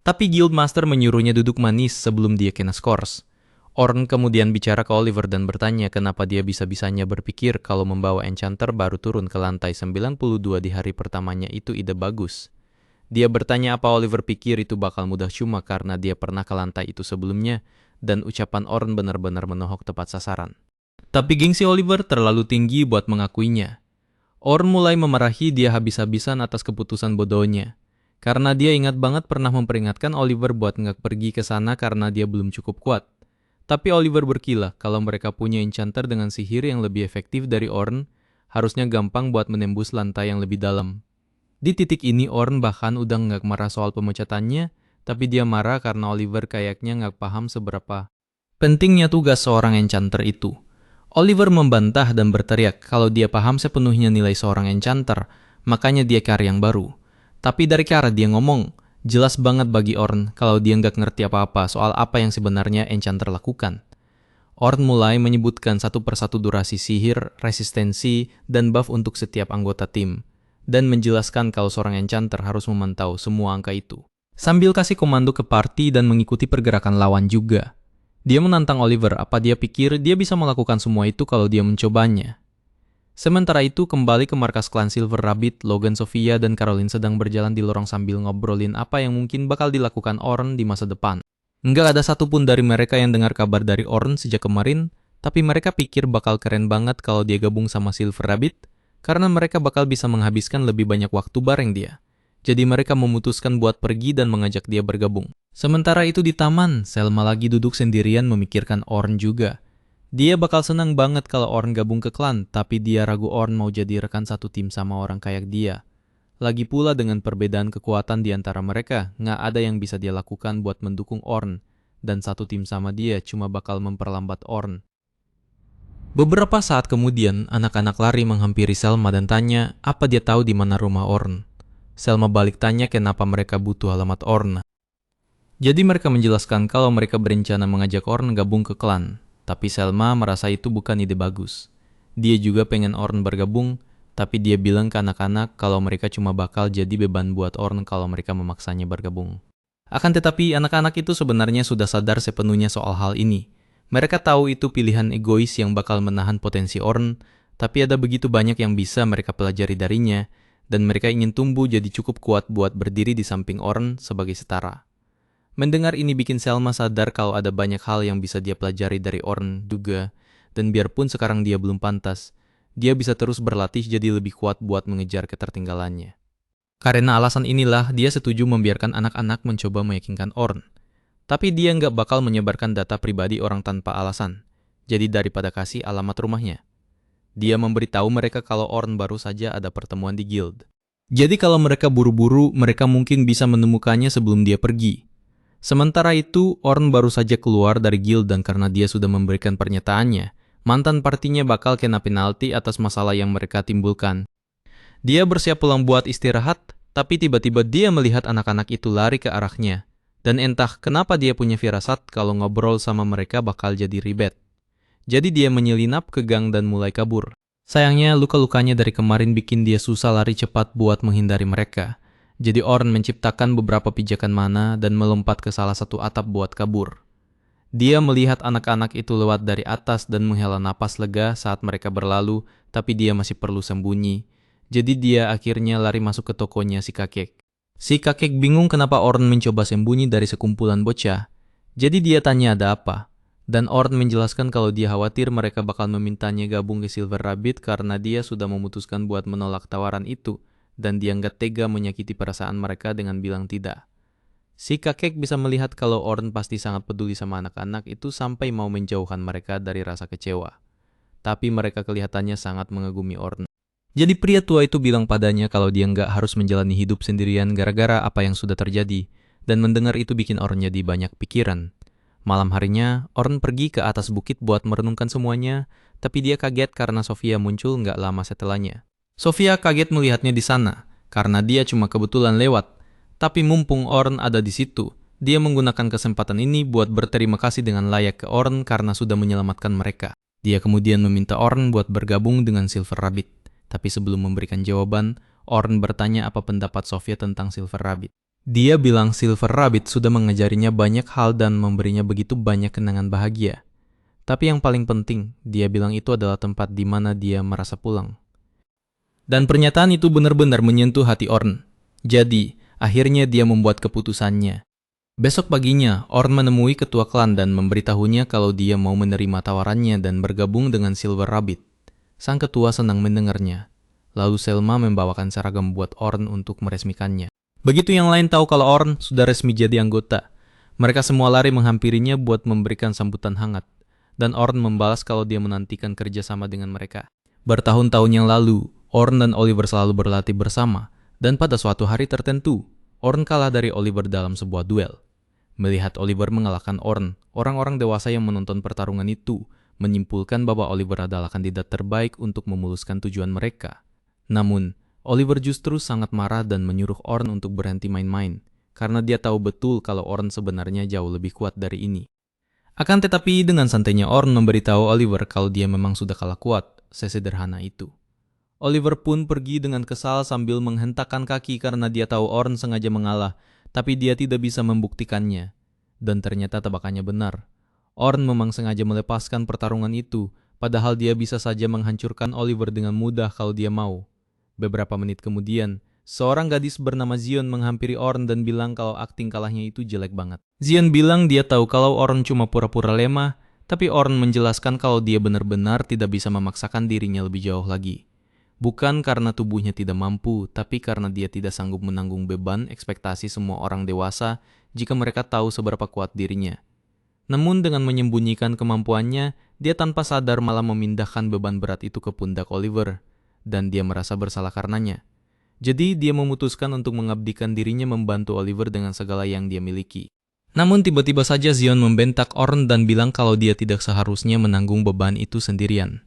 Tapi Guildmaster menyuruhnya duduk manis sebelum dia kena skors. Orn kemudian bicara ke Oliver dan bertanya kenapa dia bisa-bisanya berpikir kalau membawa Enchanter baru turun ke lantai 92 di hari pertamanya itu ide bagus. Dia bertanya apa Oliver pikir itu bakal mudah cuma karena dia pernah ke lantai itu sebelumnya, dan ucapan Orn benar-benar menohok tepat sasaran. Tapi gengsi Oliver terlalu tinggi buat mengakuinya. Orn mulai memarahi dia habis-habisan atas keputusan bodohnya. Karena dia ingat banget pernah memperingatkan Oliver buat nggak pergi ke sana karena dia belum cukup kuat. Tapi Oliver berkilah kalau mereka punya enchanter dengan sihir yang lebih efektif dari Orn, harusnya gampang buat menembus lantai yang lebih dalam. Di titik ini Orn bahkan udah nggak marah soal pemecatannya, tapi dia marah karena Oliver kayaknya nggak paham seberapa pentingnya tugas seorang enchanter itu. Oliver membantah dan berteriak kalau dia paham sepenuhnya nilai seorang enchanter, makanya dia cari yang baru. Tapi dari cara dia ngomong, jelas banget bagi Orn kalau dia nggak ngerti apa-apa soal apa yang sebenarnya enchanter lakukan. Orn mulai menyebutkan satu persatu durasi sihir, resistensi, dan buff untuk setiap anggota tim, dan menjelaskan kalau seorang enchanter harus memantau semua angka itu, sambil kasih komando ke party dan mengikuti pergerakan lawan juga. Dia menantang Oliver apa dia pikir dia bisa melakukan semua itu kalau dia mencobanya. Sementara itu, kembali ke markas klan Silver Rabbit, Logan, Sophia, dan Caroline sedang berjalan di lorong sambil ngobrolin apa yang mungkin bakal dilakukan Orn di masa depan. Nggak ada satupun dari mereka yang dengar kabar dari Orn sejak kemarin, tapi mereka pikir bakal keren banget kalau dia gabung sama Silver Rabbit, karena mereka bakal bisa menghabiskan lebih banyak waktu bareng dia. Jadi mereka memutuskan buat pergi dan mengajak dia bergabung. Sementara itu di taman, Selma lagi duduk sendirian memikirkan Orn juga. Dia bakal senang banget kalau Orn gabung ke klan, tapi dia ragu Orn mau jadi rekan satu tim sama orang kayak dia. Lagi pula dengan perbedaan kekuatan di antara mereka, nggak ada yang bisa dia lakukan buat mendukung Orn, dan satu tim sama dia cuma bakal memperlambat Orn. Beberapa saat kemudian, anak-anak lari menghampiri Selma dan tanya apa dia tahu di mana rumah Orn. Selma balik tanya kenapa mereka butuh alamat Orn. Jadi mereka menjelaskan kalau mereka berencana mengajak Orn gabung ke klan. Tapi Selma merasa itu bukan ide bagus. Dia juga pengen Orn bergabung, tapi dia bilang ke anak-anak kalau mereka cuma bakal jadi beban buat Orn kalau mereka memaksanya bergabung. Akan tetapi anak-anak itu sebenarnya sudah sadar sepenuhnya soal hal ini. Mereka tahu itu pilihan egois yang bakal menahan potensi Orn, tapi ada begitu banyak yang bisa mereka pelajari darinya, dan mereka ingin tumbuh jadi cukup kuat buat berdiri di samping Orn sebagai setara. Mendengar ini bikin Selma sadar kalau ada banyak hal yang bisa dia pelajari dari Orn juga, dan biarpun sekarang dia belum pantas, dia bisa terus berlatih jadi lebih kuat buat mengejar ketertinggalannya. Karena alasan inilah dia setuju membiarkan anak-anak mencoba meyakinkan Orn. Tapi dia nggak bakal menyebarkan data pribadi orang tanpa alasan, jadi daripada kasih alamat rumahnya. Dia memberitahu mereka kalau Orn baru saja ada pertemuan di guild. Jadi kalau mereka buru-buru, mereka mungkin bisa menemukannya sebelum dia pergi. Sementara itu, Orn baru saja keluar dari guild dan karena dia sudah memberikan pernyataannya, mantan partinya bakal kena penalti atas masalah yang mereka timbulkan. Dia bersiap pulang buat istirahat, tapi tiba-tiba dia melihat anak-anak itu lari ke arahnya. Dan entah kenapa dia punya firasat kalau ngobrol sama mereka bakal jadi ribet. Jadi dia menyelinap ke gang dan mulai kabur. Sayangnya luka-lukanya dari kemarin bikin dia susah lari cepat buat menghindari mereka. Jadi Orn menciptakan beberapa pijakan mana dan melompat ke salah satu atap buat kabur. Dia melihat anak-anak itu lewat dari atas dan menghela napas lega saat mereka berlalu, tapi dia masih perlu sembunyi. Jadi dia akhirnya lari masuk ke tokonya si kakek. Si kakek bingung kenapa Orn mencoba sembunyi dari sekumpulan bocah. Jadi dia tanya ada apa. Dan Orn menjelaskan kalau dia khawatir mereka bakal memintanya gabung ke Silver Rabbit karena dia sudah memutuskan buat menolak tawaran itu. Dan dia nggak tega menyakiti perasaan mereka dengan bilang tidak. Si kakek bisa melihat kalau Orn pasti sangat peduli sama anak-anak itu sampai mau menjauhkan mereka dari rasa kecewa. Tapi mereka kelihatannya sangat mengagumi Orn. Jadi pria tua itu bilang padanya kalau dia nggak harus menjalani hidup sendirian gara-gara apa yang sudah terjadi. Dan mendengar itu bikin Orn jadi banyak pikiran. Malam harinya, Orn pergi ke atas bukit buat merenungkan semuanya, tapi dia kaget karena Sophia muncul nggak lama setelahnya. Sophia kaget melihatnya di sana, karena dia cuma kebetulan lewat. Tapi mumpung Orn ada di situ, dia menggunakan kesempatan ini buat berterima kasih dengan layak ke Orn karena sudah menyelamatkan mereka. Dia kemudian meminta Orn buat bergabung dengan Silver Rabbit. Tapi sebelum memberikan jawaban, Orn bertanya apa pendapat Sophia tentang Silver Rabbit. Dia bilang Silver Rabbit sudah mengajarinya banyak hal dan memberinya begitu banyak kenangan bahagia. Tapi yang paling penting, dia bilang itu adalah tempat di mana dia merasa pulang. Dan pernyataan itu benar-benar menyentuh hati Orn. Jadi, akhirnya dia membuat keputusannya. Besok paginya, Orn menemui ketua klan dan memberitahunya kalau dia mau menerima tawarannya dan bergabung dengan Silver Rabbit. Sang ketua senang mendengarnya. Lalu Selma membawakan seragam buat Orn untuk meresmikannya. Begitu yang lain tahu kalau Orn sudah resmi jadi anggota, mereka semua lari menghampirinya buat memberikan sambutan hangat. Dan Orn membalas kalau dia menantikan kerjasama dengan mereka. Bertahun-tahun yang lalu, Orn dan Oliver selalu berlatih bersama. Dan pada suatu hari tertentu, Orn kalah dari Oliver dalam sebuah duel. Melihat Oliver mengalahkan Orn, orang-orang dewasa yang menonton pertarungan itu menyimpulkan bahwa Oliver adalah kandidat terbaik untuk memuluskan tujuan mereka. Namun, Oliver justru sangat marah dan menyuruh Orn untuk berhenti main-main, karena dia tahu betul kalau Orn sebenarnya jauh lebih kuat dari ini. Akan tetapi dengan santainya Orn memberitahu Oliver kalau dia memang sudah kalah kuat, sesederhana itu. Oliver pun pergi dengan kesal sambil menghentakkan kaki karena dia tahu Orn sengaja mengalah, tapi dia tidak bisa membuktikannya. Dan ternyata tebakannya benar. Orn memang sengaja melepaskan pertarungan itu, padahal dia bisa saja menghancurkan Oliver dengan mudah kalau dia mau. Beberapa menit kemudian, seorang gadis bernama Zion menghampiri Orn dan bilang kalau akting kalahnya itu jelek banget. Zion bilang dia tahu kalau Orn cuma pura-pura lemah, tapi Orn menjelaskan kalau dia benar-benar tidak bisa memaksakan dirinya lebih jauh lagi. Bukan karena tubuhnya tidak mampu, tapi karena dia tidak sanggup menanggung beban ekspektasi semua orang dewasa jika mereka tahu seberapa kuat dirinya. Namun dengan menyembunyikan kemampuannya, dia tanpa sadar malah memindahkan beban berat itu ke pundak Oliver, dan dia merasa bersalah karenanya. Jadi dia memutuskan untuk mengabdikan dirinya membantu Oliver dengan segala yang dia miliki. Namun tiba-tiba saja Zion membentak Orn dan bilang kalau dia tidak seharusnya menanggung beban itu sendirian.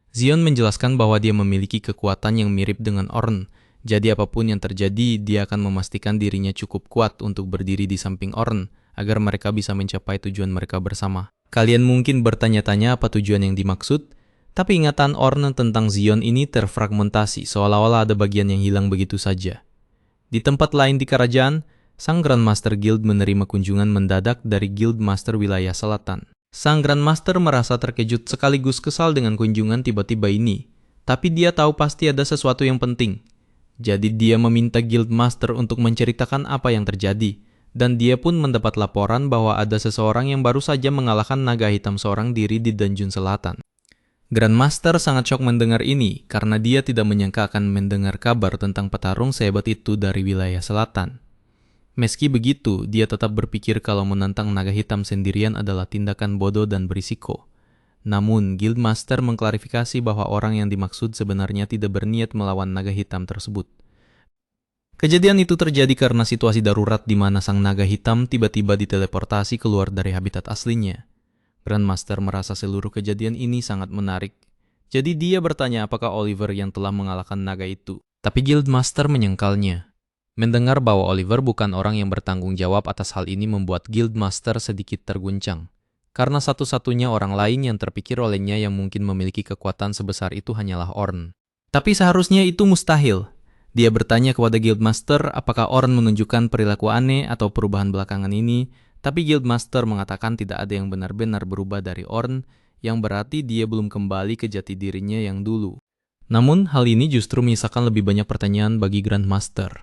Zion menjelaskan bahwa dia memiliki kekuatan yang mirip dengan Orn, jadi apapun yang terjadi, dia akan memastikan dirinya cukup kuat untuk berdiri di samping Orn, agar mereka bisa mencapai tujuan mereka bersama. Kalian mungkin bertanya-tanya apa tujuan yang dimaksud, tapi ingatan Orn tentang Zion ini terfragmentasi, seolah-olah ada bagian yang hilang begitu saja. Di tempat lain di kerajaan, sang Grandmaster Guild menerima kunjungan mendadak dari Guild Master wilayah selatan. Sang Grandmaster merasa terkejut sekaligus kesal dengan kunjungan tiba-tiba ini. Tapi dia tahu pasti ada sesuatu yang penting. Jadi dia meminta Guild Master untuk menceritakan apa yang terjadi. Dan dia pun mendapat laporan bahwa ada seseorang yang baru saja mengalahkan naga hitam seorang diri di Dungeon Selatan. Grandmaster sangat shock mendengar ini karena dia tidak menyangka akan mendengar kabar tentang petarung sehebat itu dari wilayah selatan. Meski begitu, dia tetap berpikir kalau menantang naga hitam sendirian adalah tindakan bodoh dan berisiko. Namun, Guildmaster mengklarifikasi bahwa orang yang dimaksud sebenarnya tidak berniat melawan naga hitam tersebut. Kejadian itu terjadi karena situasi darurat di mana sang naga hitam tiba-tiba diteleportasi keluar dari habitat aslinya. Grandmaster merasa seluruh kejadian ini sangat menarik. Jadi dia bertanya apakah Oliver yang telah mengalahkan naga itu. Tapi Guildmaster menyangkalnya. Mendengar bahwa Oliver bukan orang yang bertanggung jawab atas hal ini membuat Guildmaster sedikit terguncang. Karena satu-satunya orang lain yang terpikir olehnya yang mungkin memiliki kekuatan sebesar itu hanyalah Orn. Tapi seharusnya itu mustahil. Dia bertanya kepada Guildmaster apakah Orn menunjukkan perilaku aneh atau perubahan belakangan ini, tapi Guildmaster mengatakan tidak ada yang benar-benar berubah dari Orn, yang berarti dia belum kembali ke jati dirinya yang dulu. Namun hal ini justru menyisakan lebih banyak pertanyaan bagi Grandmaster.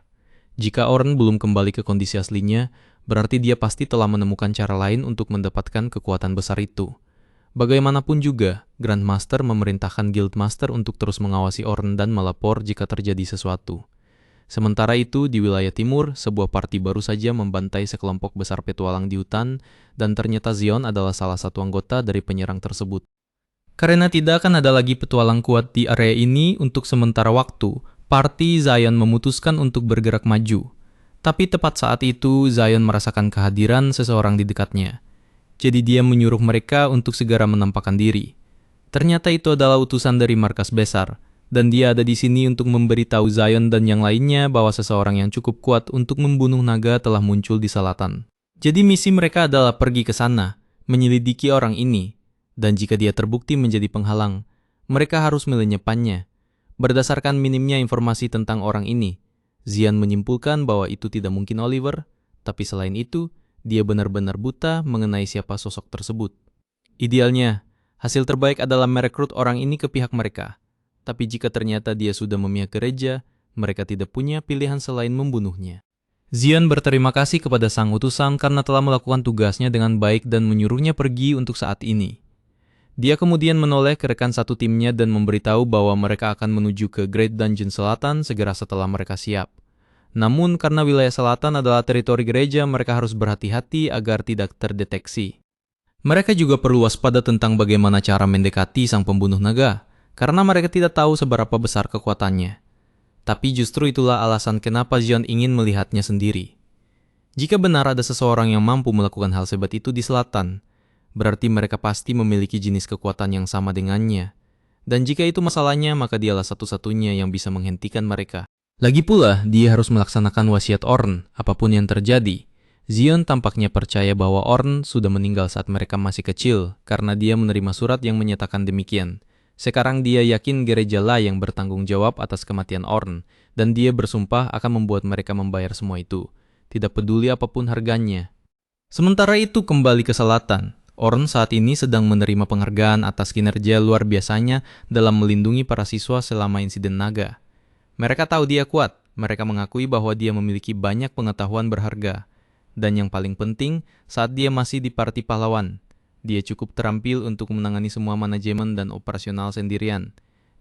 Jika Orn belum kembali ke kondisi aslinya, berarti dia pasti telah menemukan cara lain untuk mendapatkan kekuatan besar itu. Bagaimanapun juga, Grandmaster memerintahkan Guildmaster untuk terus mengawasi Orn dan melapor jika terjadi sesuatu. Sementara itu, di wilayah timur, sebuah parti baru saja membantai sekelompok besar petualang di hutan, dan ternyata Zion adalah salah satu anggota dari penyerang tersebut. Karena tidak akan ada lagi petualang kuat di area ini untuk sementara waktu, parti Zion memutuskan untuk bergerak maju. Tapi tepat saat itu, Zion merasakan kehadiran seseorang di dekatnya. Jadi dia menyuruh mereka untuk segera menampakkan diri. Ternyata itu adalah utusan dari markas besar, dan dia ada di sini untuk memberitahu Zion dan yang lainnya bahwa seseorang yang cukup kuat untuk membunuh naga telah muncul di selatan. Jadi misi mereka adalah pergi ke sana, menyelidiki orang ini, dan jika dia terbukti menjadi penghalang, mereka harus melenyepannya. Berdasarkan minimnya informasi tentang orang ini, Zion menyimpulkan bahwa itu tidak mungkin Oliver, tapi selain itu, dia benar-benar buta mengenai siapa sosok tersebut. Idealnya, hasil terbaik adalah merekrut orang ini ke pihak mereka. Tapi jika ternyata dia sudah memihak gereja, mereka tidak punya pilihan selain membunuhnya. Zion berterima kasih kepada sang utusan karena telah melakukan tugasnya dengan baik dan menyuruhnya pergi untuk saat ini. Dia kemudian menoleh ke rekan satu timnya dan memberitahu bahwa mereka akan menuju ke Great Dungeon Selatan segera setelah mereka siap. Namun karena wilayah selatan adalah teritori gereja, mereka harus berhati-hati agar tidak terdeteksi. Mereka juga perlu waspada tentang bagaimana cara mendekati sang pembunuh naga, karena mereka tidak tahu seberapa besar kekuatannya. Tapi justru itulah alasan kenapa Zion ingin melihatnya sendiri. Jika benar ada seseorang yang mampu melakukan hal sehebat itu di selatan, berarti mereka pasti memiliki jenis kekuatan yang sama dengannya. Dan jika itu masalahnya, maka dialah satu-satunya yang bisa menghentikan mereka. Lagi pula, dia harus melaksanakan wasiat Orn, apapun yang terjadi. Zion tampaknya percaya bahwa Orn sudah meninggal saat mereka masih kecil, karena dia menerima surat yang menyatakan demikian. Sekarang dia yakin gereja lah yang bertanggung jawab atas kematian Orn, dan dia bersumpah akan membuat mereka membayar semua itu, tidak peduli apapun harganya. Sementara itu kembali ke selatan, Orn saat ini sedang menerima penghargaan atas kinerja luar biasanya dalam melindungi para siswa selama insiden naga. Mereka tahu dia kuat, mereka mengakui bahwa dia memiliki banyak pengetahuan berharga. Dan yang paling penting, saat dia masih di Parti Pahlawan, dia cukup terampil untuk menangani semua manajemen dan operasional sendirian.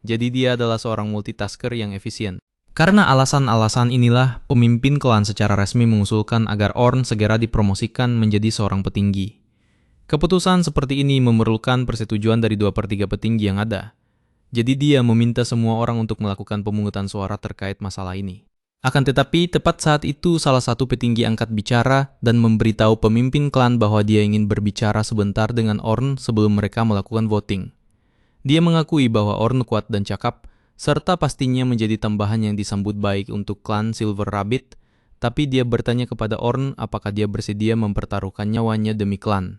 Jadi dia adalah seorang multitasker yang efisien. Karena alasan-alasan inilah, pemimpin klan secara resmi mengusulkan agar Orn segera dipromosikan menjadi seorang petinggi. Keputusan seperti ini memerlukan persetujuan dari 2/3 petinggi yang ada. Jadi dia meminta semua orang untuk melakukan pemungutan suara terkait masalah ini. Akan tetapi, tepat saat itu salah satu petinggi angkat bicara dan memberitahu pemimpin klan bahwa dia ingin berbicara sebentar dengan Orn sebelum mereka melakukan voting. Dia mengakui bahwa Orn kuat dan cakap, serta pastinya menjadi tambahan yang disambut baik untuk klan Silver Rabbit, tapi dia bertanya kepada Orn apakah dia bersedia mempertaruhkan nyawanya demi klan.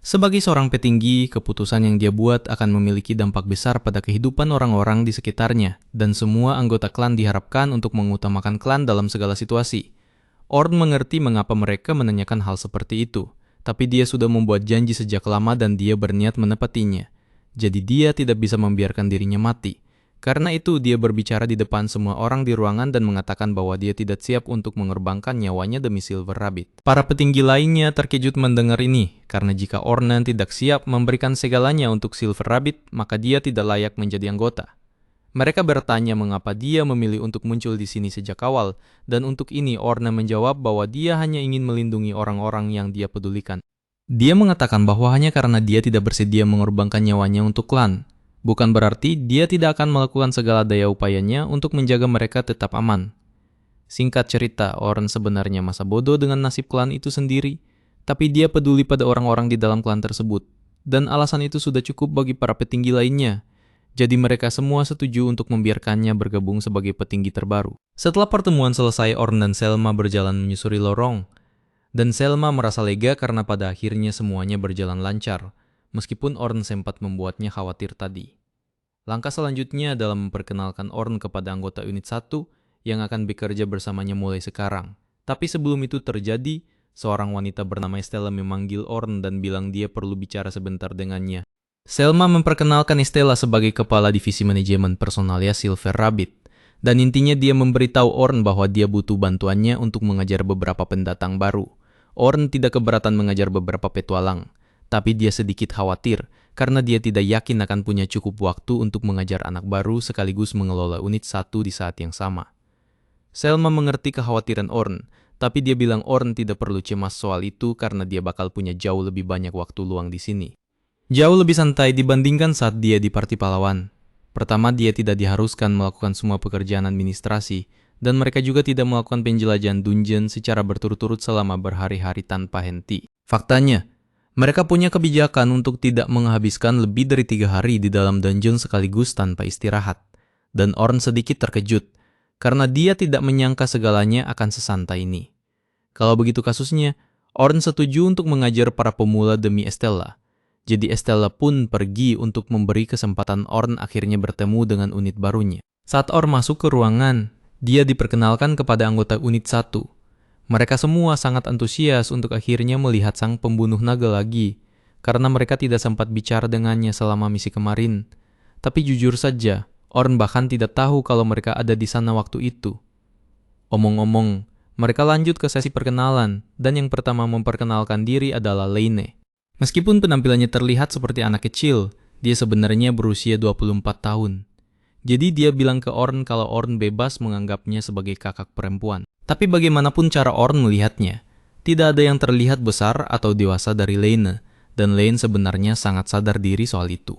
Sebagai seorang petinggi, keputusan yang dia buat akan memiliki dampak besar pada kehidupan orang-orang di sekitarnya, dan semua anggota klan diharapkan untuk mengutamakan klan dalam segala situasi. Orn mengerti mengapa mereka menanyakan hal seperti itu, tapi dia sudah membuat janji sejak lama dan dia berniat menepatinya. Jadi dia tidak bisa membiarkan dirinya mati. Karena itu dia berbicara di depan semua orang di ruangan dan mengatakan bahwa dia tidak siap untuk mengorbankan nyawanya demi Silver Rabbit. Para petinggi lainnya terkejut mendengar ini, karena jika Ornan tidak siap memberikan segalanya untuk Silver Rabbit, maka dia tidak layak menjadi anggota. Mereka bertanya mengapa dia memilih untuk muncul di sini sejak awal, dan untuk ini Ornan menjawab bahwa dia hanya ingin melindungi orang-orang yang dia pedulikan. Dia mengatakan bahwa hanya karena dia tidak bersedia mengorbankan nyawanya untuk klan. Bukan berarti dia tidak akan melakukan segala daya upayanya untuk menjaga mereka tetap aman. Singkat cerita, Orn sebenarnya masa bodoh dengan nasib klan itu sendiri, tapi dia peduli pada orang-orang di dalam klan tersebut, dan alasan itu sudah cukup bagi para petinggi lainnya. Jadi mereka semua setuju untuk membiarkannya bergabung sebagai petinggi terbaru. Setelah pertemuan selesai, Orn dan Selma berjalan menyusuri lorong, dan Selma merasa lega karena pada akhirnya semuanya berjalan lancar, meskipun Orn sempat membuatnya khawatir tadi. Langkah selanjutnya adalah memperkenalkan Orn kepada anggota unit 1 yang akan bekerja bersamanya mulai sekarang. Tapi sebelum itu terjadi, seorang wanita bernama Estella memanggil Orn dan bilang dia perlu bicara sebentar dengannya. Selma memperkenalkan Estella sebagai kepala divisi manajemen personalia Silver Rabbit, dan intinya dia memberitahu Orn bahwa dia butuh bantuannya untuk mengajar beberapa pendatang baru. Orn tidak keberatan mengajar beberapa petualang, tapi dia sedikit khawatir karena dia tidak yakin akan punya cukup waktu untuk mengajar anak baru sekaligus mengelola unit 1 di saat yang sama. Selma mengerti kekhawatiran Orn, tapi dia bilang Orn tidak perlu cemas soal itu karena dia bakal punya jauh lebih banyak waktu luang di sini. Jauh lebih santai dibandingkan saat dia di Parti Pahlawan. Pertama, dia tidak diharuskan melakukan semua pekerjaan administrasi, dan mereka juga tidak melakukan penjelajahan dungeon secara berturut-turut selama berhari-hari tanpa henti. Faktanya, mereka punya kebijakan untuk tidak menghabiskan lebih dari 3 hari di dalam dungeon sekaligus tanpa istirahat. Dan Orn sedikit terkejut, karena dia tidak menyangka segalanya akan sesantai ini. Kalau begitu kasusnya, Orn setuju untuk mengajar para pemula demi Estella. Jadi Estella pun pergi untuk memberi kesempatan Orn akhirnya bertemu dengan unit barunya. Saat Orn masuk ke ruangan, dia diperkenalkan kepada anggota unit 1. Mereka semua sangat antusias untuk akhirnya melihat sang pembunuh naga lagi, karena mereka tidak sempat bicara dengannya selama misi kemarin. Tapi jujur saja, Orn bahkan tidak tahu kalau mereka ada di sana waktu itu. Omong-omong, Mereka lanjut ke sesi perkenalan, dan yang pertama memperkenalkan diri adalah Laine. Meskipun penampilannya terlihat seperti anak kecil, dia sebenarnya berusia 24 tahun. Jadi dia bilang ke Orn kalau Orn bebas menganggapnya sebagai kakak perempuan. Tapi bagaimanapun cara Orn melihatnya, tidak ada yang terlihat besar atau dewasa dari Laine, dan Laine sebenarnya sangat sadar diri soal itu.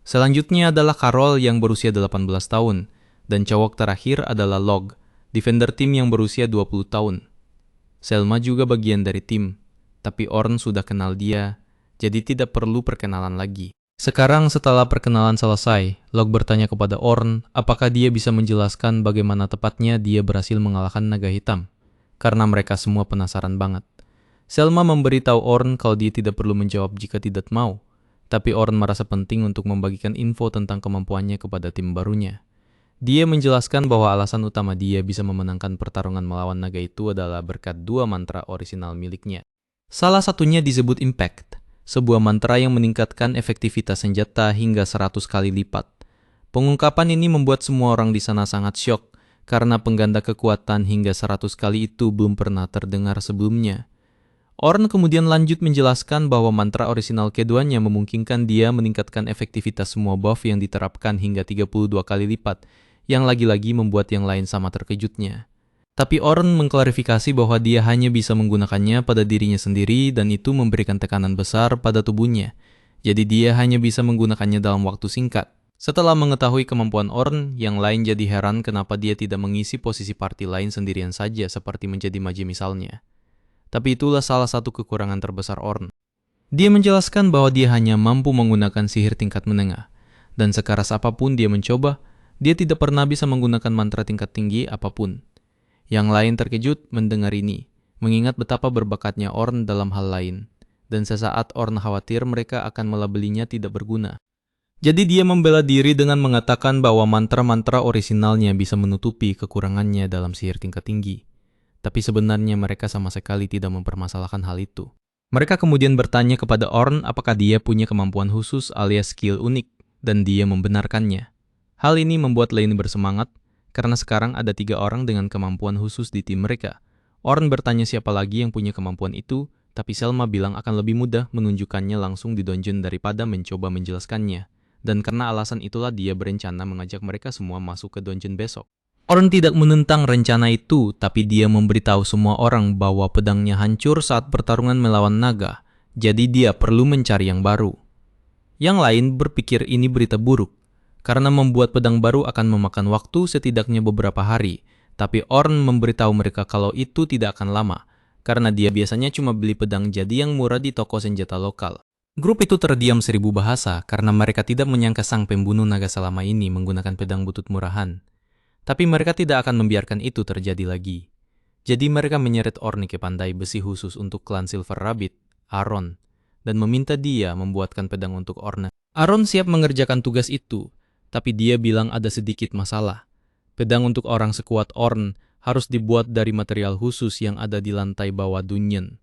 Selanjutnya adalah Carol yang berusia 18 tahun, dan cowok terakhir adalah Log, defender tim yang berusia 20 tahun. Selma juga bagian dari tim, tapi Orn sudah kenal dia, jadi tidak perlu perkenalan lagi. Sekarang setelah perkenalan selesai, Log bertanya kepada Orn apakah dia bisa menjelaskan bagaimana tepatnya dia berhasil mengalahkan naga hitam, karena mereka semua penasaran banget. Selma memberitahu Orn kalau dia tidak perlu menjawab jika tidak mau, tapi Orn merasa penting untuk membagikan info tentang kemampuannya kepada tim barunya. Dia menjelaskan bahwa alasan utama dia bisa memenangkan pertarungan melawan naga itu adalah berkat 2 mantra orisinal miliknya. Salah satunya disebut Impact, sebuah mantra yang meningkatkan efektivitas senjata hingga 100 kali lipat. Pengungkapan ini membuat semua orang di sana sangat syok, karena pengganda kekuatan hingga 100 kali itu belum pernah terdengar sebelumnya. Orn kemudian lanjut menjelaskan bahwa mantra orisinal keduanya memungkinkan dia meningkatkan efektivitas semua buff yang diterapkan hingga 32 kali lipat, yang lagi-lagi membuat yang lain sama terkejutnya. Tapi Orn mengklarifikasi bahwa dia hanya bisa menggunakannya pada dirinya sendiri dan itu memberikan tekanan besar pada tubuhnya. Jadi dia hanya bisa menggunakannya dalam waktu singkat. Setelah mengetahui kemampuan Orn, yang lain jadi heran kenapa dia tidak mengisi posisi party lain sendirian saja seperti menjadi mage misalnya. Tapi itulah salah satu kekurangan terbesar Orn. Dia menjelaskan bahwa dia hanya mampu menggunakan sihir tingkat menengah. Dan sekeras apapun dia mencoba, dia tidak pernah bisa menggunakan mantra tingkat tinggi apapun. Yang lain terkejut mendengar ini, mengingat betapa berbakatnya Orn dalam hal lain. Dan sesaat Orn khawatir mereka akan melabelinya tidak berguna. Jadi dia membela diri dengan mengatakan bahwa mantra-mantra orisinalnya bisa menutupi kekurangannya dalam sihir tingkat tinggi. Tapi sebenarnya mereka sama sekali tidak mempermasalahkan hal itu. Mereka kemudian bertanya kepada Orn apakah dia punya kemampuan khusus alias skill unik, dan dia membenarkannya. Hal ini membuat Laine bersemangat, karena sekarang ada 3 orang dengan kemampuan khusus di tim mereka. Orn bertanya siapa lagi yang punya kemampuan itu, tapi Selma bilang akan lebih mudah menunjukkannya langsung di dungeon daripada mencoba menjelaskannya. Dan karena alasan itulah dia berencana mengajak mereka semua masuk ke dungeon besok. Orn tidak menentang rencana itu, tapi dia memberitahu semua orang bahwa pedangnya hancur saat pertarungan melawan naga, jadi dia perlu mencari yang baru. Yang lain berpikir ini berita buruk, karena membuat pedang baru akan memakan waktu setidaknya beberapa hari, tapi Orn memberitahu mereka kalau itu tidak akan lama, karena dia biasanya cuma beli pedang jadi yang murah di toko senjata lokal. Grup itu terdiam 1000 bahasa karena mereka tidak menyangka sang pembunuh naga selama ini menggunakan pedang butut murahan. Tapi mereka tidak akan membiarkan itu terjadi lagi. Jadi mereka menyeret Orn ke pandai besi khusus untuk klan Silver Rabbit, Aaron, dan meminta dia membuatkan pedang untuk Orn. Aaron siap mengerjakan tugas itu, tapi dia bilang ada sedikit masalah. Pedang untuk orang sekuat Orn harus dibuat dari material khusus yang ada di lantai bawah dungeon.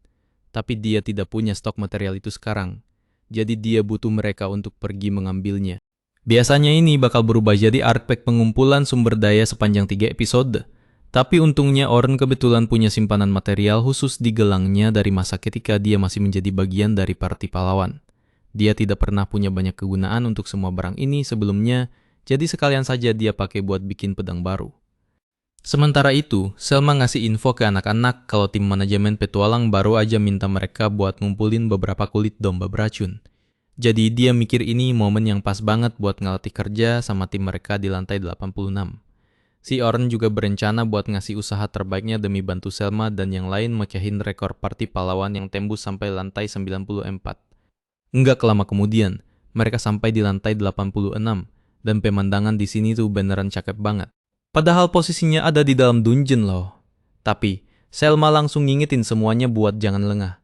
Tapi dia tidak punya stok material itu sekarang. Jadi dia butuh mereka untuk pergi mengambilnya. Biasanya ini bakal berubah jadi artpack pengumpulan sumber daya sepanjang 3 episode. Tapi untungnya Orn kebetulan punya simpanan material khusus di gelangnya dari masa ketika dia masih menjadi bagian dari parti pahlawan. Dia tidak pernah punya banyak kegunaan untuk semua barang ini sebelumnya, jadi sekalian saja dia pakai buat bikin pedang baru. Sementara itu, Selma ngasih info ke anak-anak kalau tim manajemen petualang baru aja minta mereka buat ngumpulin beberapa kulit domba beracun. Jadi dia mikir ini momen yang pas banget buat ngelatih kerja sama tim mereka di lantai 86. Si Orn juga berencana buat ngasih usaha terbaiknya demi bantu Selma dan yang lain mecahin rekor parti pahlawan yang tembus sampai lantai 94. Enggak lama kemudian, mereka sampai di lantai 86 dan pemandangan di sini tuh beneran cakep banget. Padahal posisinya ada di dalam dungeon loh. Tapi Selma langsung ngingetin semuanya buat jangan lengah.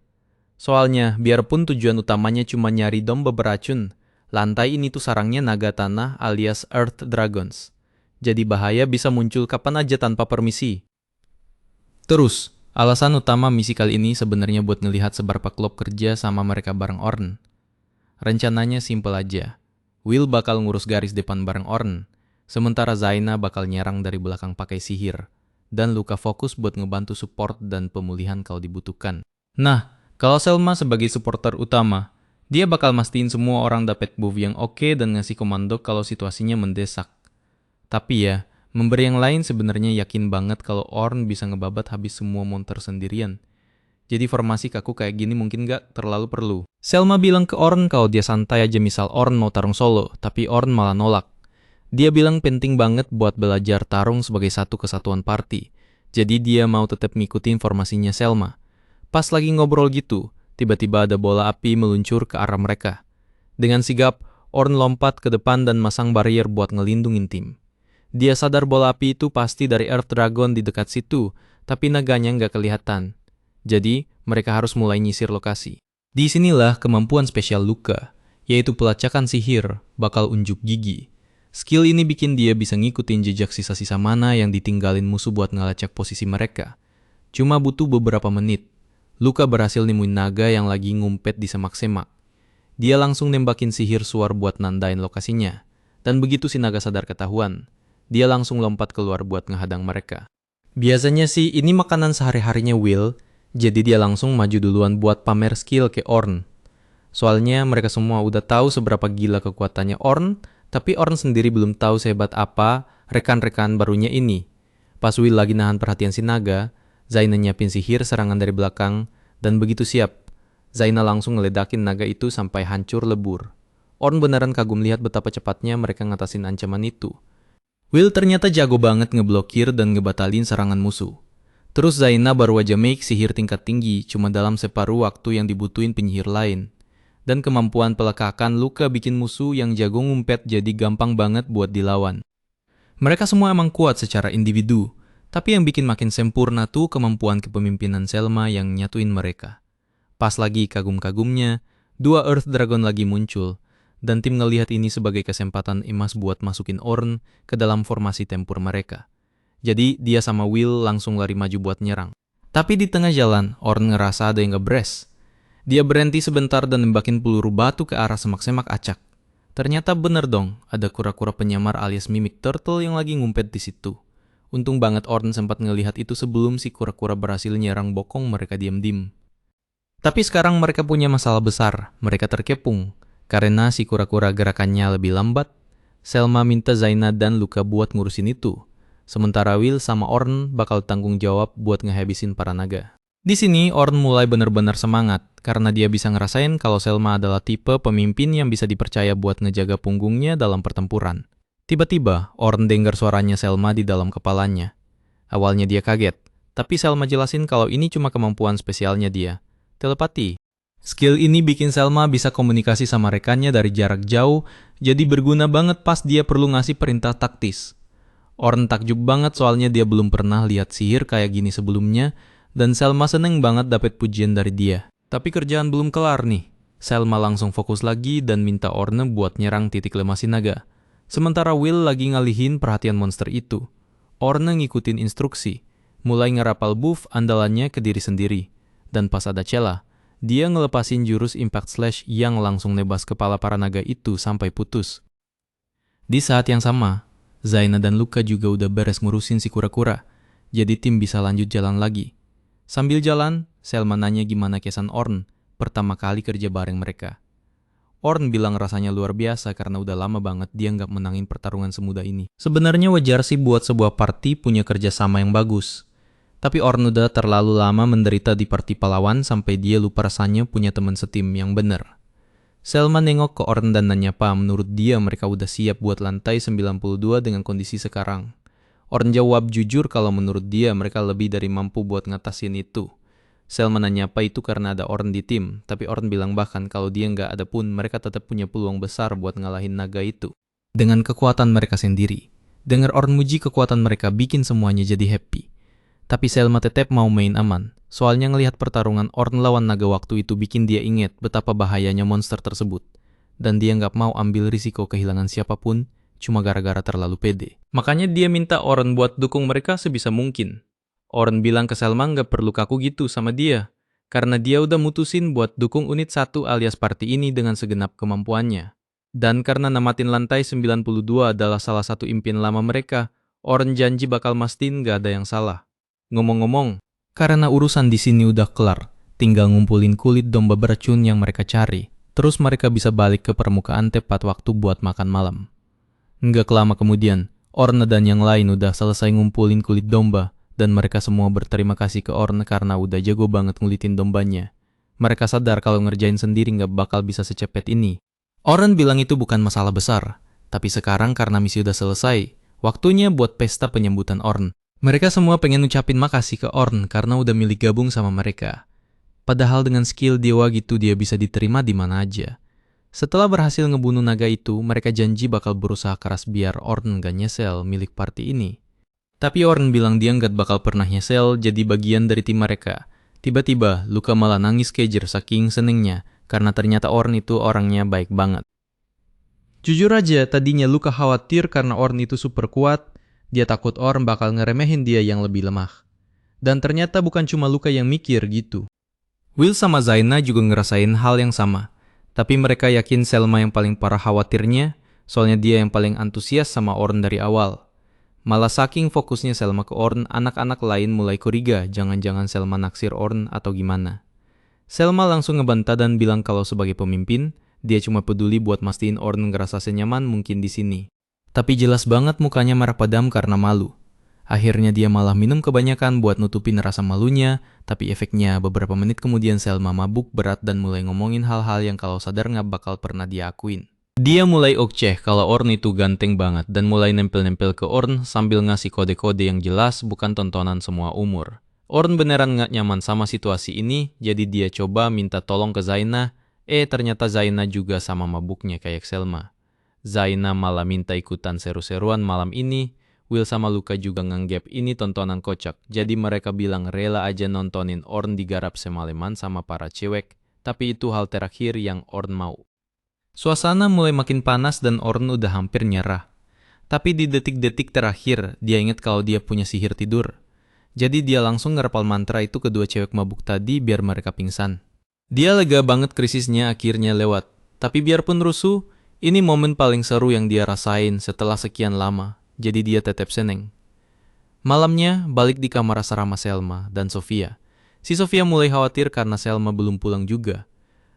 Soalnya, biarpun tujuan utamanya cuma nyari domba beracun, lantai ini tuh sarangnya naga tanah alias Earth Dragons. Jadi bahaya bisa muncul kapan aja tanpa permisi. Terus, alasan utama misi kali ini sebenarnya buat ngelihat seberapa klop kerja sama mereka bareng Orn. Rencananya simpel aja. Will bakal ngurus garis depan bareng Orn, sementara Zaina bakal nyerang dari belakang pakai sihir. dan Luka fokus buat ngebantu support dan pemulihan kalau dibutuhkan. Nah, kalau Selma sebagai supporter utama, dia bakal mastiin semua orang dapat buff yang oke dan ngasih komando kalau situasinya mendesak. Tapi ya, memberi yang lain sebenarnya yakin banget kalau Ornn bisa ngebabat habis semua monster sendirian. Jadi formasi kaku kayak gini mungkin gak terlalu perlu. Selma bilang ke Ornn kalau dia santai aja misal Ornn mau tarung solo, tapi Ornn malah nolak. Dia bilang penting banget buat belajar tarung sebagai satu kesatuan party. Jadi dia mau tetap ngikutin formasinya Selma. Pas lagi ngobrol gitu, tiba-tiba ada bola api meluncur ke arah mereka. Dengan sigap, Ornn lompat ke depan dan masang barrier buat ngelindungin tim. Dia sadar bola api itu pasti dari Earth Dragon di dekat situ, tapi naganya nggak kelihatan. Jadi, mereka harus mulai nyisir lokasi. Di sinilah kemampuan spesial Luka, yaitu pelacakan sihir, bakal unjuk gigi. Skill ini bikin dia bisa ngikutin jejak sisa-sisa mana yang ditinggalin musuh buat ngelacak posisi mereka. Cuma butuh beberapa menit. Luka berhasil nemuin naga yang lagi ngumpet di semak-semak. Dia langsung nembakin sihir suar buat nandain lokasinya. Dan begitu si naga sadar ketahuan, dia langsung lompat keluar buat ngehadang mereka. Biasanya sih ini makanan sehari-harinya Will, jadi dia langsung maju duluan buat pamer skill ke Ornn. Soalnya mereka semua udah tahu seberapa gila kekuatannya Ornn, tapi Ornn sendiri belum tahu sehebat apa rekan-rekan barunya ini. Pas Will lagi nahan perhatian si naga, Zaina nyiapin sihir serangan dari belakang, dan begitu siap, Zaina langsung ngeledakin naga itu sampai hancur lebur. Ornn beneran kagum lihat betapa cepatnya mereka ngatasin ancaman itu. Will ternyata jago banget ngeblokir dan ngebatalin serangan musuh. Terus Zaina baru aja make sihir tingkat tinggi cuma dalam separuh waktu yang dibutuhin penyihir lain. Dan kemampuan pelekakan Luka bikin musuh yang jago ngumpet jadi gampang banget buat dilawan. Mereka semua emang kuat secara individu, tapi yang bikin makin sempurna tuh kemampuan kepemimpinan Selma yang nyatuin mereka. Pas lagi kagum-kagumnya, 2 Earth Dragon lagi muncul, dan tim ngelihat ini sebagai kesempatan emas buat masukin Ornn ke dalam formasi tempur mereka. Jadi dia sama Will langsung lari maju buat nyerang. Tapi di tengah jalan, Ornn ngerasa ada yang ngebres. Dia berhenti sebentar dan nembakin peluru batu ke arah semak-semak acak. Ternyata bener dong, ada kura-kura penyamar alias mimic turtle yang lagi ngumpet di situ. Untung banget Ornn sempat ngelihat itu sebelum si kura-kura berhasil nyerang bokong mereka diam-diam. Tapi sekarang mereka punya masalah besar, mereka terkepung. Karena si kura-kura gerakannya lebih lambat, Selma minta Zaina dan Luka buat ngurusin itu. Sementara Will sama Ornn bakal tanggung jawab buat ngehabisin para naga. Di sini Ornn mulai benar-benar semangat karena dia bisa ngerasain kalau Selma adalah tipe pemimpin yang bisa dipercaya buat ngejaga punggungnya dalam pertempuran. Tiba-tiba Ornn dengar suaranya Selma di dalam kepalanya. Awalnya dia kaget, tapi Selma jelasin kalau ini cuma kemampuan spesialnya dia, telepati. Skill ini bikin Selma bisa komunikasi sama rekannya dari jarak jauh, jadi berguna banget pas dia perlu ngasih perintah taktis. Ornn takjub banget soalnya dia belum pernah lihat sihir kayak gini sebelumnya, dan Selma seneng banget dapet pujian dari dia. Tapi kerjaan belum kelar nih. Selma langsung fokus lagi dan minta Ornn buat nyerang titik lemah si naga. Sementara Will lagi ngalihin perhatian monster itu. Ornn ngikutin instruksi, mulai ngerapal buff andalannya ke diri sendiri. Dan pas ada celah, dia ngelepasin jurus Impact Slash yang langsung nebas kepala para naga itu sampai putus. Di saat yang sama, Zaina dan Luka juga udah beres ngurusin si kura-kura, jadi tim bisa lanjut jalan lagi. Sambil jalan, Selma nanya gimana kesan Ornn pertama kali kerja bareng mereka. Ornn bilang rasanya luar biasa karena udah lama banget dia nggak menangin pertarungan semudah ini. Sebenarnya wajar sih buat sebuah party punya kerjasama yang bagus. Tapi Ornn udah terlalu lama menderita di party pahlawan sampai dia lupa rasanya punya teman setim yang bener. Selma nengok ke Ornn dan nanya apa menurut dia mereka udah siap buat lantai 92 dengan kondisi sekarang. Ornn jawab jujur kalau menurut dia mereka lebih dari mampu buat ngatasin itu. Selma nanya apa itu karena ada Ornn di tim, tapi Ornn bilang bahkan kalau dia nggak ada pun mereka tetap punya peluang besar buat ngalahin naga itu. Dengan kekuatan mereka sendiri. Dengar Ornn muji kekuatan mereka bikin semuanya jadi happy. Tapi Selma tetap mau main aman. Soalnya ngelihat pertarungan Ornn lawan naga waktu itu bikin dia inget betapa bahayanya monster tersebut. Dan dia nggak mau ambil risiko kehilangan siapapun cuma gara-gara terlalu pede. Makanya dia minta Ornn buat dukung mereka sebisa mungkin. Ornn bilang ke Selma nggak perlu kaku gitu sama dia. Karena dia udah mutusin buat dukung unit 1 alias party ini dengan segenap kemampuannya. Dan karena namatin lantai 92 adalah salah satu impian lama mereka, Orn janji bakal mastiin gak ada yang salah. Ngomong-ngomong, karena urusan di sini udah kelar, tinggal ngumpulin kulit domba beracun yang mereka cari. Terus mereka bisa balik ke permukaan tepat waktu buat makan malam. Nggak lama kemudian, Orn dan yang lain udah selesai ngumpulin kulit domba, dan mereka semua berterima kasih ke Orn karena udah jago banget ngulitin dombanya. Mereka sadar kalau ngerjain sendiri nggak bakal bisa secepet ini. Orn bilang itu bukan masalah besar, tapi sekarang karena misi udah selesai, waktunya buat pesta penyambutan Orn. Mereka semua pengen ucapin makasih ke Orn karena udah milih gabung sama mereka. Padahal dengan skill dewa gitu dia bisa diterima di mana aja. Setelah berhasil ngebunuh naga itu, mereka janji bakal berusaha keras biar Orn gak nyesel milik party ini. Tapi Orn bilang dia nggak bakal pernah nyesel jadi bagian dari tim mereka. Tiba-tiba, Luka malah nangis kejer saking senengnya karena ternyata Orn itu orangnya baik banget. Jujur aja, tadinya Luka khawatir karena Orn itu super kuat, dia takut Orn bakal ngeremehin dia yang lebih lemah. Dan ternyata bukan cuma Luka yang mikir gitu. Will sama Zaina juga ngerasain hal yang sama. Tapi mereka yakin Selma yang paling parah khawatirnya, soalnya dia yang paling antusias sama Orn dari awal. Malah saking fokusnya Selma ke Orn, anak-anak lain mulai curiga jangan-jangan Selma naksir Orn atau gimana. Selma langsung ngebantah dan bilang kalau sebagai pemimpin, dia cuma peduli buat mastiin Orn ngerasa senyaman mungkin di sini. Tapi jelas banget mukanya merah padam karena malu. Akhirnya dia malah minum kebanyakan buat nutupin rasa malunya, tapi efeknya beberapa menit kemudian Selma mabuk berat dan mulai ngomongin hal-hal yang kalau sadar nggak bakal pernah dia akuin. Dia mulai okceh kalau Orn itu ganteng banget dan mulai nempel-nempel ke Orn sambil ngasih kode-kode yang jelas bukan tontonan semua umur. Orn beneran nggak nyaman sama situasi ini, jadi dia coba minta tolong ke Zaina, ternyata Zaina juga sama mabuknya kayak Selma. Zaina malah minta ikutan seru-seruan malam ini. Will sama Luka juga nganggep ini tontonan kocak, jadi mereka bilang rela aja nontonin Orn digarap semaleman sama para cewek, tapi itu hal terakhir yang Orn mau. Suasana mulai makin panas dan Orn udah hampir nyerah. Tapi di detik-detik terakhir, dia ingat kalau dia punya sihir tidur. Jadi dia langsung ngerapal mantra itu ke dua cewek mabuk tadi biar mereka pingsan. Dia lega banget krisisnya akhirnya lewat. Tapi biarpun rusuh, ini momen paling seru yang dia rasain setelah sekian lama. Jadi dia tetap seneng. Malamnya, balik di kamar asrama Selma dan Sofia. Si Sofia mulai khawatir karena Selma belum pulang juga.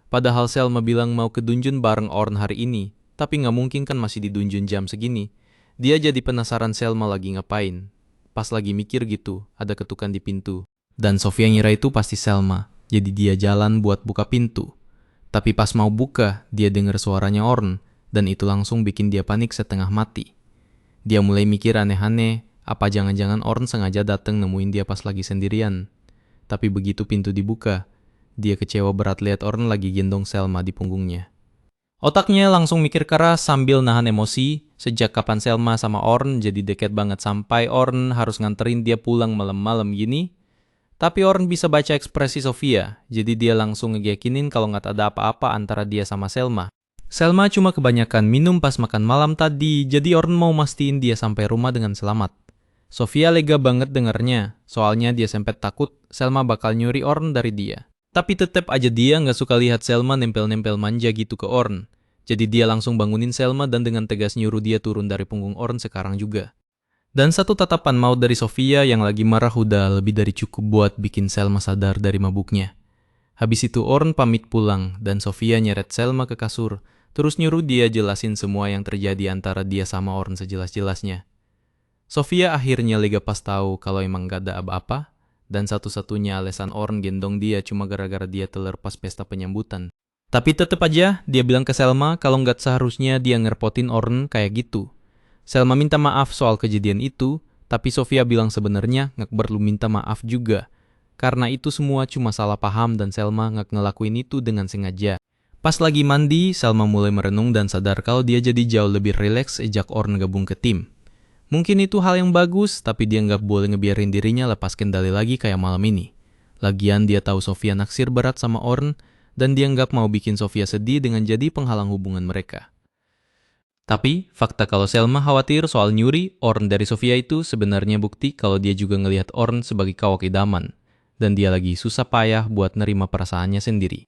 Padahal Selma bilang mau ke dungeon bareng Orn hari ini, tapi nggak mungkin kan masih di dungeon jam segini. Dia jadi penasaran Selma lagi ngapain. Pas lagi mikir gitu, ada ketukan di pintu. Dan Sofia ngira itu pasti Selma, jadi dia jalan buat buka pintu. Tapi pas mau buka, dia dengar suaranya Orn, dan itu langsung bikin dia panik setengah mati. Dia mulai mikir aneh-aneh, apa jangan-jangan Orn sengaja datang nemuin dia pas lagi sendirian. Tapi begitu pintu dibuka, dia kecewa berat lihat Orn lagi gendong Selma di punggungnya. Otaknya langsung mikir keras sambil nahan emosi, sejak kapan Selma sama Orn jadi deket banget sampai Orn harus nganterin dia pulang malam-malam gini. Tapi Orn bisa baca ekspresi Sofia, jadi dia langsung ngeyakinin kalau nggak ada apa-apa antara dia sama Selma. Selma cuma kebanyakan minum pas makan malam tadi, jadi Orn mau mastiin dia sampai rumah dengan selamat. Sofia lega banget dengarnya, soalnya dia sempet takut Selma bakal nyuri Orn dari dia. Tapi tetap aja dia nggak suka lihat Selma nempel-nempel manja gitu ke Orn. Jadi dia langsung bangunin Selma dan dengan tegas nyuruh dia turun dari punggung Orn sekarang juga. Dan satu tatapan maut dari Sofia yang lagi marah udah lebih dari cukup buat bikin Selma sadar dari mabuknya. Habis itu Orn pamit pulang dan Sofia nyeret Selma ke kasur, terus nyuruh dia jelasin semua yang terjadi antara dia sama Orn sejelas-jelasnya. Sofia akhirnya lega pas tahu kalau emang gak ada apa-apa, dan satu-satunya alasan Orn gendong dia cuma gara-gara dia teler pas pesta penyambutan. Tapi tetep aja, dia bilang ke Selma kalau nggak seharusnya dia ngerepotin Orn kayak gitu. Selma minta maaf soal kejadian itu, tapi Sofia bilang sebenarnya nggak perlu minta maaf juga. Karena itu semua cuma salah paham dan Selma nggak ngelakuin itu dengan sengaja. Pas lagi mandi, Selma mulai merenung dan sadar kalau dia jadi jauh lebih rileks sejak Orn gabung ke tim. Mungkin itu hal yang bagus, tapi dia nggak boleh ngebiarin dirinya lepas kendali lagi kayak malam ini. Lagian dia tahu Sofia naksir berat sama Orn, dan dia nggak mau bikin Sofia sedih dengan jadi penghalang hubungan mereka. Tapi, fakta kalau Selma khawatir soal nyuri Orn dari Sofia itu sebenarnya bukti kalau dia juga ngelihat Orn sebagai kawak idaman, dan dia lagi susah payah buat nerima perasaannya sendiri.